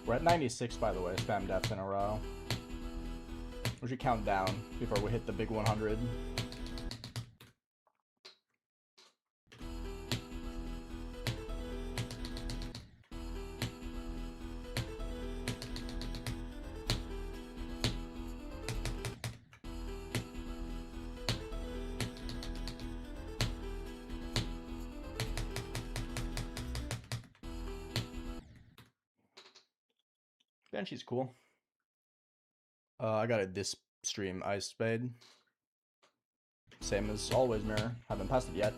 We're at 96, by the way, spam deaths in a row. We should count down before we hit the big 100. Banshee's cool. I got it this stream, Ice Spade. Same as always, Mirror. Haven't passed it yet.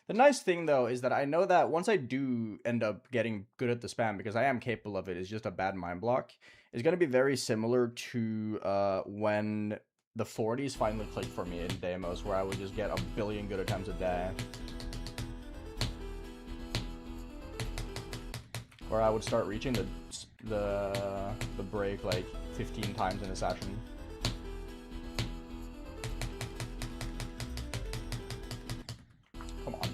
The nice thing, though, is that I know that once I do end up getting good at the spam, because I am capable of it, it's just a bad mind block, it's going to be very similar to when the 40s finally clicked for me in demos, where I would just get a billion good attempts a day. Where I would start reaching the break like 15 times in a session. Come on.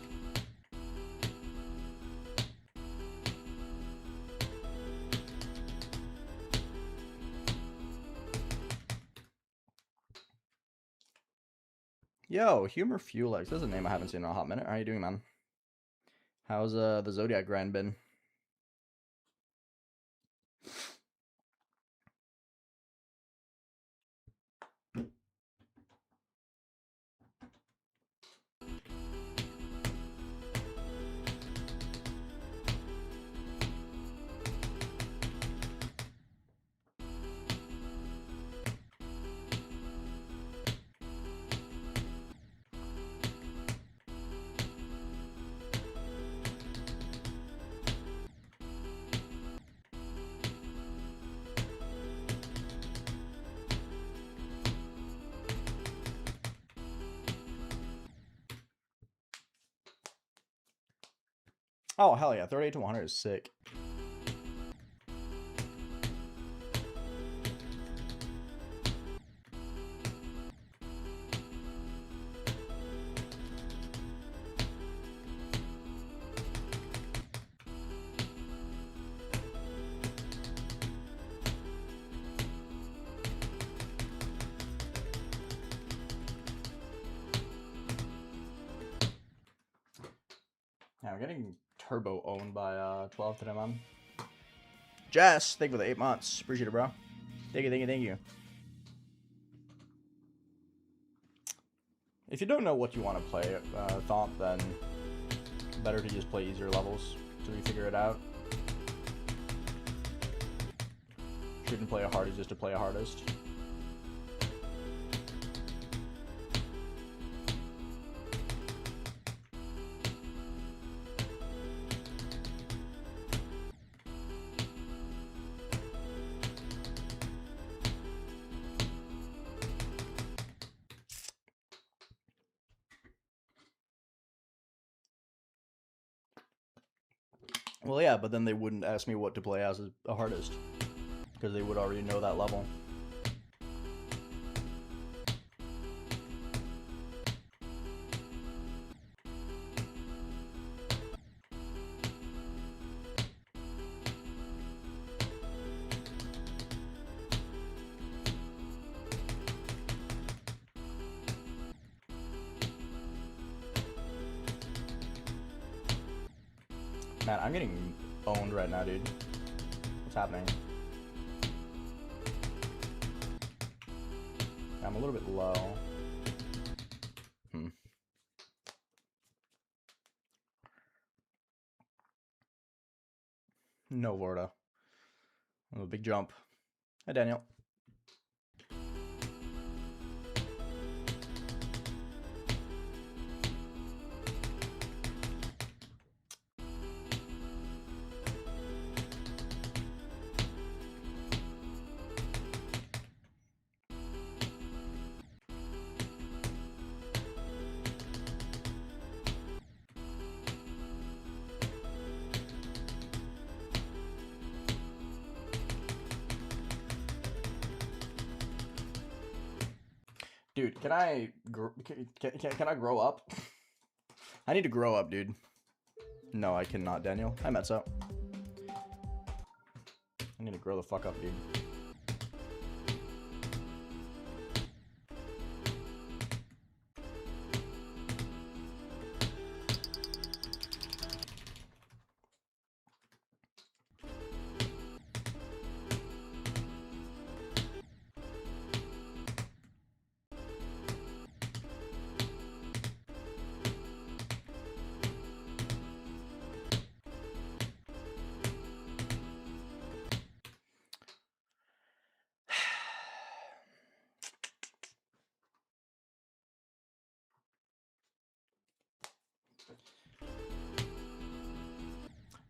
Yo, Humor Fuelex. That's a name I haven't seen in a hot minute. How are you doing, man? How's the Zodiac grind been? Oh, hell yeah. 38 to 100 is sick. Yeah, I'm getting turbo owned by 12 today, man. Jess, thank you for the 8 months. Appreciate it, bro. Thank you, thank you, thank you. If you don't know what you want to play, Thomp, then better to just play easier levels till you figure it out. Shouldn't play a hardest just to play a hardest. Well, yeah, but then they wouldn't ask me what to play as a hardest, because they would already know that level. Man, I'm getting owned right now, dude. What's happening? I'm a little bit low. No, Vorta. Oh, big jump. Hi, Daniel. Dude, can I grow up? I need to grow up, dude. No, I cannot, Daniel. Hi, Metso. I need to grow the fuck up, dude.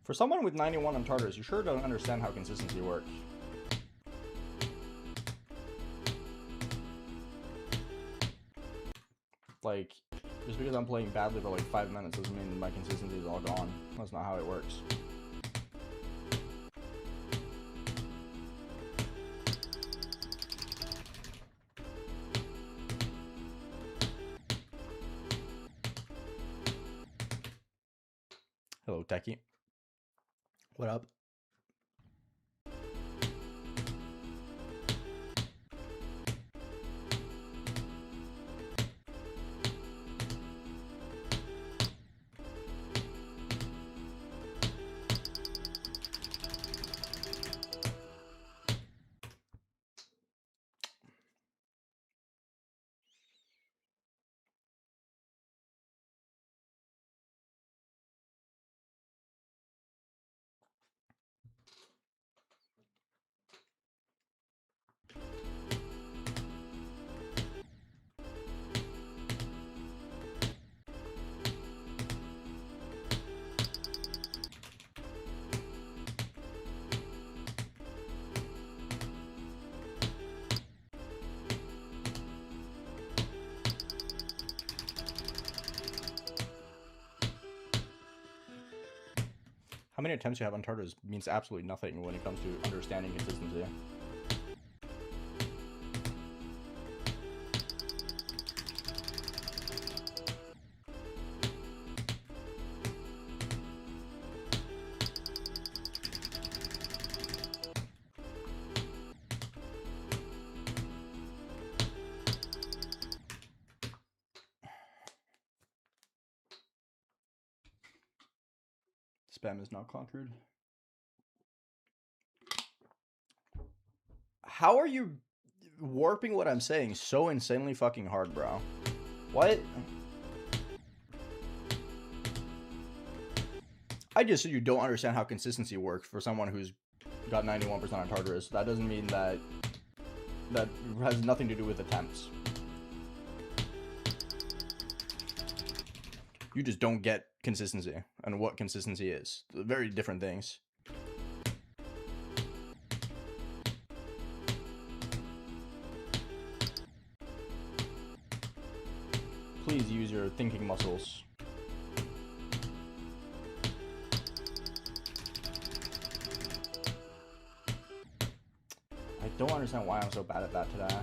For someone with 91 on Tartars, you sure don't understand how consistency works. Like, just because I'm playing badly for like 5 minutes doesn't mean my consistency is all gone. That's not how it works. Hello, Techie. What up? How many attempts you have on tartars means absolutely nothing when it comes to understanding consistency. Spam is not conquered. How are you warping what I'm saying so insanely fucking hard, bro? What? I just said you don't understand how consistency works for someone who's got 91% on Tartarus. That doesn't mean that has nothing to do with attempts. You just don't get consistency and what consistency is. They're very different things. Please use your thinking muscles. I don't understand why I'm so bad at that today.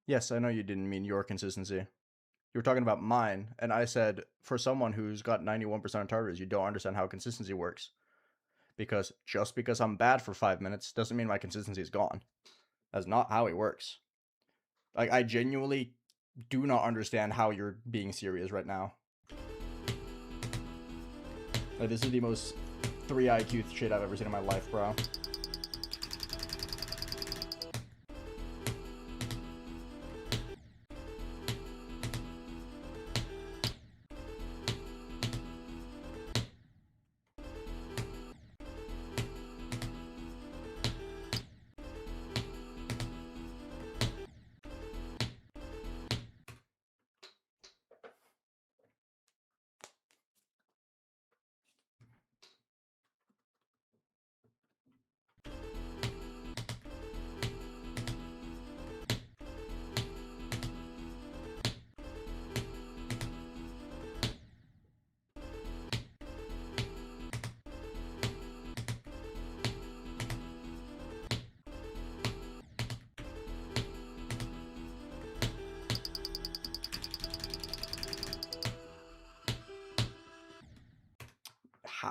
Yes, I know you didn't mean your consistency. You were talking about mine, and I said, for someone who's got 91% of Tartarus, you don't understand how consistency works. Because just because I'm bad for 5 minutes doesn't mean my consistency is gone. That's not how it works. Like, I genuinely do not understand how you're being serious right now. Like, this is the most 3 IQ shit I've ever seen in my life, bro.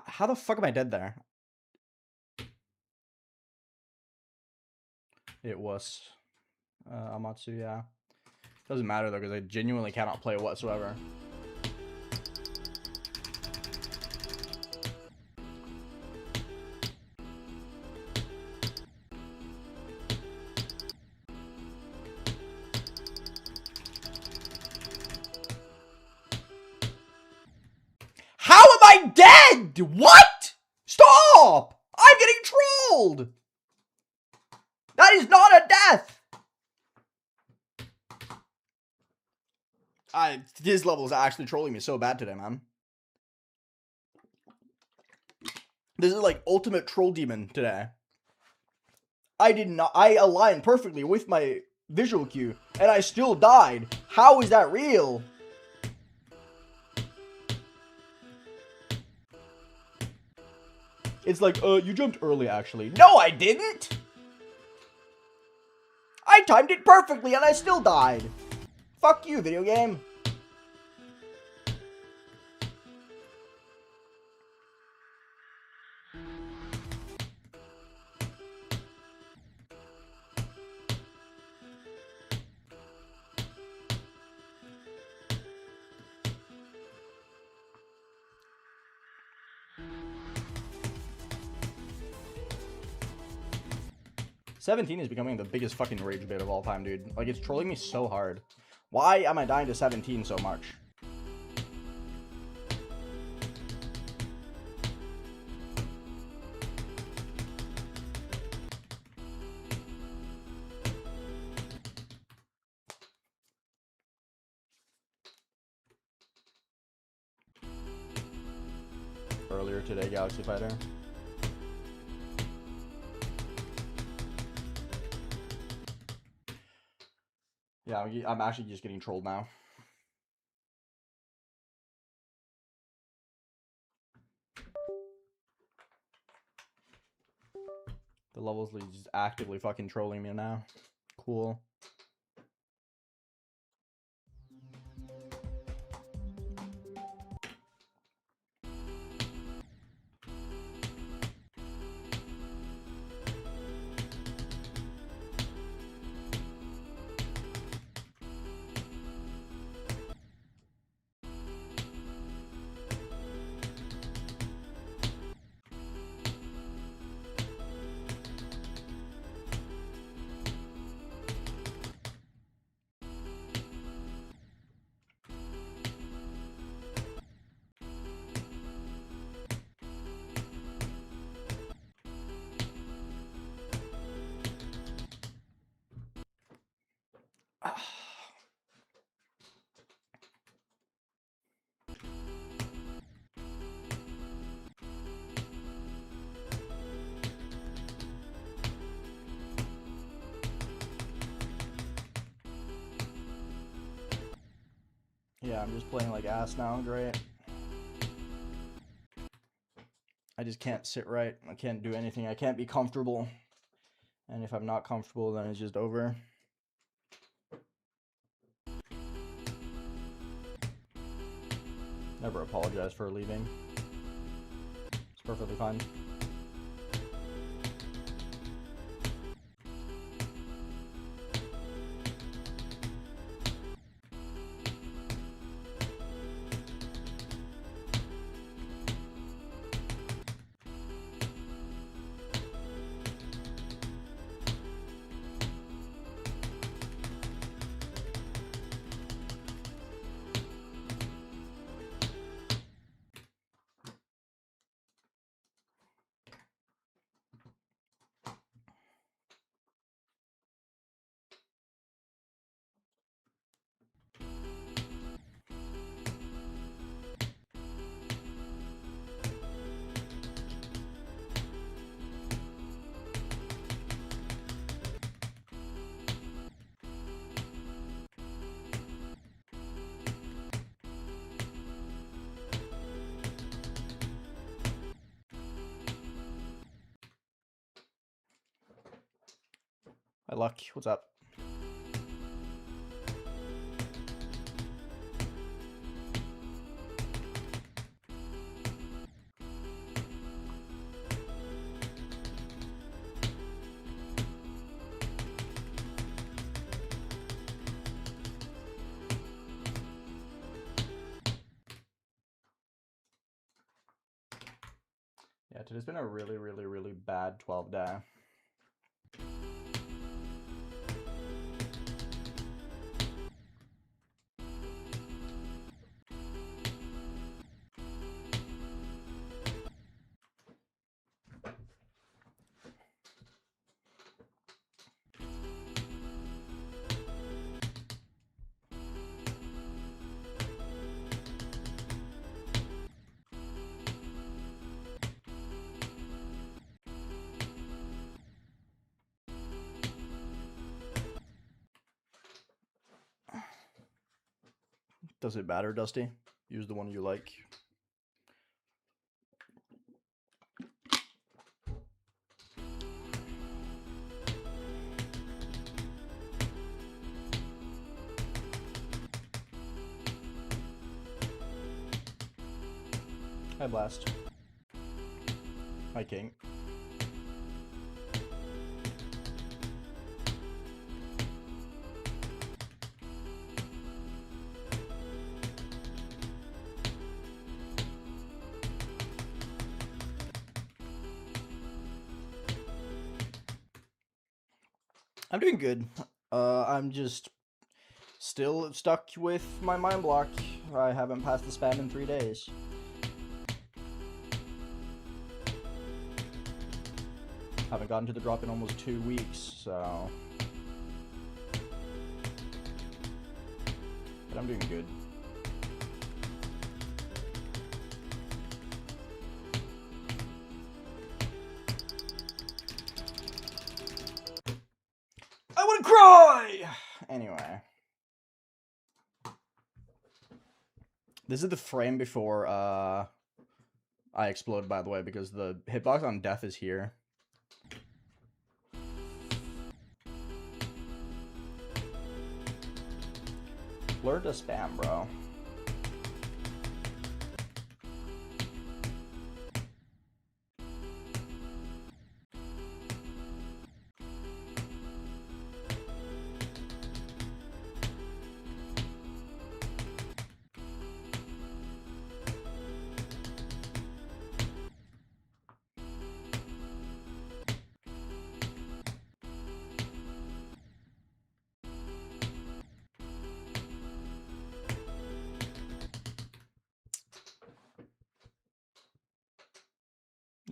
How the fuck am I dead there? It was Amatsu, yeah. Doesn't matter though, because I genuinely cannot play whatsoever. How am I dead? What? Stop! I'm getting trolled! That is not a death! His level is actually trolling me so bad today, man. This is like ultimate troll demon today. I aligned perfectly with my visual cue, and I still died. How is that real? It's like, you jumped early, actually. No, I didn't! I timed it perfectly, and I still died. Fuck you, video game. $17 is becoming the biggest fucking rage bait of all time, dude. Like, it's trolling me so hard. Why am I dying to 17 so much? earlier today, Galaxy Fighter. Yeah, I'm actually just getting trolled now. The levels lead just actively fucking trolling me now. Cool. Yeah, I'm just playing like ass now. Great. I just can't sit right. I can't do anything. I can't be comfortable. And if I'm not comfortable, then it's just over. Never apologize for leaving. It's perfectly fine. Hi, Luck. What's up? Yeah, today's been a really, really, really bad 12 day. Does it matter, Dusty? Use the one you like. Hi, Blast. Hi, King. I'm doing good. I'm just still stuck with my mind block. I haven't passed the spam in 3 days. Haven't gotten to the drop in almost 2 weeks, so... But I'm doing good. and cry! Anyway. This is the frame before I explode, by the way, because the hitbox on death is here. Learn to spam, bro.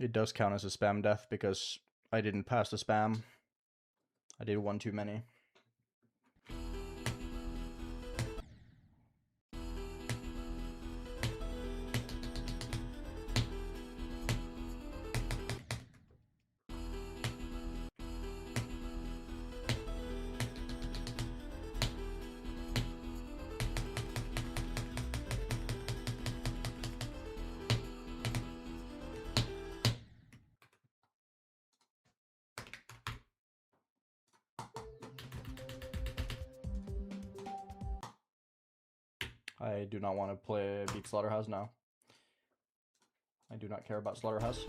It does count as a spam death because I didn't pass the spam. I did one too many. I do not want to beat Slaughterhouse now. I do not care about Slaughterhouse.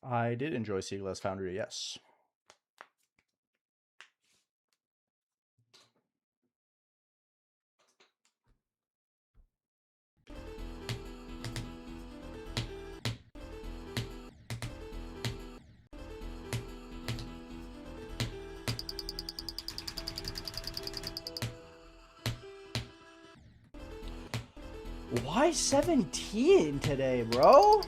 I did enjoy Seaglass Foundry, yes. Why 17 today, bro?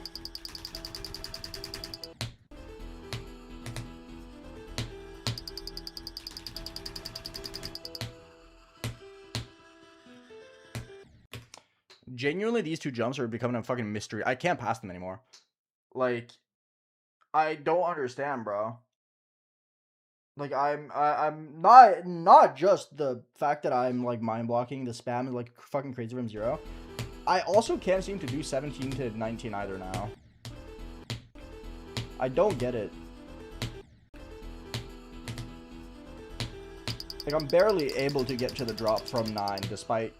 Genuinely, these two jumps are becoming a fucking mystery. I can't pass them anymore. Like, I don't understand, bro. Like, I'm not just the fact that I'm, like, mind-blocking the spam is, like, fucking crazy from 0. I also can't seem to do 17 to 19 either now. I don't get it. Like, I'm barely able to get to the drop from 9 despite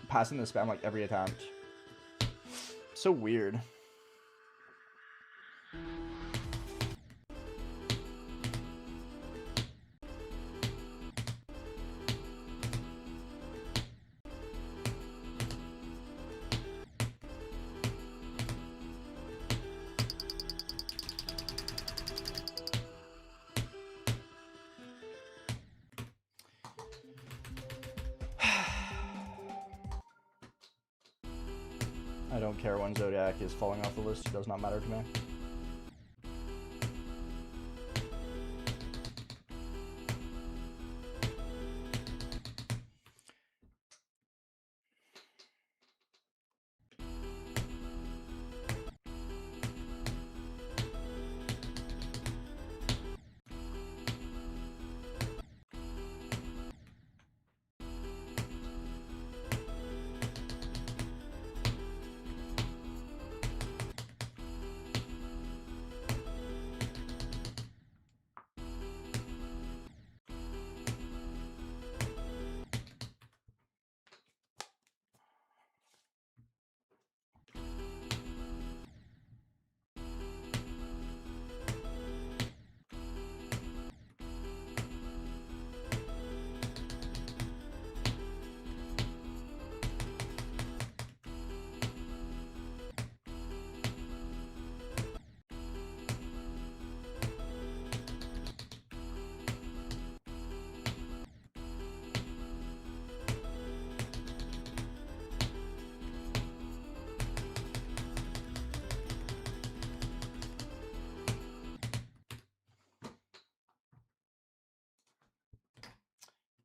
passing the spam, like, every attempt. So weird. I don't care when Zodiac is falling off the list. It does not matter to me.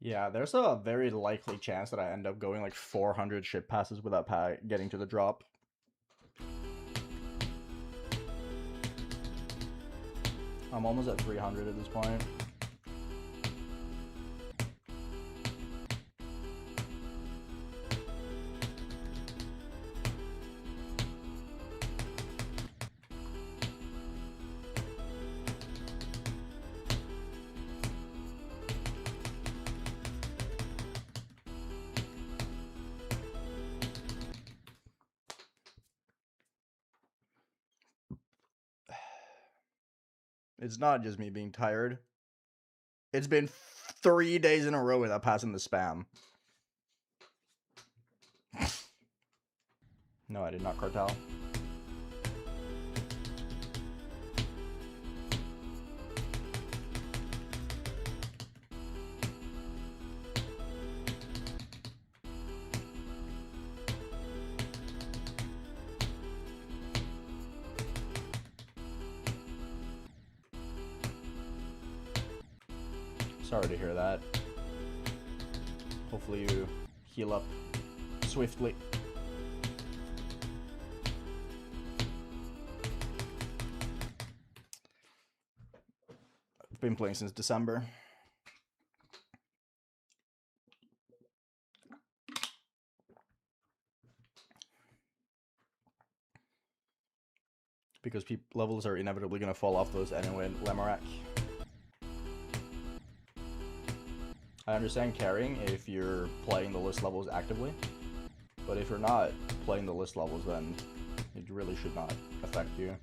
Yeah, there's a very likely chance that I end up going like 400 ship passes without getting to the drop. I'm almost at 300 at this point. It's not just me being tired. It's been 3 days in a row without passing the spam. No, I did not cartel. Sorry to hear that. Hopefully you heal up swiftly. I've been playing since December. Because levels are inevitably going to fall off those anyway in Lemarak. I understand carrying if you're playing the list levels actively, but if you're not playing the list levels, then it really should not affect you.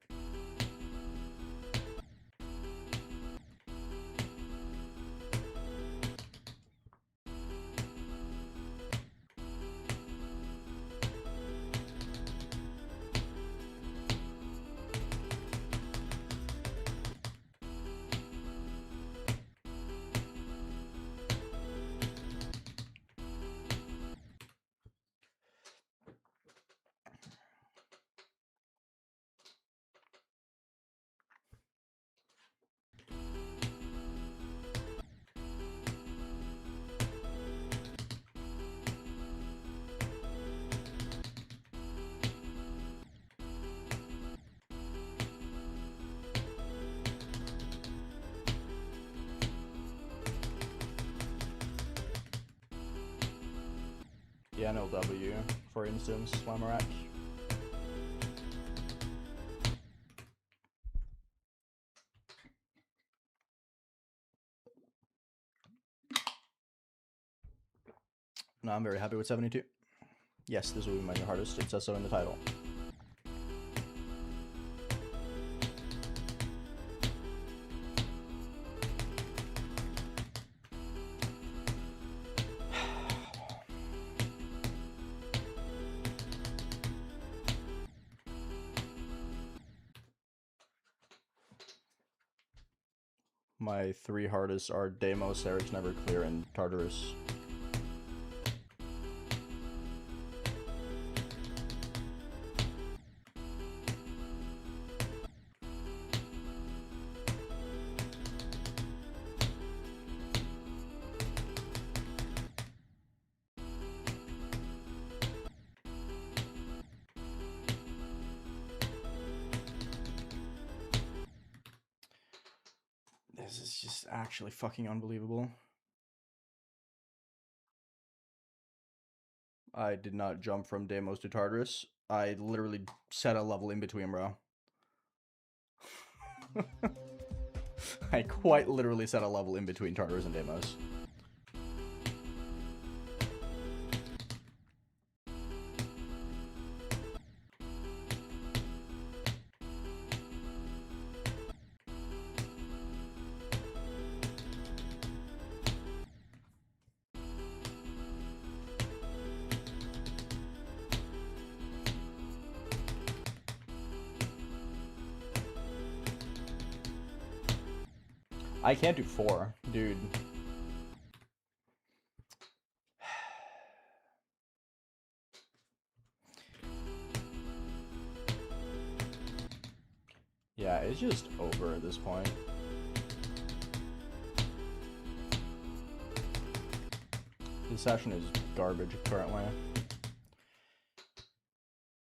The NLW, for instance, Lemarak. No, I'm very happy with 72. Yes, this will be my new hardest. It says so in the title. My 3 hardest are Deimos, Eric's Never Clear, and Tartarus. This is just actually fucking unbelievable. I did not jump from Deimos to Tartarus. I literally set a level in between, bro. I quite literally set a level in between Tartarus and Deimos. I can't do 4, dude. Yeah, it's just over at this point. This session is garbage currently.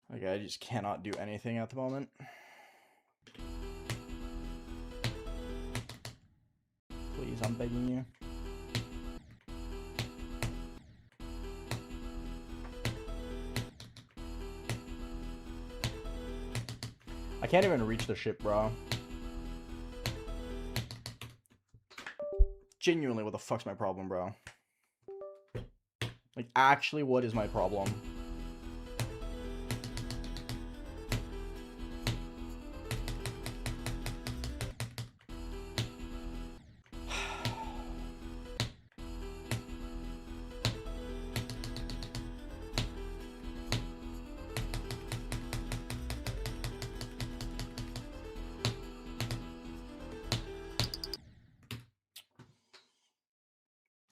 Like, I just cannot do anything at the moment. Please, I'm begging you. I can't even reach the ship, bro. Genuinely, what the fuck's my problem, bro? Like, actually, what is my problem?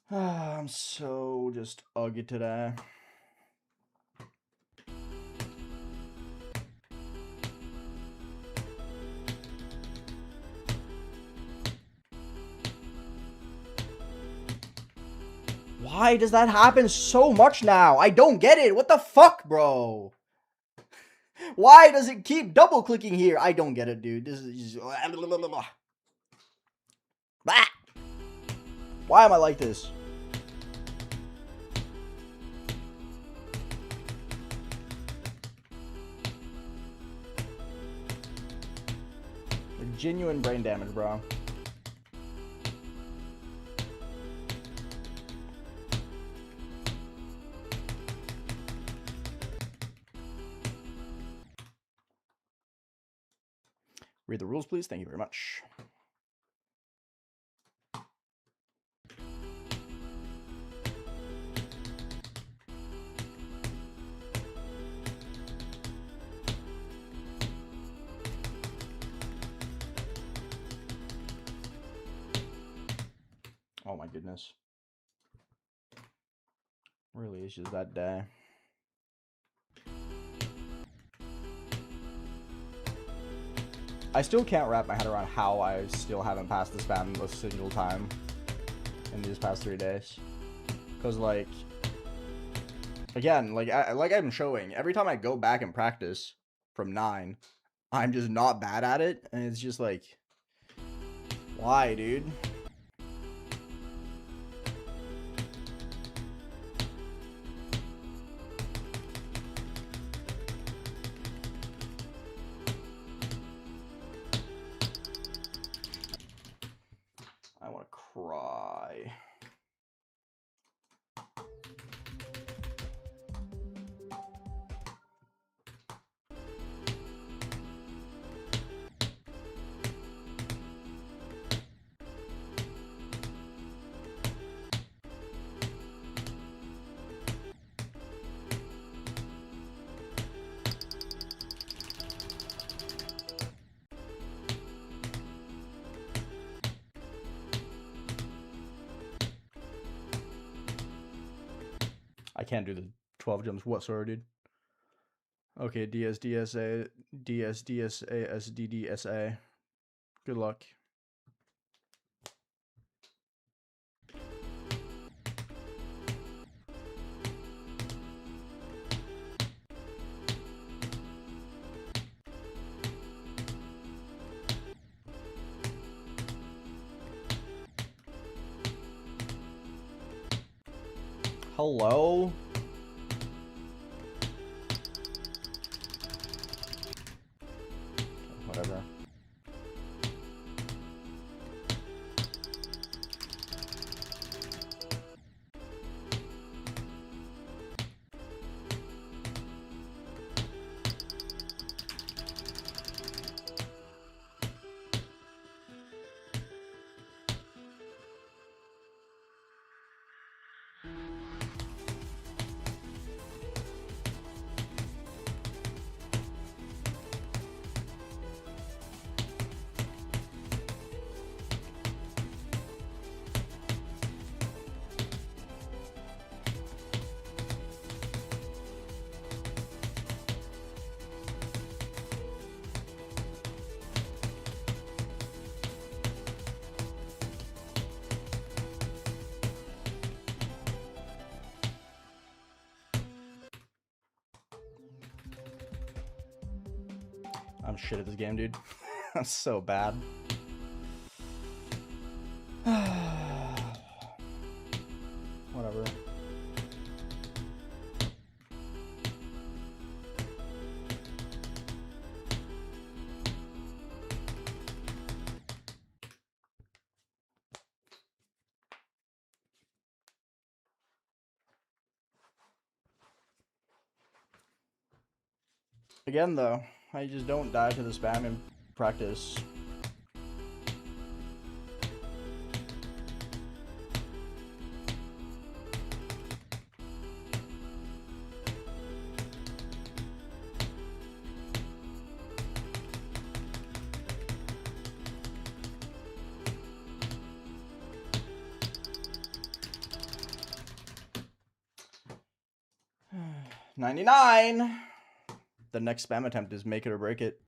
I'm so just ugly today. Why does that happen so much now? I don't get it. What the fuck, bro? Why does it keep double clicking here? I don't get it, dude. This is just... Why am I like this? Like, genuine brain damage, bro. Read the rules, please. Thank you very much. Oh my goodness. Really, it's just that day. I still can't wrap my head around how I still haven't passed the spam a single time in these past 3 days. Because, like, again, like I'm showing, every time I go back and practice from 9, I'm just not bad at it. And it's just like, why, dude? I want to cry. I can't do the 12 jumps whatsoever, dude. Okay, DS, DSA, DS, DSA, SDD, SA. Good luck. Hello? Whatever. I'm shit at this game, dude. I'm so bad. Whatever. Again, though, I just don't die to the spam in practice. $99. The next spam attempt is make it or break it.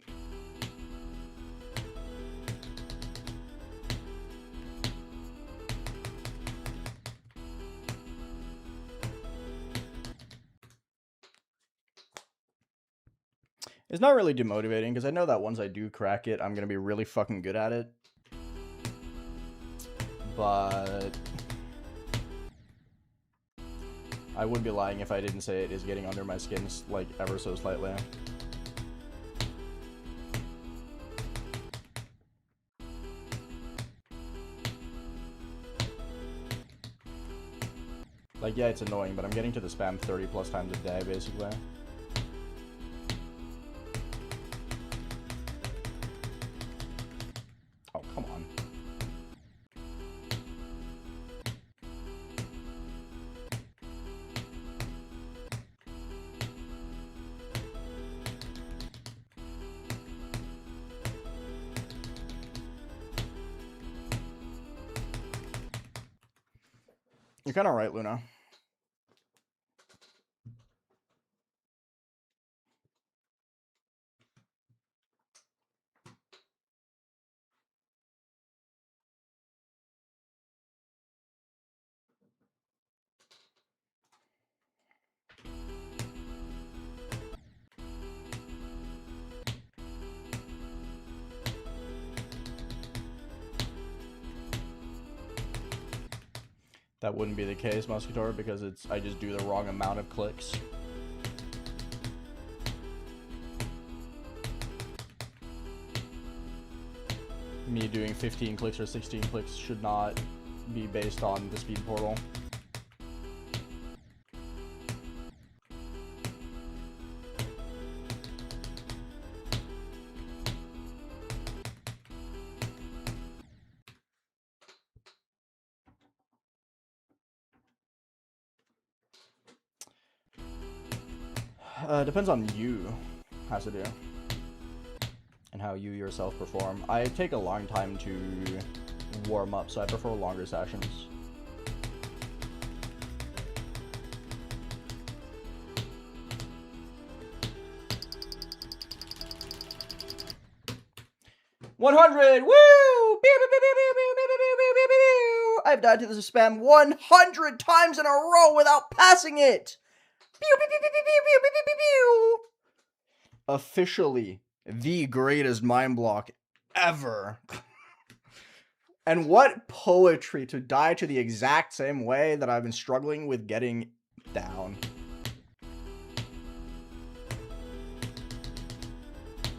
It's not really demotivating because I know that once I do crack it, I'm going to be really fucking good at it. But I would be lying if I didn't say it is getting under my skin, like, ever so slightly. Like, yeah, it's annoying, but I'm getting to the spam 30 plus times a day, basically. Oh, come on. You're kind of right, Luna. That wouldn't be the case, Muscator, because I just do the wrong amount of clicks. Me doing 15 clicks or 16 clicks should not be based on the speed portal. Depends on you, has to do, and how you yourself perform. I take a long time to warm up, so I prefer longer sessions. $100! Woo! I've died to this spam 100 times in a row without passing it! Officially the greatest mind block ever. And what poetry to die to the exact same way that I've been struggling with getting down.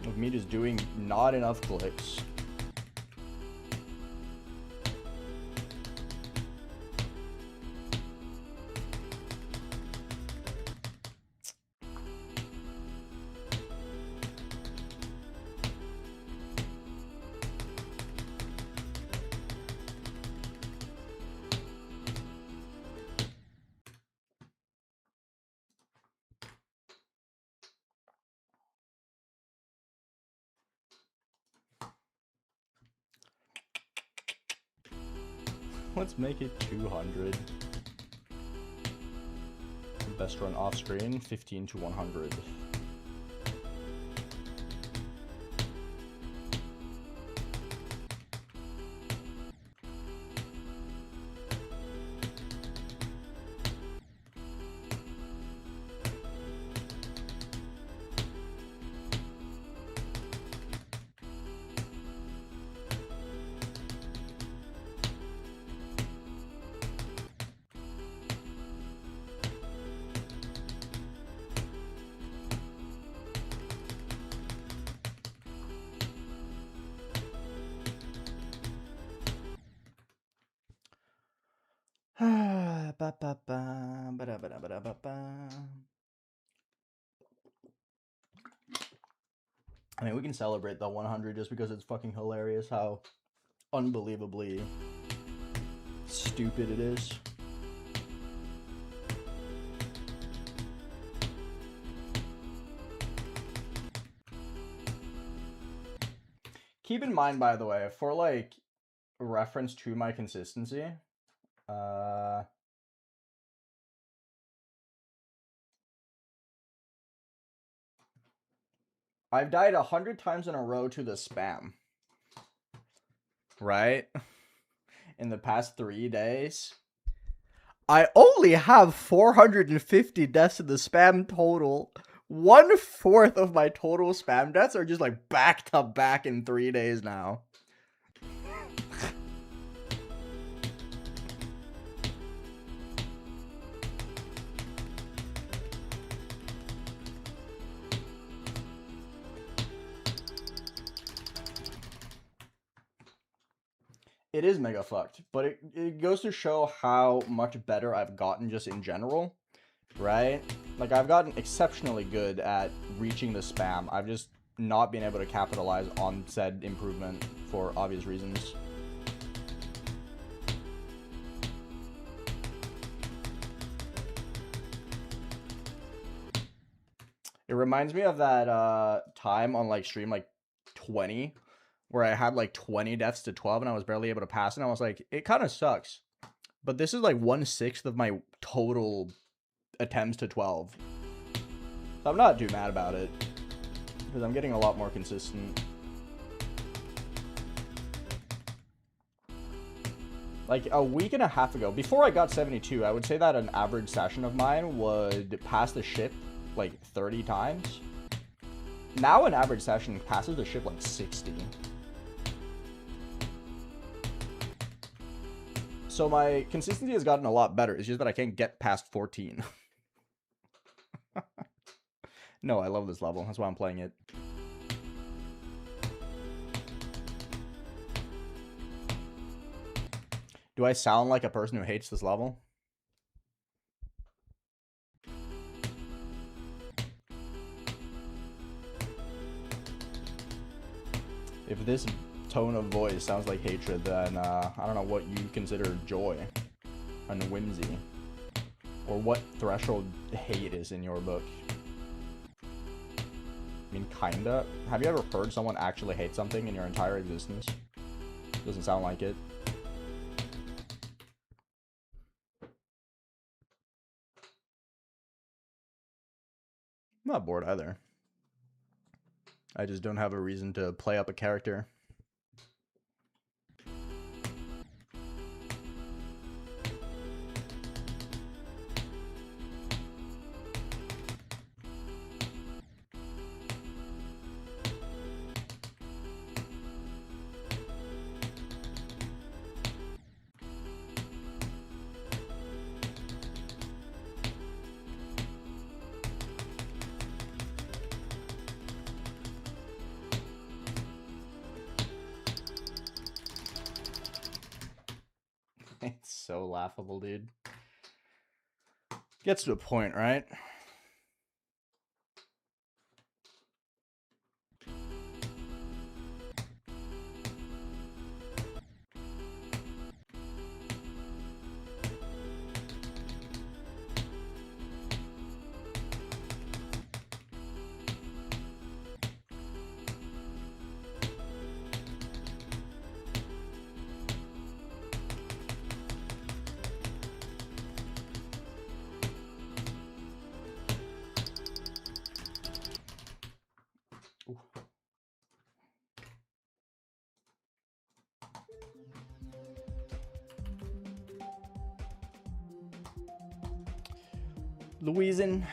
With me just doing not enough clicks. Let's make it 200. Best run off screen, 15 to 100. I mean, we can celebrate the 100 just because it's fucking hilarious how unbelievably stupid it is. Keep in mind, by the way, for like reference to my consistency, I've died 100 times in a row to the spam. Right? In the past 3 days. I only have 450 deaths in the spam total. 1/4 of my total spam deaths are just like back to back in 3 days now. It is mega fucked, but it goes to show how much better I've gotten just in general, right? Like, I've gotten exceptionally good at reaching the spam. I've just not been able to capitalize on said improvement for obvious reasons. It reminds me of that time on like stream like 20 where I had like 20 deaths to 12 and I was barely able to pass it. And I was like, it kind of sucks. But this is like 1/6 of my total attempts to 12. So I'm not too mad about it because I'm getting a lot more consistent. Like a week and a half ago, before I got 72, I would say that an average session of mine would pass the ship like 30 times. Now an average session passes the ship like 60. So my consistency has gotten a lot better. It's just that I can't get past 14. No, I love this level. That's why I'm playing it. Do I sound like a person who hates this level? If this tone of voice sounds like hatred, then I don't know what you consider joy and whimsy, or what threshold hate is in your book. I mean, kinda. Have you ever heard someone actually hate something in your entire existence? Doesn't sound like it. I'm not bored either. I just don't have a reason to play up a character. It's so laughable, dude. Gets to a point, right? Louisin,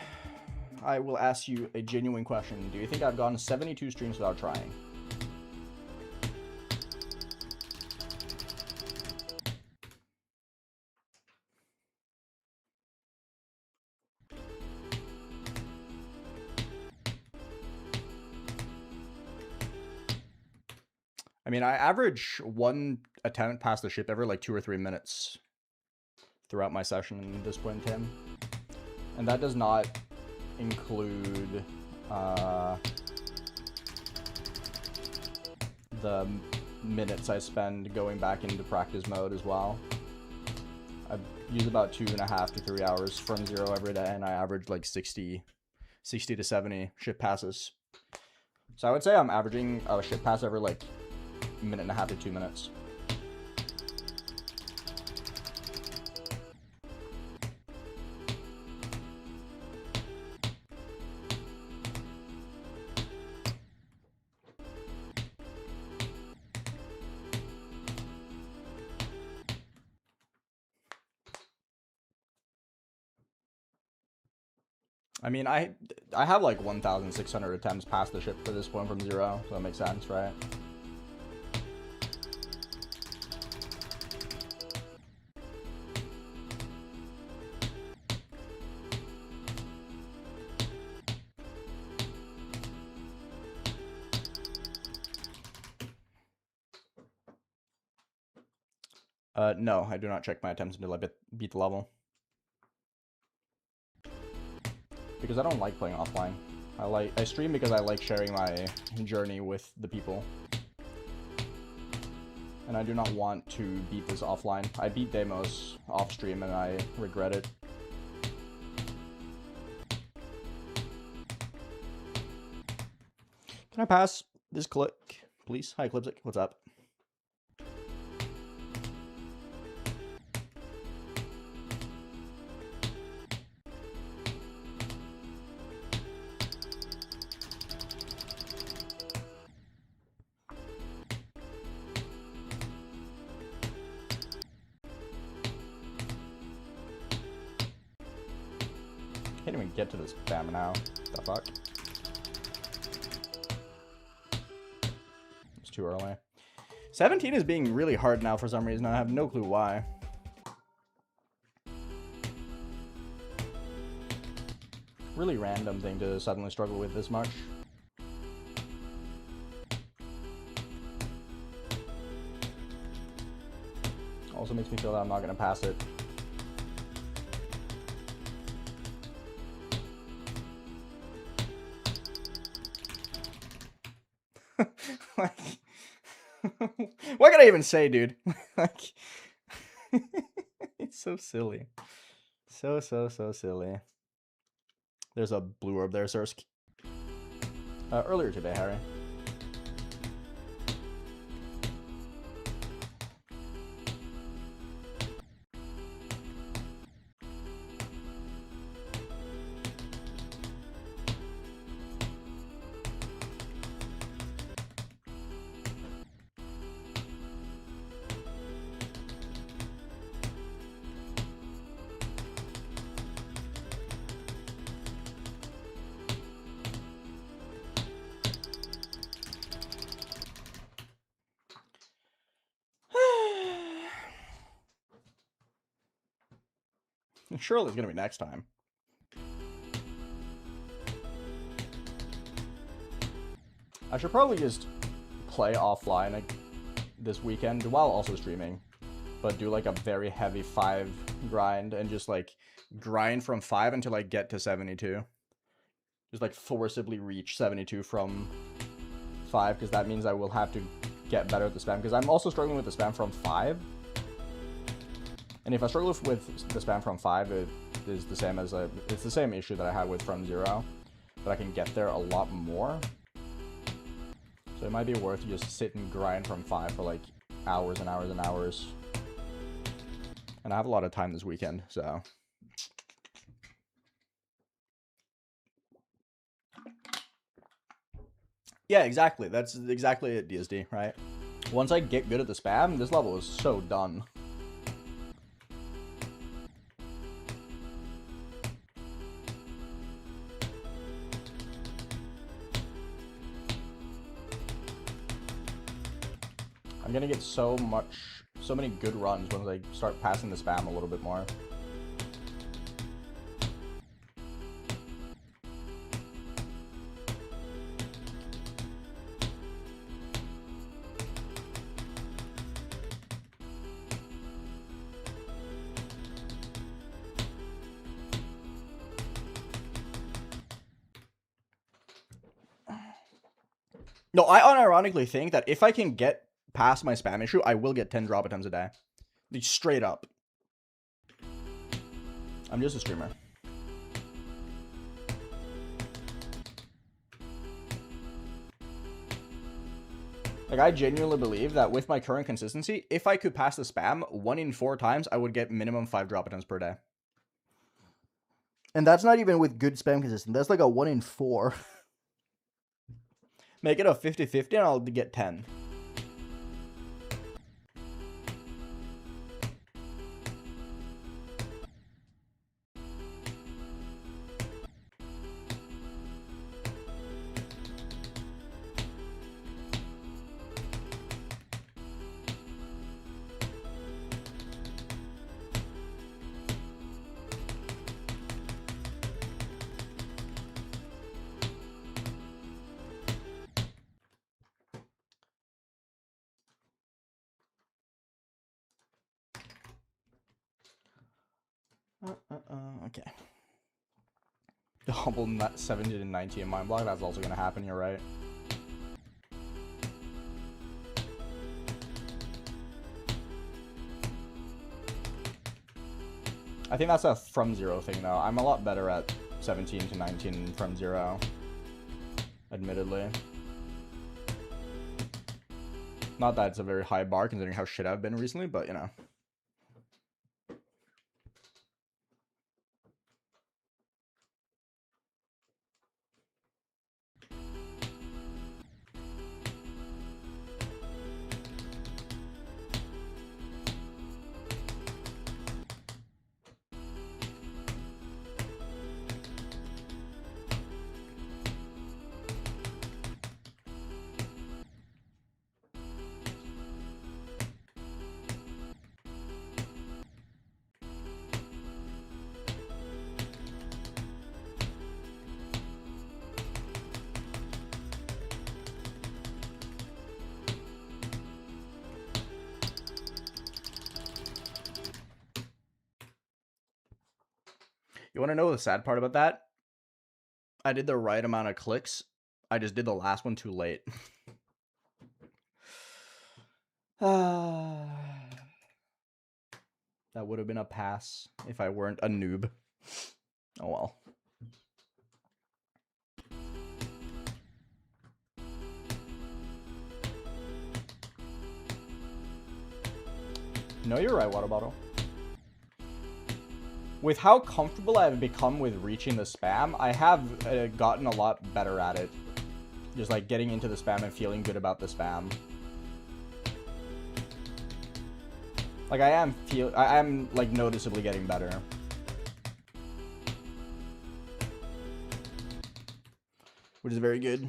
I will ask you a genuine question. Do you think I've gone 72 streams without trying? I mean, I average one attempt past the ship every like 2 or 3 minutes. throughout my session in this point in time. And that does not include the minutes I spend going back into practice mode as well. I use about 2.5 to 3 hours from 0 every day, and I average like 60 to 70 ship passes. So I would say I'm averaging a ship pass every like 1.5 to 2 minutes. I mean, I have like 1,600 attempts past the ship for this point from 0, so that makes sense, right? No, I do not check my attempts until I beat the level. Because I don't like playing offline. I stream because I like sharing my journey with the people. And I do not want to beat this offline. I beat demos off stream and I regret it. Can I pass this click, please? Hi, CLUBSTEP. What's up? Can't even get to this spam now. The fuck? It's too early. 17 is being really hard now for some reason. I have no clue why. Really random thing to suddenly struggle with this much. Also makes me feel that I'm not gonna pass it. Like, what can I even say, dude? Like, it's so silly. So silly. There's a blue orb there, Sursk. Earlier today, Harry. Surely it's gonna be next time. I should probably just play offline like, this weekend while also streaming, but do like a very heavy 5 grind and just like grind from 5 until I get to 72. Just like forcibly reach 72 from 5, because that means I will have to get better at the spam, because I'm also struggling with the spam from 5. And if I struggle with the spam from 5, it is the same as it's the same issue that I had with from 0, but I can get there a lot more. So it might be worth to just sit and grind from 5 for like hours and hours and hours. And I have a lot of time this weekend, so. Yeah, exactly. That's exactly it, DSD, right? Once I get good at the spam, this level is so done. I'm gonna get so many good runs once I start passing the spam a little bit more. No, I unironically think that if I can get past my spam issue, I will get 10 drop attempts a day. Like, straight up. I'm just a streamer. Like, I genuinely believe that with my current consistency, if I could pass the spam 1 in 4 times, I would get minimum 5 drop attempts per day. And that's not even with good spam consistency. That's like a 1 in 4. Make it a 50-50 and I'll get 10. Okay. The humble 70 to 90 in mind block, that's also going to happen, you're right. I think that's a from 0 thing, though. I'm a lot better at 17 to 19 from 0, admittedly. Not that it's a very high bar, considering how shit I've been recently, but, you know. You want to know the sad part about that? I did the right amount of clicks. I just did the last one too late. That would have been a pass if I weren't a noob. Oh well. No, you're right, water bottle. With how comfortable I've become with reaching the spam, I have gotten a lot better at it. Just like getting into the spam and feeling good about the spam. Like I am like noticeably getting better. Which is very good.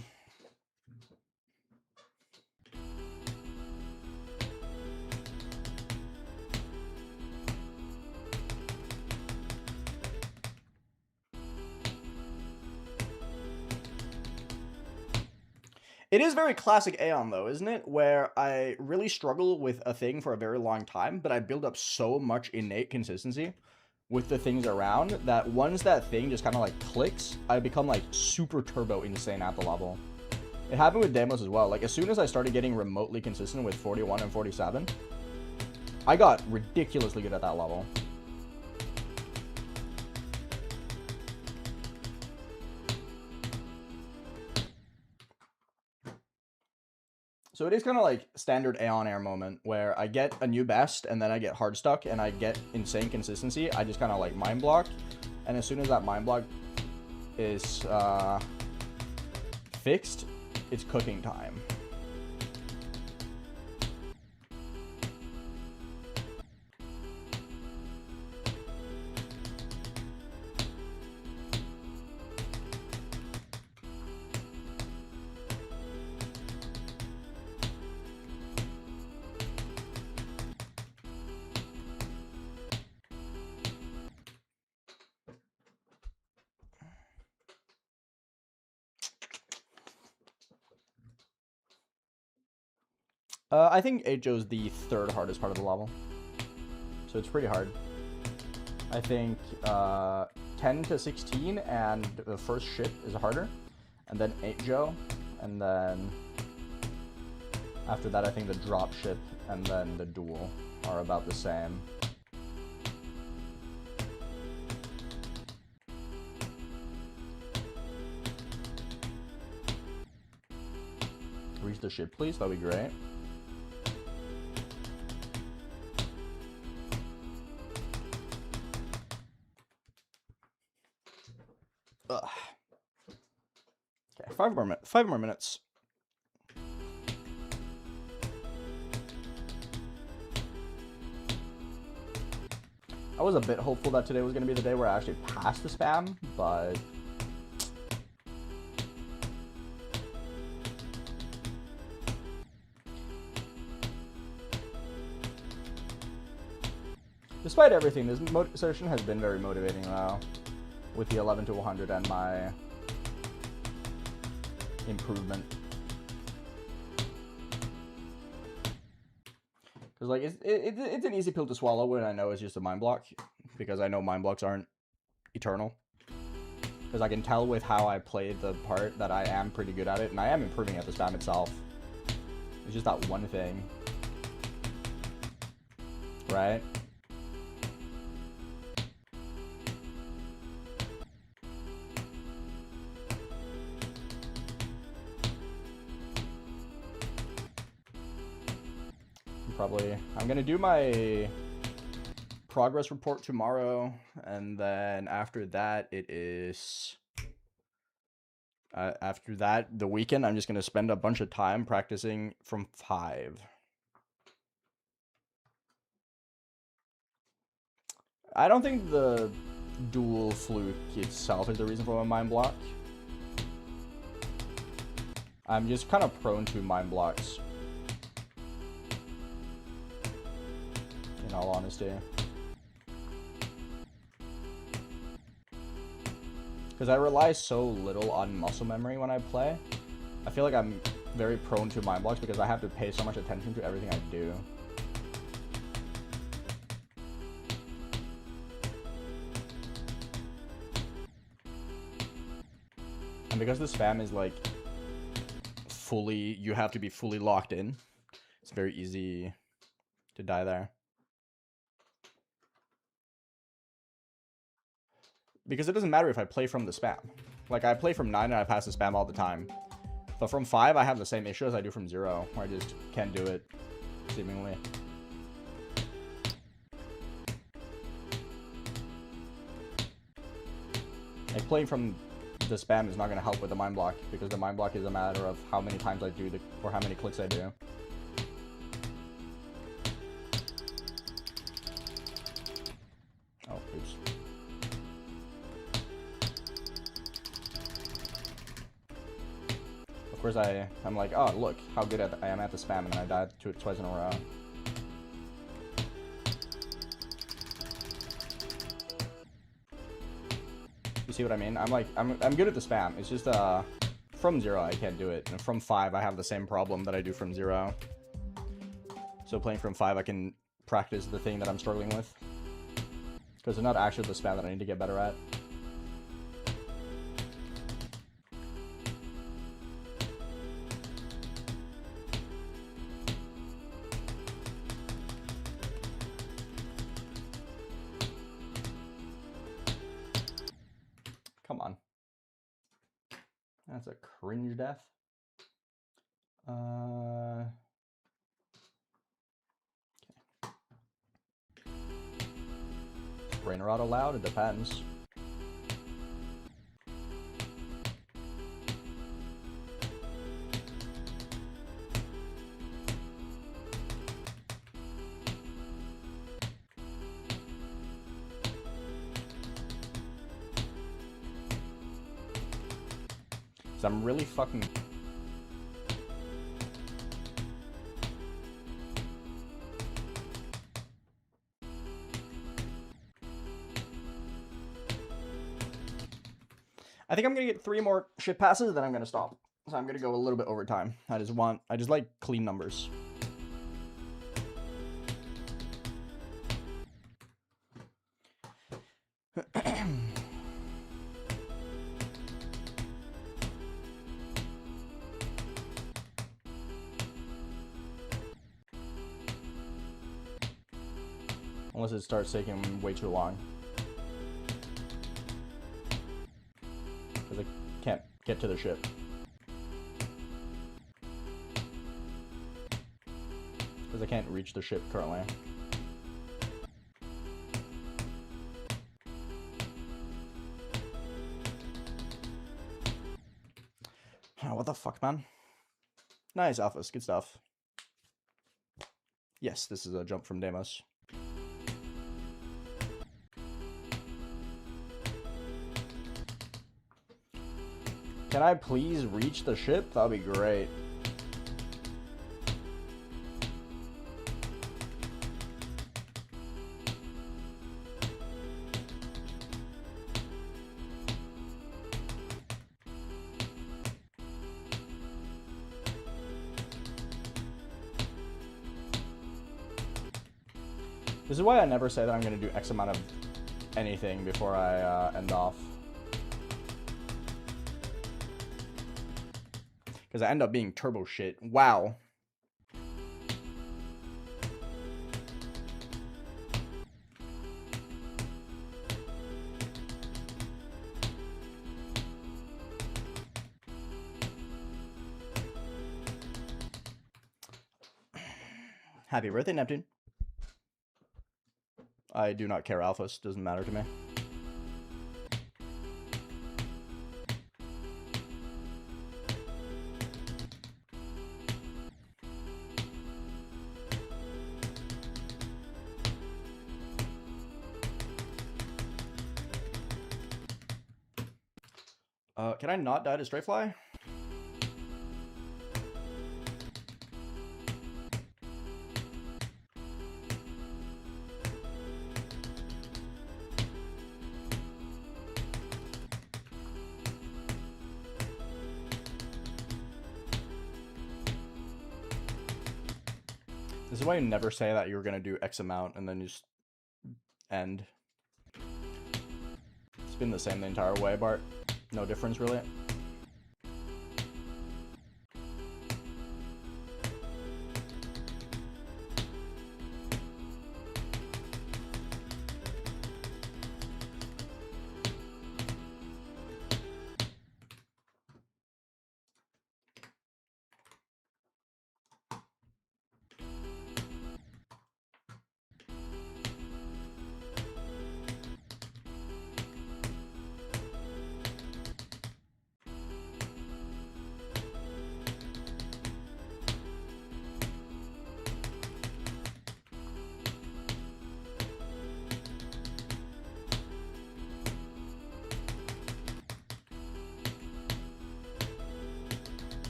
It is very classic Aeon, though, isn't it? Where I really struggle with a thing for a very long time, but I build up so much innate consistency with the things around that once that thing just kind of like clicks, I become like super turbo insane at the level. It happened with demos as well. Like as soon as I started getting remotely consistent with 41 and 47, I got ridiculously good at that level. So it is kind of like standard AeonAir moment where I get a new best and then I get hard stuck and I get insane consistency. I just kind of like mind block. And as soon as that mind block is fixed, it's cooking time. I think HO is the third hardest part of the level. So it's pretty hard. I think 10 to 16 and the first ship is harder. And then HO. And then After that, I think the dropship and then the duel are about the same. Reach the ship, please. That'd be great. Ugh. Okay, 5 more minutes. I was a bit hopeful that today was going to be the day where I actually passed the spam, but despite everything, this session has been very motivating now, with the 11 to 100 and my improvement. Because, like, it's an easy pill to swallow when I know it's just a mind block, because I know mind blocks aren't eternal. Because I can tell with how I played the part that I am pretty good at it, and I am improving at the spam itself. It's just that one thing. Right? I'm gonna do my progress report tomorrow, and then after that it is after that the weekend I'm just gonna spend a bunch of time practicing from 5. I don't think the dual fluke itself is the reason for my mind block. I'm just kind of prone to mind blocks, in all honesty. Because I rely so little on muscle memory when I play. I feel like I'm very prone to mind blocks because I have to pay so much attention to everything I do. And because the spam is like fully, you have to be fully locked in, it's very easy to die there. Because it doesn't matter if I play from the spam. Like, I play from 9 and I pass the spam all the time. But from 5, I have the same issue as I do from 0, where I just can't do it, seemingly. Like, playing from the spam is not going to help with the mind block, because the mind block is a matter of how many times I do, or how many clicks I do. Oh, oops. Of course, I'm like, oh, look how good I am at the spam, and then I died twice in a row. You see what I mean? I'm like, I'm good at the spam. It's just from 0 I can't do it, and from 5 I have the same problem that I do from 0. So playing from 5, I can practice the thing that I'm struggling with, because it's not actually the spam that I need to get better at. Come on. That's a cringe death. Okay. Brain rot allowed? It depends. I'm really fucking... I think I'm gonna get 3 more ship passes, then I'm gonna stop. So I'm gonna go a little bit over time. I just like clean numbers. Unless it starts taking way too long. Because I can't get to the ship. Because I can't reach the ship currently. Oh, what the fuck, man? Nice, Alphas. Good stuff. Yes, this is a jump from Deimos. Can I please reach the ship? That'd be great. This is why I never say that I'm going to do X amount of anything before I end off. Because I end up being turbo shit. Wow. Happy birthday, Neptune. I do not care, Alphas. Doesn't matter to me. Can I not die to Stray Fly? This is why you never say that you're gonna do X amount and then you just end. It's been the same the entire way, Bart. No difference, really.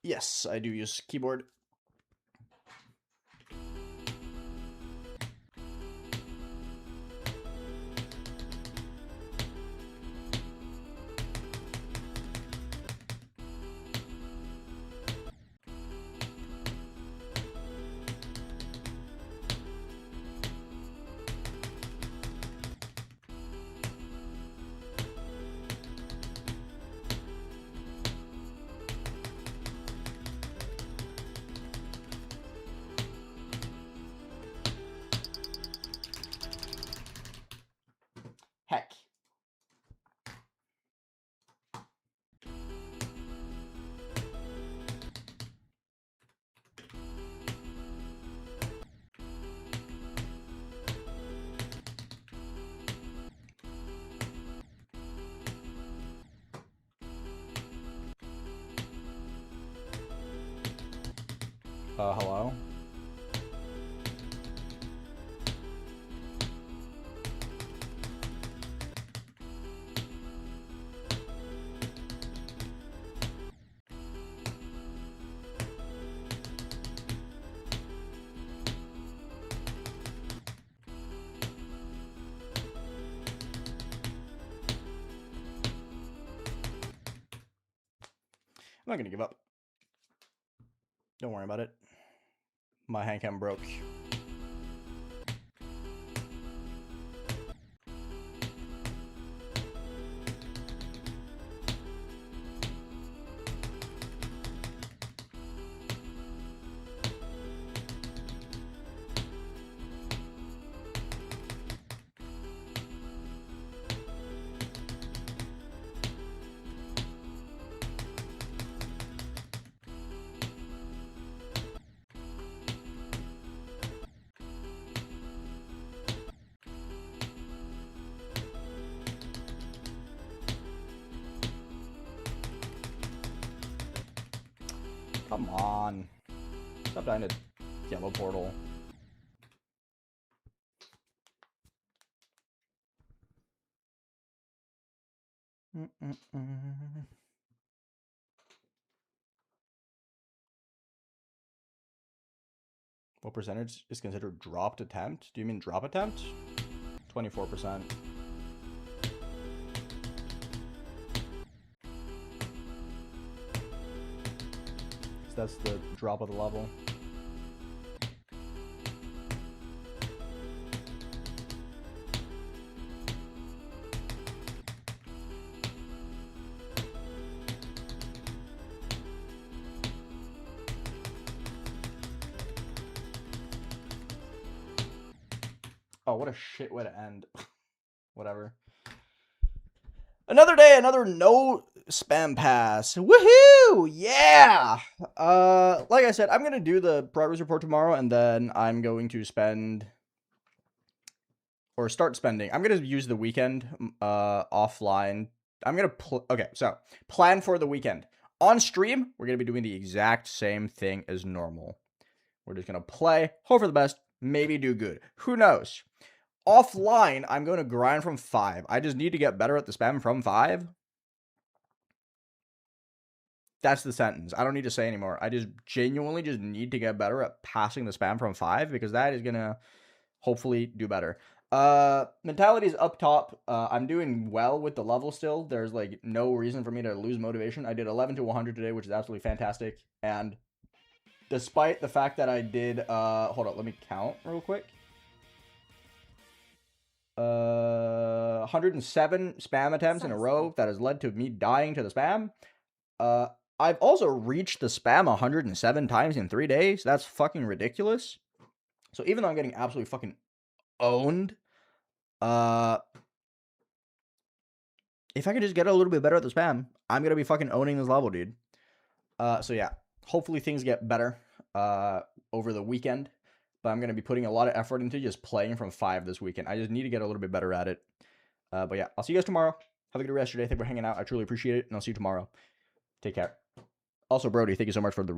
Yes, I do use keyboard. Heck. Hello? I'm not gonna give up. Don't worry about it. My hand cam broke. Come on. Stop dying to yellow portal. What percentage is considered dropped attempt? Do you mean drop attempt? 24%. That's the drop of the level. Oh, what a shit way to end. Whatever. Another day, another no spam pass. Woohoo! Yeah! Like I said, I'm going to do the progress report tomorrow, and then I'm going to spend... or start spending. I'm going to use the weekend offline. I'm going to... okay, so, plan for the weekend. On stream, we're going to be doing the exact same thing as normal. We're just going to play, hope for the best, maybe do good. Who knows? Offline, I'm going to grind from 5. I just need to get better at the spam from 5. That's the sentence. I don't need to say anymore. I just genuinely just need to get better at passing the spam from 5 because that is going to hopefully do better. Mentality is up top. I'm doing well with the level still. There's like no reason for me to lose motivation. I did 11 to 100 today, which is absolutely fantastic. And despite the fact that I did, hold on, let me count real quick. 107 spam attempts in a row that has led to me dying to the spam. I've also reached the spam 107 times in 3 days. That's fucking ridiculous. So even though I'm getting absolutely fucking owned, if I could just get a little bit better at the spam, I'm gonna be fucking owning this level, dude. So yeah, hopefully things get better over the weekend. But I'm going to be putting a lot of effort into just playing from 5 this weekend. I just need to get a little bit better at it. But yeah, I'll see you guys tomorrow. Have a good rest of your day. Thank you for hanging out. I truly appreciate it. And I'll see you tomorrow. Take care. Also, Brody, thank you so much for the